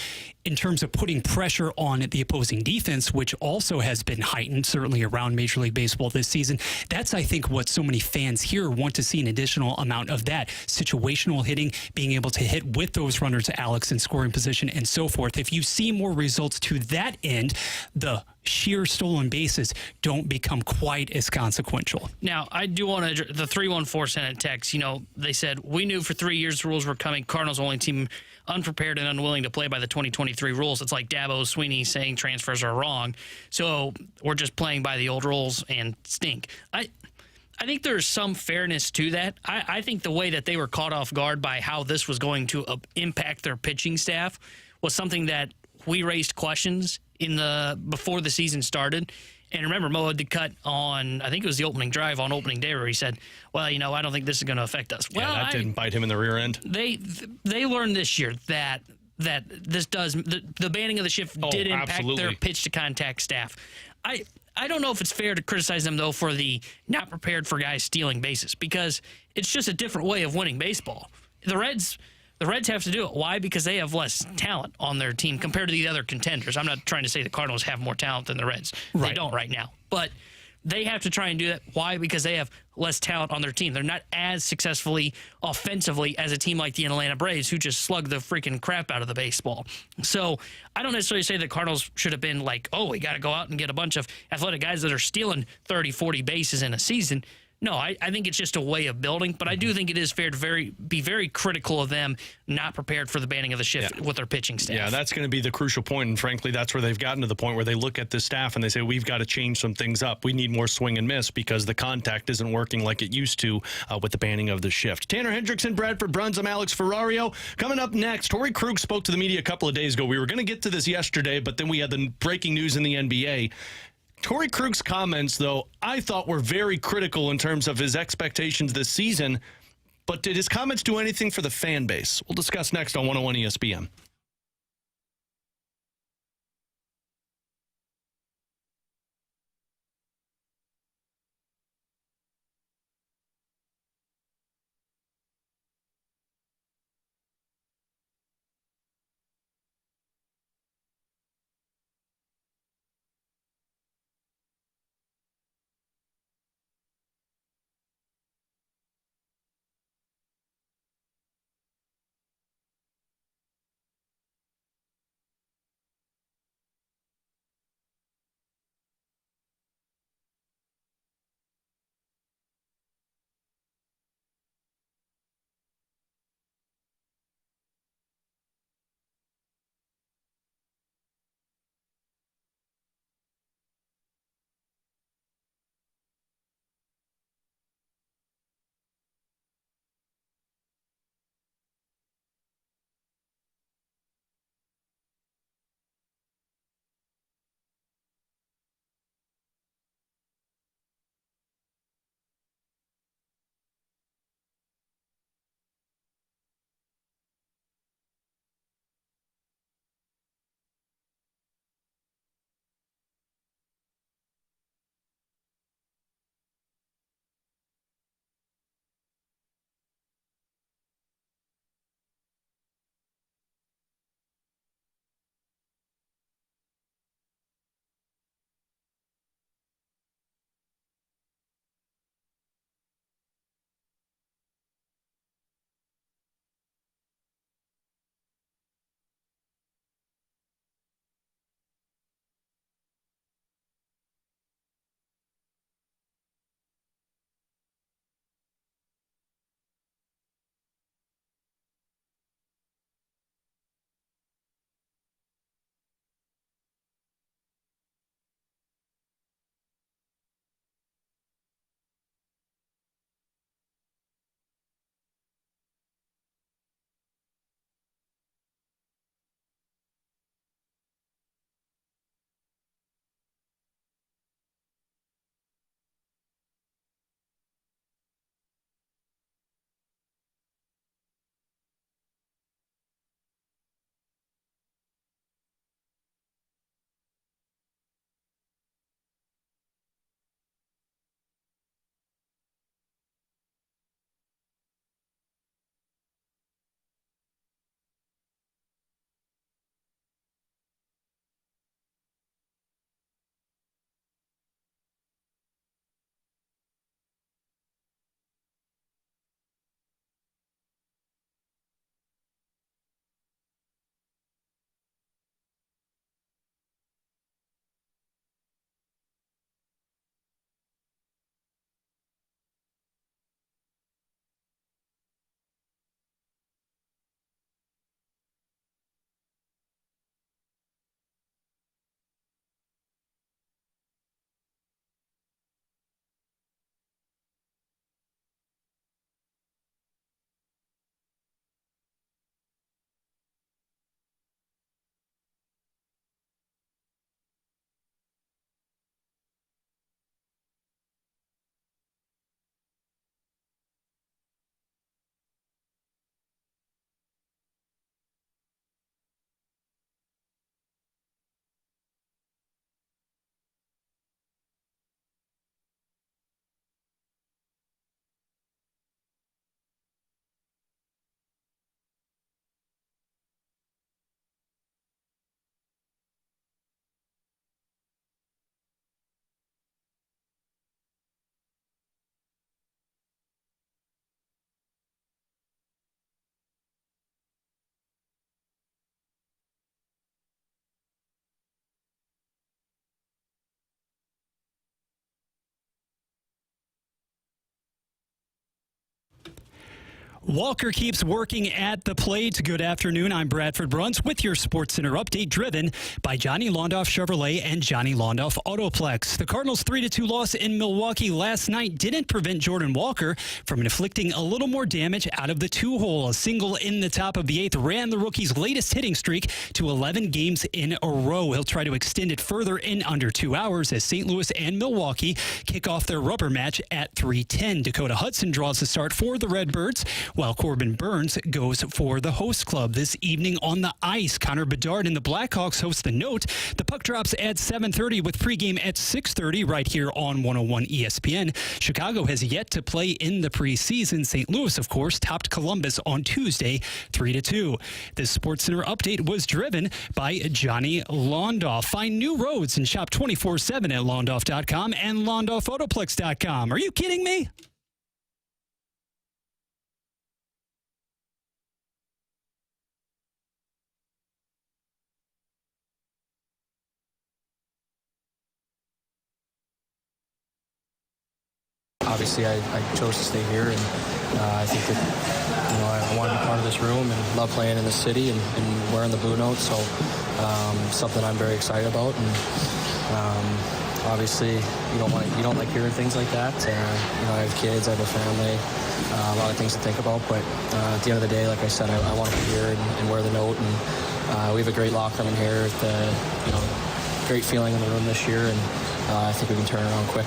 in terms of putting pressure on the opposing defense, which also has been heightened, certainly around Major League Baseball this season, that's, I think, what so many fans here want to see, an additional amount of that. Situational hitting, being able to hit with those runners, Alex, in scoring position and so forth. If you see more results to that end, the sheer stolen bases don't become quite as consequential. Now, I do want to, the 314 sent a text, they said, we knew for 3 years the rules were coming. Cardinals only team unprepared and unwilling to play by the 2023 rules. It's like Dabo Sweeney saying transfers are wrong. So we're just playing by the old rules and stink. I think there's some fairness to that. I think the way that they were caught off guard by how this was going to impact their pitching staff was something that we raised questions before the season started. And remember, Mo had to cut on, I think it was the opening drive on opening day where he said, well, I don't think this is going to affect us. Well, that didn't bite him in the rear end. They learned this year that this does, the banning of the shift did impact their pitch to contact staff. I don't know if it's fair to criticize them, though, for the not prepared for guys stealing bases, because it's just a different way of winning baseball. The Reds have to do it. Why? Because they have less talent on their team compared to the other contenders. I'm not trying to say the Cardinals have more talent than the Reds. Right. They don't right now. But they have to try and do that. Why? Because they have less talent on their team. They're not as successfully offensively as a team like the Atlanta Braves, who just slug the freaking crap out of the baseball. So I don't necessarily say the Cardinals should have been like, oh, we got to go out and get a bunch of athletic guys that are stealing 30, 40 bases in a season. No, I think it's just a way of building, but I do think it is fair to be very critical of them not prepared for the banning of the shift with their pitching staff. Yeah, that's going to be the crucial point, and frankly, that's where they've gotten to the point where they look at the staff and they say, we've got to change some things up. We need more swing and miss because the contact isn't working like it used to with the banning of the shift. Tanner Hendrickson, Bradford Bruns, I'm Alex Ferrario. Coming up next, Torey Krug spoke to the media a couple of days ago. We were going to get to this yesterday, but then we had the breaking news in the NBA. Torey Krug's comments, though, I thought were very critical in terms of his expectations this season. But did his comments do anything for the fan base? We'll discuss next on 101 ESPN. Walker keeps working at the plate. Good afternoon. I'm Bradford Bruns with your SportsCenter update, driven by Johnny Londoff Chevrolet and Johnny Londoff Autoplex. The Cardinals' 3-2 loss in Milwaukee last night didn't prevent Jordan Walker from inflicting a little more damage out of the two-hole. A single in the top of the eighth ran the rookie's latest hitting streak to 11 games in a row. He'll try to extend it further in under 2 hours as St. Louis and Milwaukee kick off their rubber match at 3:10. Dakota Hudson draws the start for the Redbirds, while Corbin Burns goes for the host club. This evening on the ice, Connor Bedard and the Blackhawks host the Note. The puck drops at 7:30 with pregame at 6:30 right here on 101 ESPN. Chicago has yet to play in the preseason. St. Louis, of course, topped Columbus on Tuesday 3-2. This SportsCenter update was driven by Johnny Londoff. Find new roads and shop 24/7 at londoff.com and londoffautoplex.com. Are you kidding me? Obviously, I chose to stay here, and I think that I want to be part of this room and love playing in the city and wearing the blue notes. So something I'm very excited about. And obviously, you don't like hearing things like that. I have kids, I have a family, a lot of things to think about. But at the end of the day, like I said, I want to be here and wear the note. And we have a great locker room in here. Great feeling in the room this year, and I think we can turn it around quick.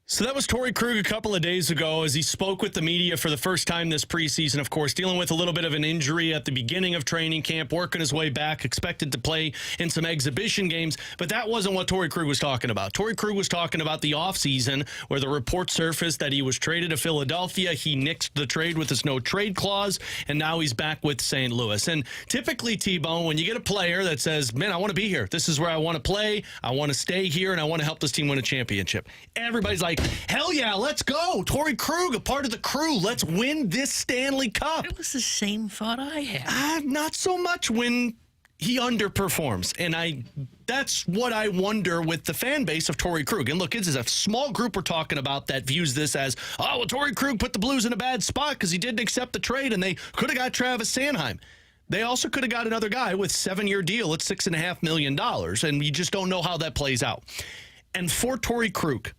So that was Torey Krug a couple of days ago as he spoke with the media for the first time this preseason, of course, dealing with a little bit of an injury at the beginning of training camp, working his way back, expected to play in some exhibition games. But that wasn't what Torey Krug was talking about. Torey Krug was talking about the offseason where the report surfaced that he was traded to Philadelphia. He nixed the trade with his no-trade clause, and now he's back with St. Louis. And typically, T-Bone, when you get a player that says, man, I want to be here. This is where I want to play. I want to stay here, and I want to help this team win a championship. Everybody's like, hell yeah, let's go. Torey Krug, a part of the crew. Let's win this Stanley Cup. It was the same thought I had. Not so much when he underperforms. And that's what I wonder with the fan base of Torey Krug. And look, this is a small group we're talking about that views this as, oh, well, Torey Krug put the Blues in a bad spot because he didn't accept the trade and they could have got Travis Sanheim. They also could have got another guy with a 7-year deal at $6.5 million. And you just don't know how that plays out. And for Torey Krug,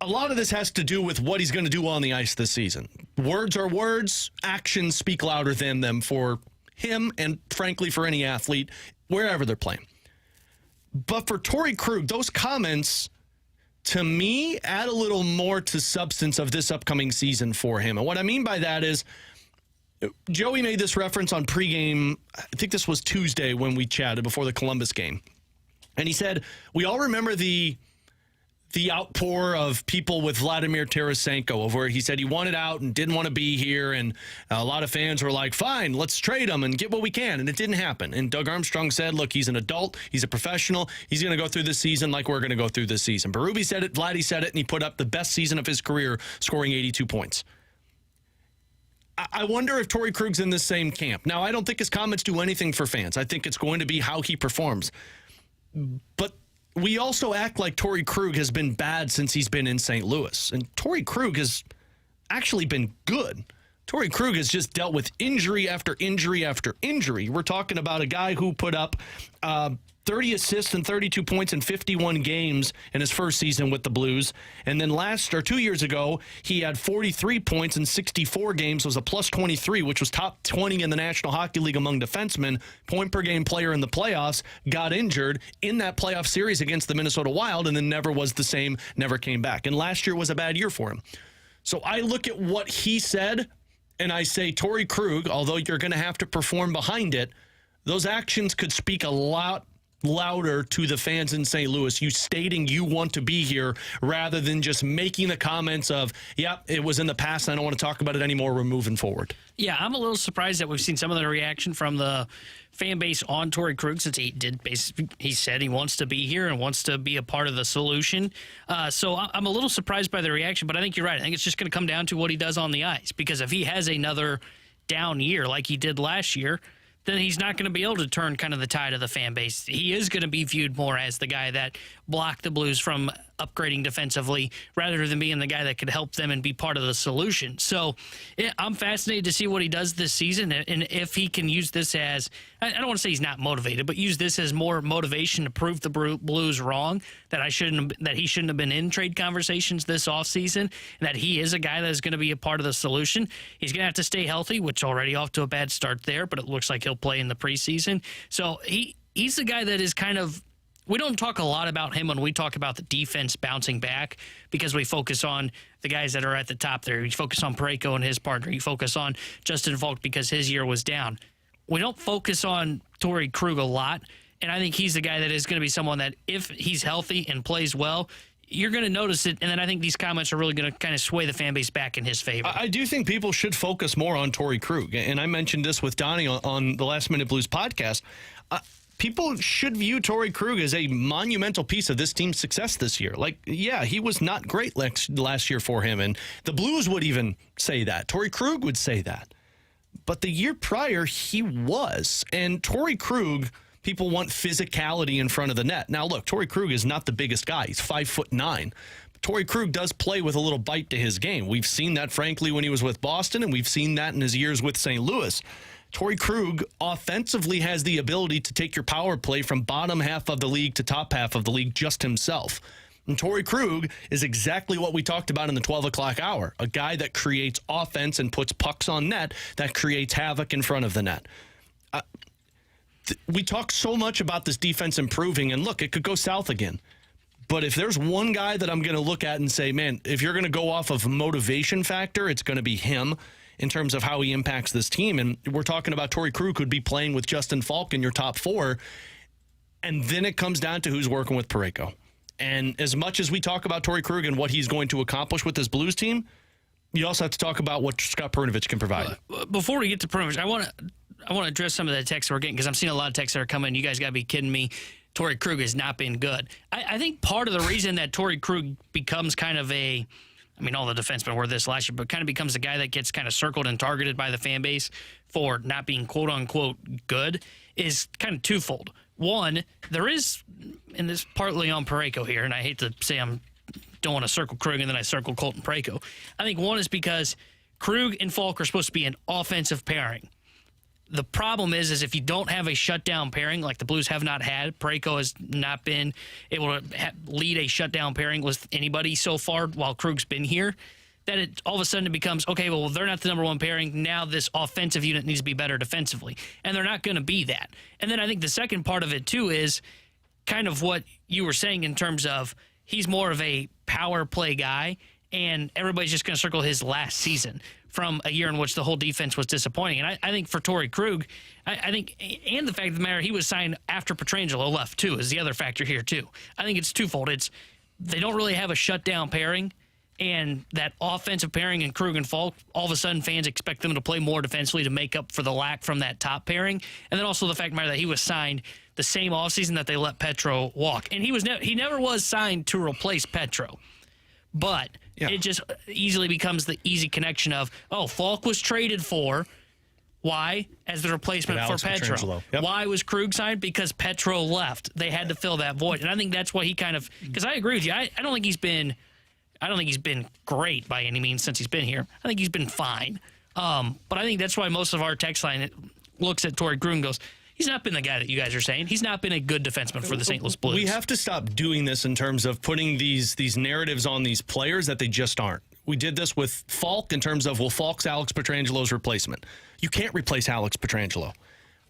a lot of this has to do with what he's going to do on the ice this season. Words are words. Actions speak louder than them for him and, frankly, for any athlete, wherever they're playing. But for Torey Krug, those comments, to me, add a little more to substance of this upcoming season for him. And what I mean by that is, Joey made this reference on pregame, I think this was Tuesday when we chatted before the Columbus game. And he said, we all remember the outpour of people with Vladimir Tarasenko, of where he said he wanted out and didn't want to be here, and a lot of fans were like, fine, let's trade him and get what we can, and it didn't happen. And Doug Armstrong said, look, he's an adult, he's a professional, he's going to go through this season like we're going to go through this season. Berube said it, Vladdy said it, and he put up the best season of his career, scoring 82 points. I wonder if Torey Krug's in the same camp. Now, I don't think his comments do anything for fans. I think it's going to be how he performs. But we also act like Torey Krug has been bad since he's been in St. Louis. And Torey Krug has actually been good. Torey Krug has just dealt with injury after injury after injury. We're talking about a guy who put up 30 assists and 32 points in 51 games in his first season with the Blues. And then 2 years ago, he had 43 points in 64 games, was a plus 23, which was top 20 in the National Hockey League among defensemen, point per game player in the playoffs, got injured in that playoff series against the Minnesota Wild, and then never was the same, never came back. And last year was a bad year for him. So I look at what he said, and I say, Torey Krug, although you're going to have to perform behind it, those actions could speak a lot louder to the fans in St. Louis, you stating you want to be here rather than just making the comments of, yeah, it was in the past, I don't want to talk about it anymore, we're moving forward. Yeah, I'm a little surprised that we've seen some of the reaction from the fan base on Torey Krug, since he said he wants to be here and wants to be a part of the solution. So I'm a little surprised by the reaction, but I think you're right. I think it's just going to come down to what he does on the ice, because if he has another down year like he did last year, then he's not going to be able to turn kind of the tide of the fan base. He is going to be viewed more as the guy that blocked the Blues from upgrading defensively rather than being the guy that could help them and be part of the solution. So I'm fascinated to see what he does this season and if he can use this as, I don't want to say he's not motivated, but use this as more motivation to prove the Blues wrong, that he shouldn't have been in trade conversations this offseason, and that he is a guy that is going to be a part of the solution. He's going to have to stay healthy, which already off to a bad start there, but it looks like he'll play in the preseason. So he's the guy that is kind of, we don't talk a lot about him when we talk about the defense bouncing back because we focus on the guys that are at the top there. You focus on Parayko and his partner. You focus on Justin Falk because his year was down. We don't focus on Torey Krug a lot, and I think he's the guy that is going to be someone that if he's healthy and plays well, you're going to notice it, and then I think these comments are really going to kind of sway the fan base back in his favor. I do think people should focus more on Torey Krug, and I mentioned this with Donnie on the Last Minute Blues podcast. People should view Torey Krug as a monumental piece of this team's success this year. Like, yeah, he was not great last year for him, and the Blues would even say that. Torey Krug would say that. But the year prior, he was. And Torey Krug, people want physicality in front of the net. Now, look, Torey Krug is not the biggest guy. He's 5'9". Torey Krug does play with a little bite to his game. We've seen that, frankly, when he was with Boston, and we've seen that in his years with St. Louis. Torey Krug offensively has the ability to take your power play from bottom half of the league to top half of the league just himself. And Torey Krug is exactly what we talked about in the 12 o'clock hour, a guy that creates offense and puts pucks on net, that creates havoc in front of the net. We talk so much about this defense improving, and look, it could go south again. But if there's one guy that I'm going to look at and say, man, if you're going to go off of motivation factor, it's going to be him in terms of how he impacts this team. And we're talking about Torey Krug could be playing with Justin Falk in your top four. And then it comes down to who's working with Parayko. And as much as we talk about Torey Krug and what he's going to accomplish with this Blues team, you also have to talk about what Scott Perunovich can provide. Before we get to Perunovich, I want to address some of the texts we're getting because I'm seeing a lot of texts that are coming. You guys got to be kidding me. Torey Krug has not been good. I think part of the reason that Torey Krug becomes kind of a, I mean, all the defensemen were this last year, but kind of becomes the guy that gets kind of circled and targeted by the fan base for not being quote-unquote good is kind of twofold. One, there is, and this partly on Parayko here, and I hate to say don't want to circle Krug and then I circle Colton Parayko. I think one is because Krug and Falk are supposed to be an offensive pairing. The problem is if you don't have a shutdown pairing like the Blues have not had, Parayko has not been able to lead a shutdown pairing with anybody so far while Krug's been here, that it all of a sudden it becomes, okay, well, they're not the number one pairing. Now this offensive unit needs to be better defensively. And they're not going to be that. And then I think the second part of it, too, is kind of what you were saying in terms of he's more of a power play guy, and everybody's just going to circle his last season from a year in which the whole defense was disappointing. And I think for Torey Krug, I think, and the fact of the matter, he was signed after Pietrangelo left, too, is the other factor here, too. I think it's twofold. It's they don't really have a shutdown pairing, and that offensive pairing in Krug and Falk, all of a sudden fans expect them to play more defensively to make up for the lack from that top pairing. And then also the fact of the matter that he was signed the same offseason that they let Petro walk. And he never was signed to replace Petro. But it just easily becomes the easy connection of, Falk was traded for. Why? As the replacement for Petro. Yep. Why was Krug signed? Because Petro left. They had to fill that void. And I think that's what he kind of, because I agree with you. I don't think he's been great by any means since he's been here. I think he's been fine. But I think that's why most of our text line looks at Torey Krug and goes, he's not been the guy that you guys are saying. He's not been a good defenseman for the St. Louis Blues. We have to stop doing this in terms of putting these narratives on these players that they just aren't. We did this with Falk in terms of, Falk's Alex Pietrangelo's replacement. You can't replace Alex Pietrangelo.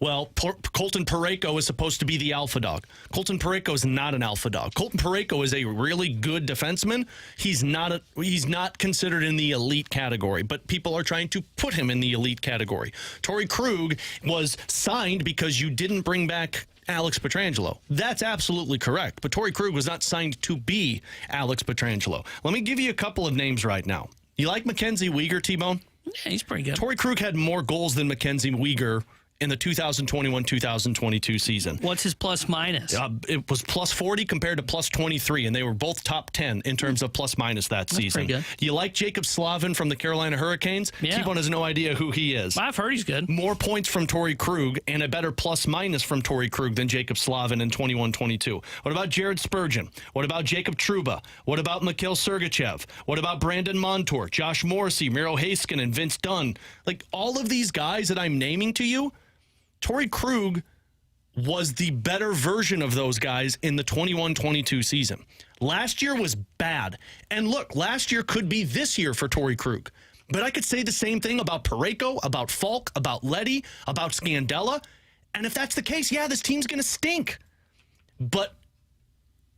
Well, Colton Parayko is supposed to be the alpha dog. Colton Parayko is not an alpha dog. Colton Parayko is a really good defenseman. He's not considered in the elite category, but people are trying to put him in the elite category. Torey Krug was signed because you didn't bring back Alex Pietrangelo. That's absolutely correct, but Torey Krug was not signed to be Alex Pietrangelo. Let me give you a couple of names right now. You like Mackenzie Weegar, T-Bone? Yeah, he's pretty good. Torey Krug had more goals than Mackenzie Weegar in the 2021-2022 season. What's his plus minus? It was plus 40 compared to plus 23, and they were both top 10 in terms of plus minus that season. Pretty good. You like Jacob Slavin from the Carolina Hurricanes? Yeah. T-Bone has no idea who he is. I've heard he's good. More points from Torey Krug and a better plus minus from Torey Krug than Jacob Slavin in 21-22. What about Jared Spurgeon? What about Jacob Trouba? What about Mikhail Sergachev? What about Brandon Montour, Josh Morrissey, Miro Heiskanen, Vince Dunn? Like, all of these guys that I'm naming to you, Torey Krug was the better version of those guys in the 21-22 season. Last year was bad. And look, last year could be this year for Torey Krug. But I could say the same thing about Parayko, about Falk, about Leddy, about Scandella. And if that's the case, yeah, this team's going to stink. But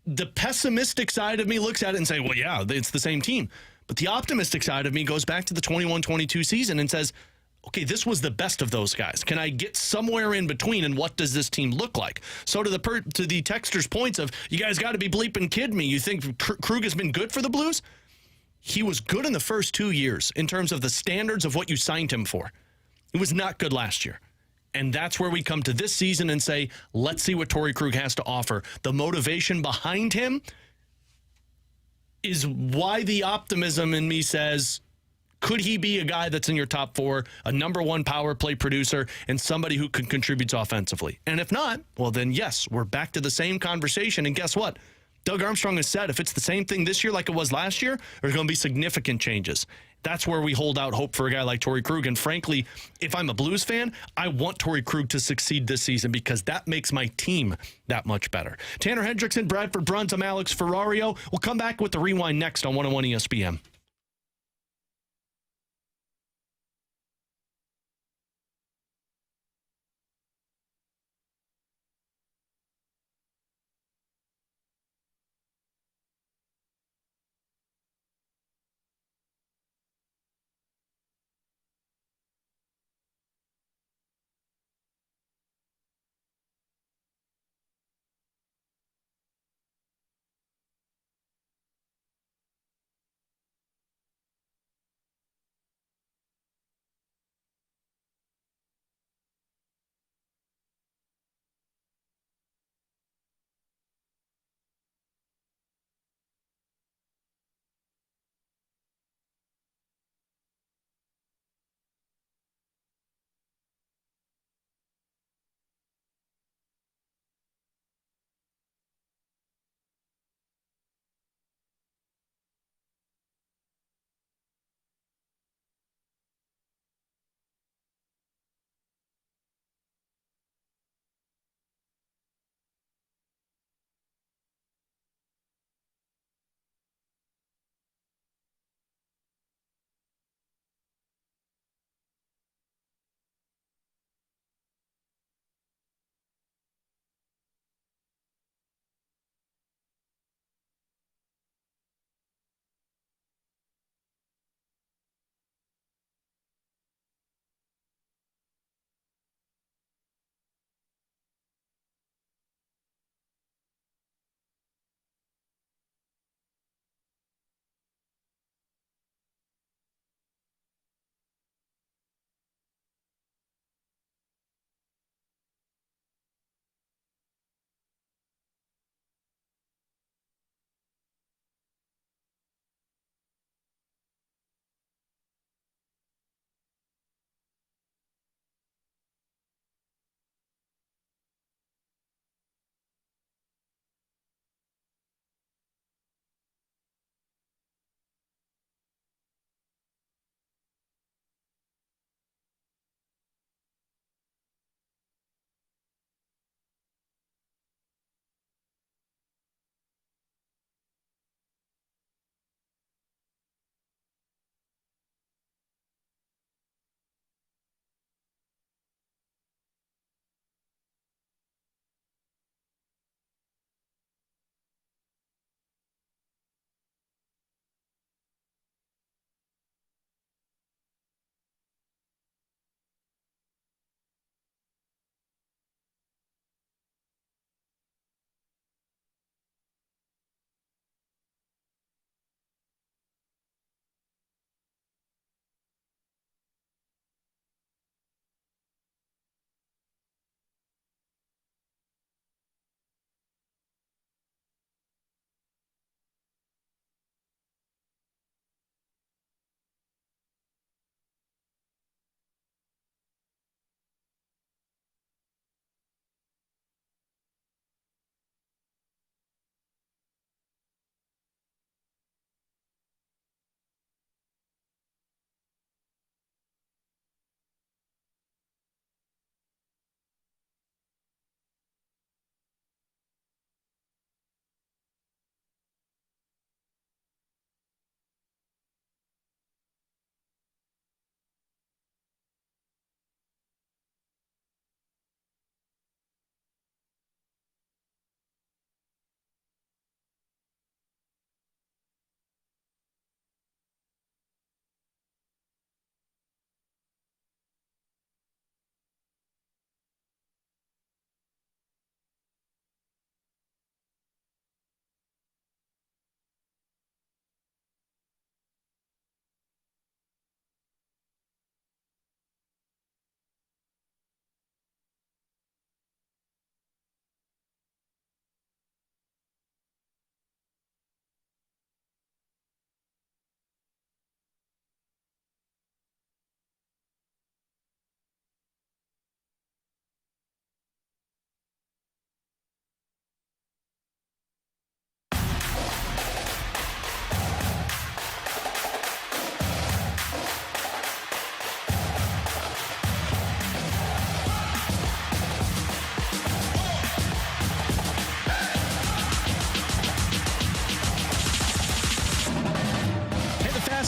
the pessimistic side of me looks at it and say, well, yeah, it's the same team. But the optimistic side of me goes back to the 21-22 season and says, okay, this was the best of those guys. Can I get somewhere in between, and what does this team look like? So to the texter's points of, you guys got to be bleeping kidding me. You think Krug has been good for the Blues? He was good in the first 2 years in terms of the standards of what you signed him for. It was not good last year. And that's where we come to this season and say, let's see what Torey Krug has to offer. The motivation behind him is why the optimism in me says, could he be a guy that's in your top four, a number one power play producer, and somebody who can contribute offensively? And if not, well, then yes, we're back to the same conversation. And guess what? Doug Armstrong has said if it's the same thing this year like it was last year, there's going to be significant changes. That's where we hold out hope for a guy like Torey Krug. And frankly, if I'm a Blues fan, I want Torey Krug to succeed this season because that makes my team that much better. Tanner Hendrickson, Bradford Bruns, I'm Alex Ferrario. We'll come back with the Rewind next on 101 ESPN.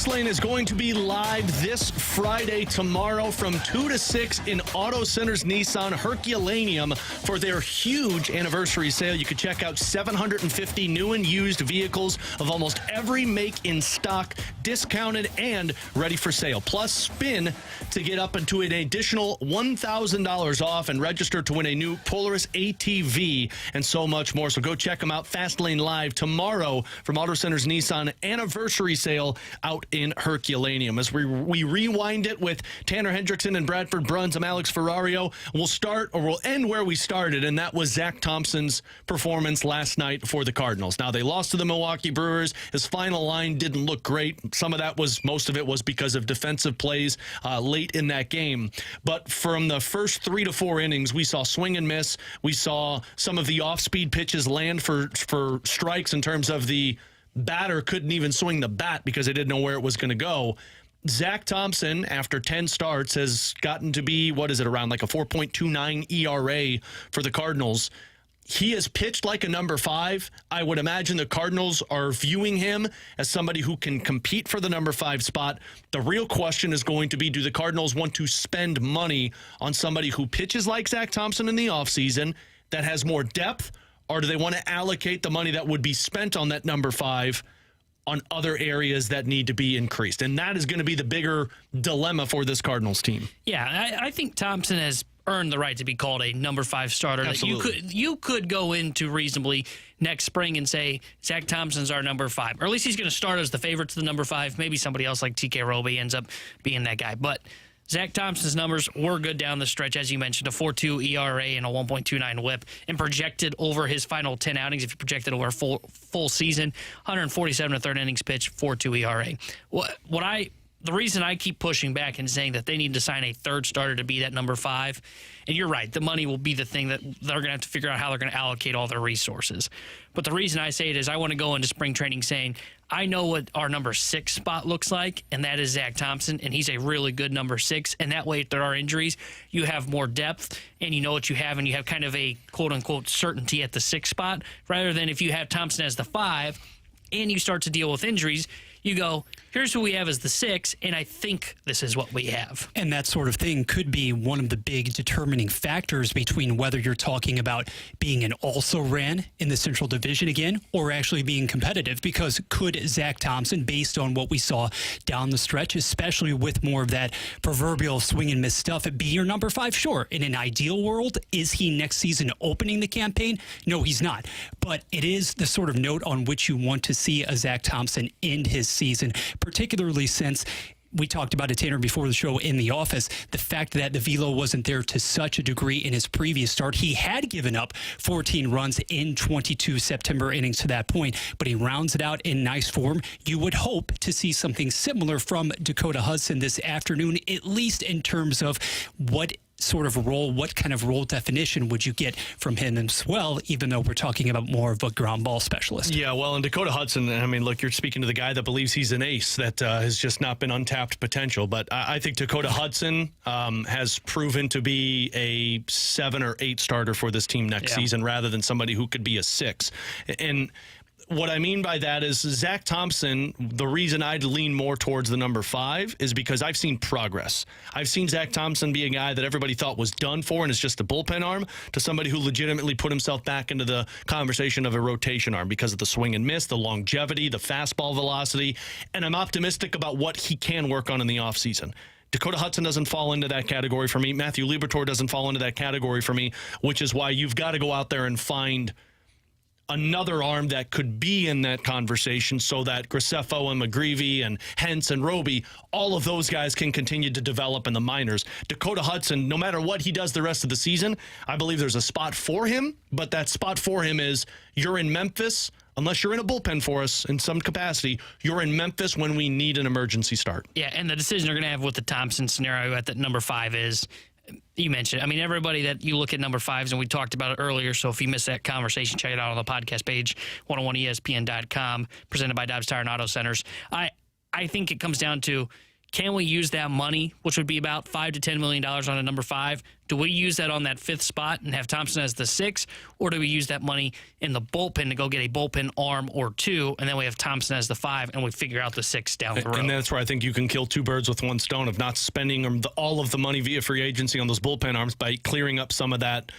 Fastlane is going to be live this Friday, tomorrow, from 2 to 6 in Auto Center's Nissan Herculaneum for their huge anniversary sale. You can check out 750 new and used vehicles of almost every make in stock, discounted and ready for sale. Plus, spin to get up into an additional $1,000 off and register to win a new Polaris ATV and so much more. So go check them out. Fastlane live tomorrow from Auto Center's Nissan anniversary sale out in Herculaneum. As we rewind it with Tanner Hendrickson and Bradford Bruns, I'm Alex Ferrario. We'll end where we started, and that was Zach Thompson's performance last night for the Cardinals. Now, they lost to the Milwaukee Brewers. His final line didn't look great. Most of it was because of defensive plays late in that game. But from the first 3 to 4 innings, we saw swing and miss. We saw some of the off-speed pitches land for strikes in terms of the batter couldn't even swing the bat because they didn't know where it was going to go. Zach Thompson, after 10 starts, has gotten to be, around like a 4.29 ERA for the Cardinals. He has pitched like a number 5. I would imagine the Cardinals are viewing him as somebody who can compete for the number 5 spot. The real question is going to be, do the Cardinals want to spend money on somebody who pitches like Zach Thompson in the offseason that has more depth, or do they want to allocate the money that would be spent on that number 5 on other areas that need to be increased? And that is going to be the bigger dilemma for this Cardinals team. Yeah, I think Thompson has earned the right to be called a number 5 starter. Absolutely. That you could go into reasonably next spring and say Zach Thompson's our number 5, or at least he's going to start as the favorite to the number 5. Maybe somebody else like TK Roby ends up being that guy, but Zach Thompson's numbers were good down the stretch, as you mentioned, a 4.2 ERA and a 1.29 WHIP, and projected over his final 10 outings. If you projected over a full season, 147 to third innings pitched, 4.2 ERA. The reason I keep pushing back and saying that they need to sign a third starter to be that number 5, and you're right, the money will be the thing that they're going to have to figure out how they're going to allocate all their resources. But the reason I say it is I want to go into spring training saying, I know what our number 6 spot looks like, and that is Zach Thompson, and he's a really good number 6. And that way, if there are injuries, you have more depth, and you know what you have, and you have kind of a quote-unquote certainty at the 6 spot, rather than if you have Thompson as the 5, and you start to deal with injuries, you go, here's who we have as the 6, and I think this is what we have. And that sort of thing could be one of the big determining factors between whether you're talking about being an also-ran in the Central Division again or actually being competitive, because could Zach Thompson, based on what we saw down the stretch, especially with more of that proverbial swing and miss stuff, be your number 5? Sure. In an ideal world, is he next season opening the campaign? No, he's not. But it is the sort of note on which you want to see a Zach Thompson end his season, particularly since we talked about it, Tanner, before the show in the office, the fact that the velo wasn't there to such a degree in his previous start. He had given up 14 runs in 22 September innings to that point, but he rounds it out in nice form. You would hope to see something similar from Dakota Hudson this afternoon, at least in terms of what kind of role definition would you get from him as well, even though we're talking about more of a ground ball specialist. Yeah, well, and Dakota Hudson, I mean, look, you're speaking to the guy that believes he's an ace that has just not been untapped potential. But I think Dakota Hudson has proven to be a 7 or 8 starter for this team next season rather than somebody who could be a 6. And what I mean by that is Zach Thompson, the reason I'd lean more towards the number 5 is because I've seen progress. I've seen Zach Thompson be a guy that everybody thought was done for and is just a bullpen arm to somebody who legitimately put himself back into the conversation of a rotation arm because of the swing and miss, the longevity, the fastball velocity, and I'm optimistic about what he can work on in the offseason. Dakota Hudson doesn't fall into that category for me. Matthew Liberatore doesn't fall into that category for me, which is why you've got to go out there and find another arm that could be in that conversation so that Graceffo and McGreevy and Hentz and Roby, all of those guys can continue to develop in the minors. Dakota Hudson, no matter what he does the rest of the season, I believe there's a spot for him, but that spot for him is you're in Memphis. Unless you're in a bullpen for us in some capacity, you're in Memphis when we need an emergency start. Yeah, and the decision they're going to have with the Thompson scenario at that number 5 is, you mentioned, I mean, everybody that you look at number 5s, and we talked about it earlier, so if you missed that conversation, check it out on the podcast page, 101ESPN.com, presented by Dobbs Tire and Auto Centers. I think it comes down to, can we use that money, which would be about $5 to $10 million on a number 5? Do we use that on that 5th spot and have Thompson as the 6, or do we use that money in the bullpen to go get a bullpen arm or 2, and then we have Thompson as the 5, and we figure out the 6 down the road? And that's where I think you can kill two birds with one stone of not spending all of the money via free agency on those bullpen arms by clearing up some of that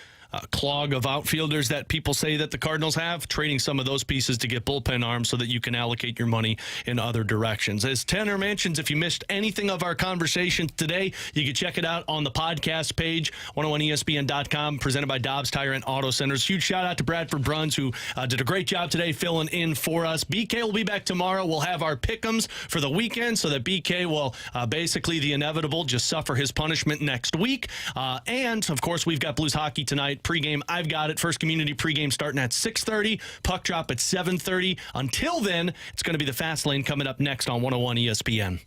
clog of outfielders that people say that the Cardinals have, trading some of those pieces to get bullpen arms so that you can allocate your money in other directions. As Tanner mentions, if you missed anything of our conversation today, you can check it out on the podcast page, 101ESPN.com, presented by Dobbs Tire and Auto Centers. Huge shout out to Bradford Bruns, who did a great job today filling in for us. BK will be back tomorrow. We'll have our pick'ems for the weekend so that BK will basically the inevitable, just suffer his punishment next week. And, of course, we've got Blues hockey tonight. Pregame, I've got it. First Community pregame starting at 6:30. Puck drop at 7:30. Until then, it's going to be the Fast Lane coming up next on 101 ESPN.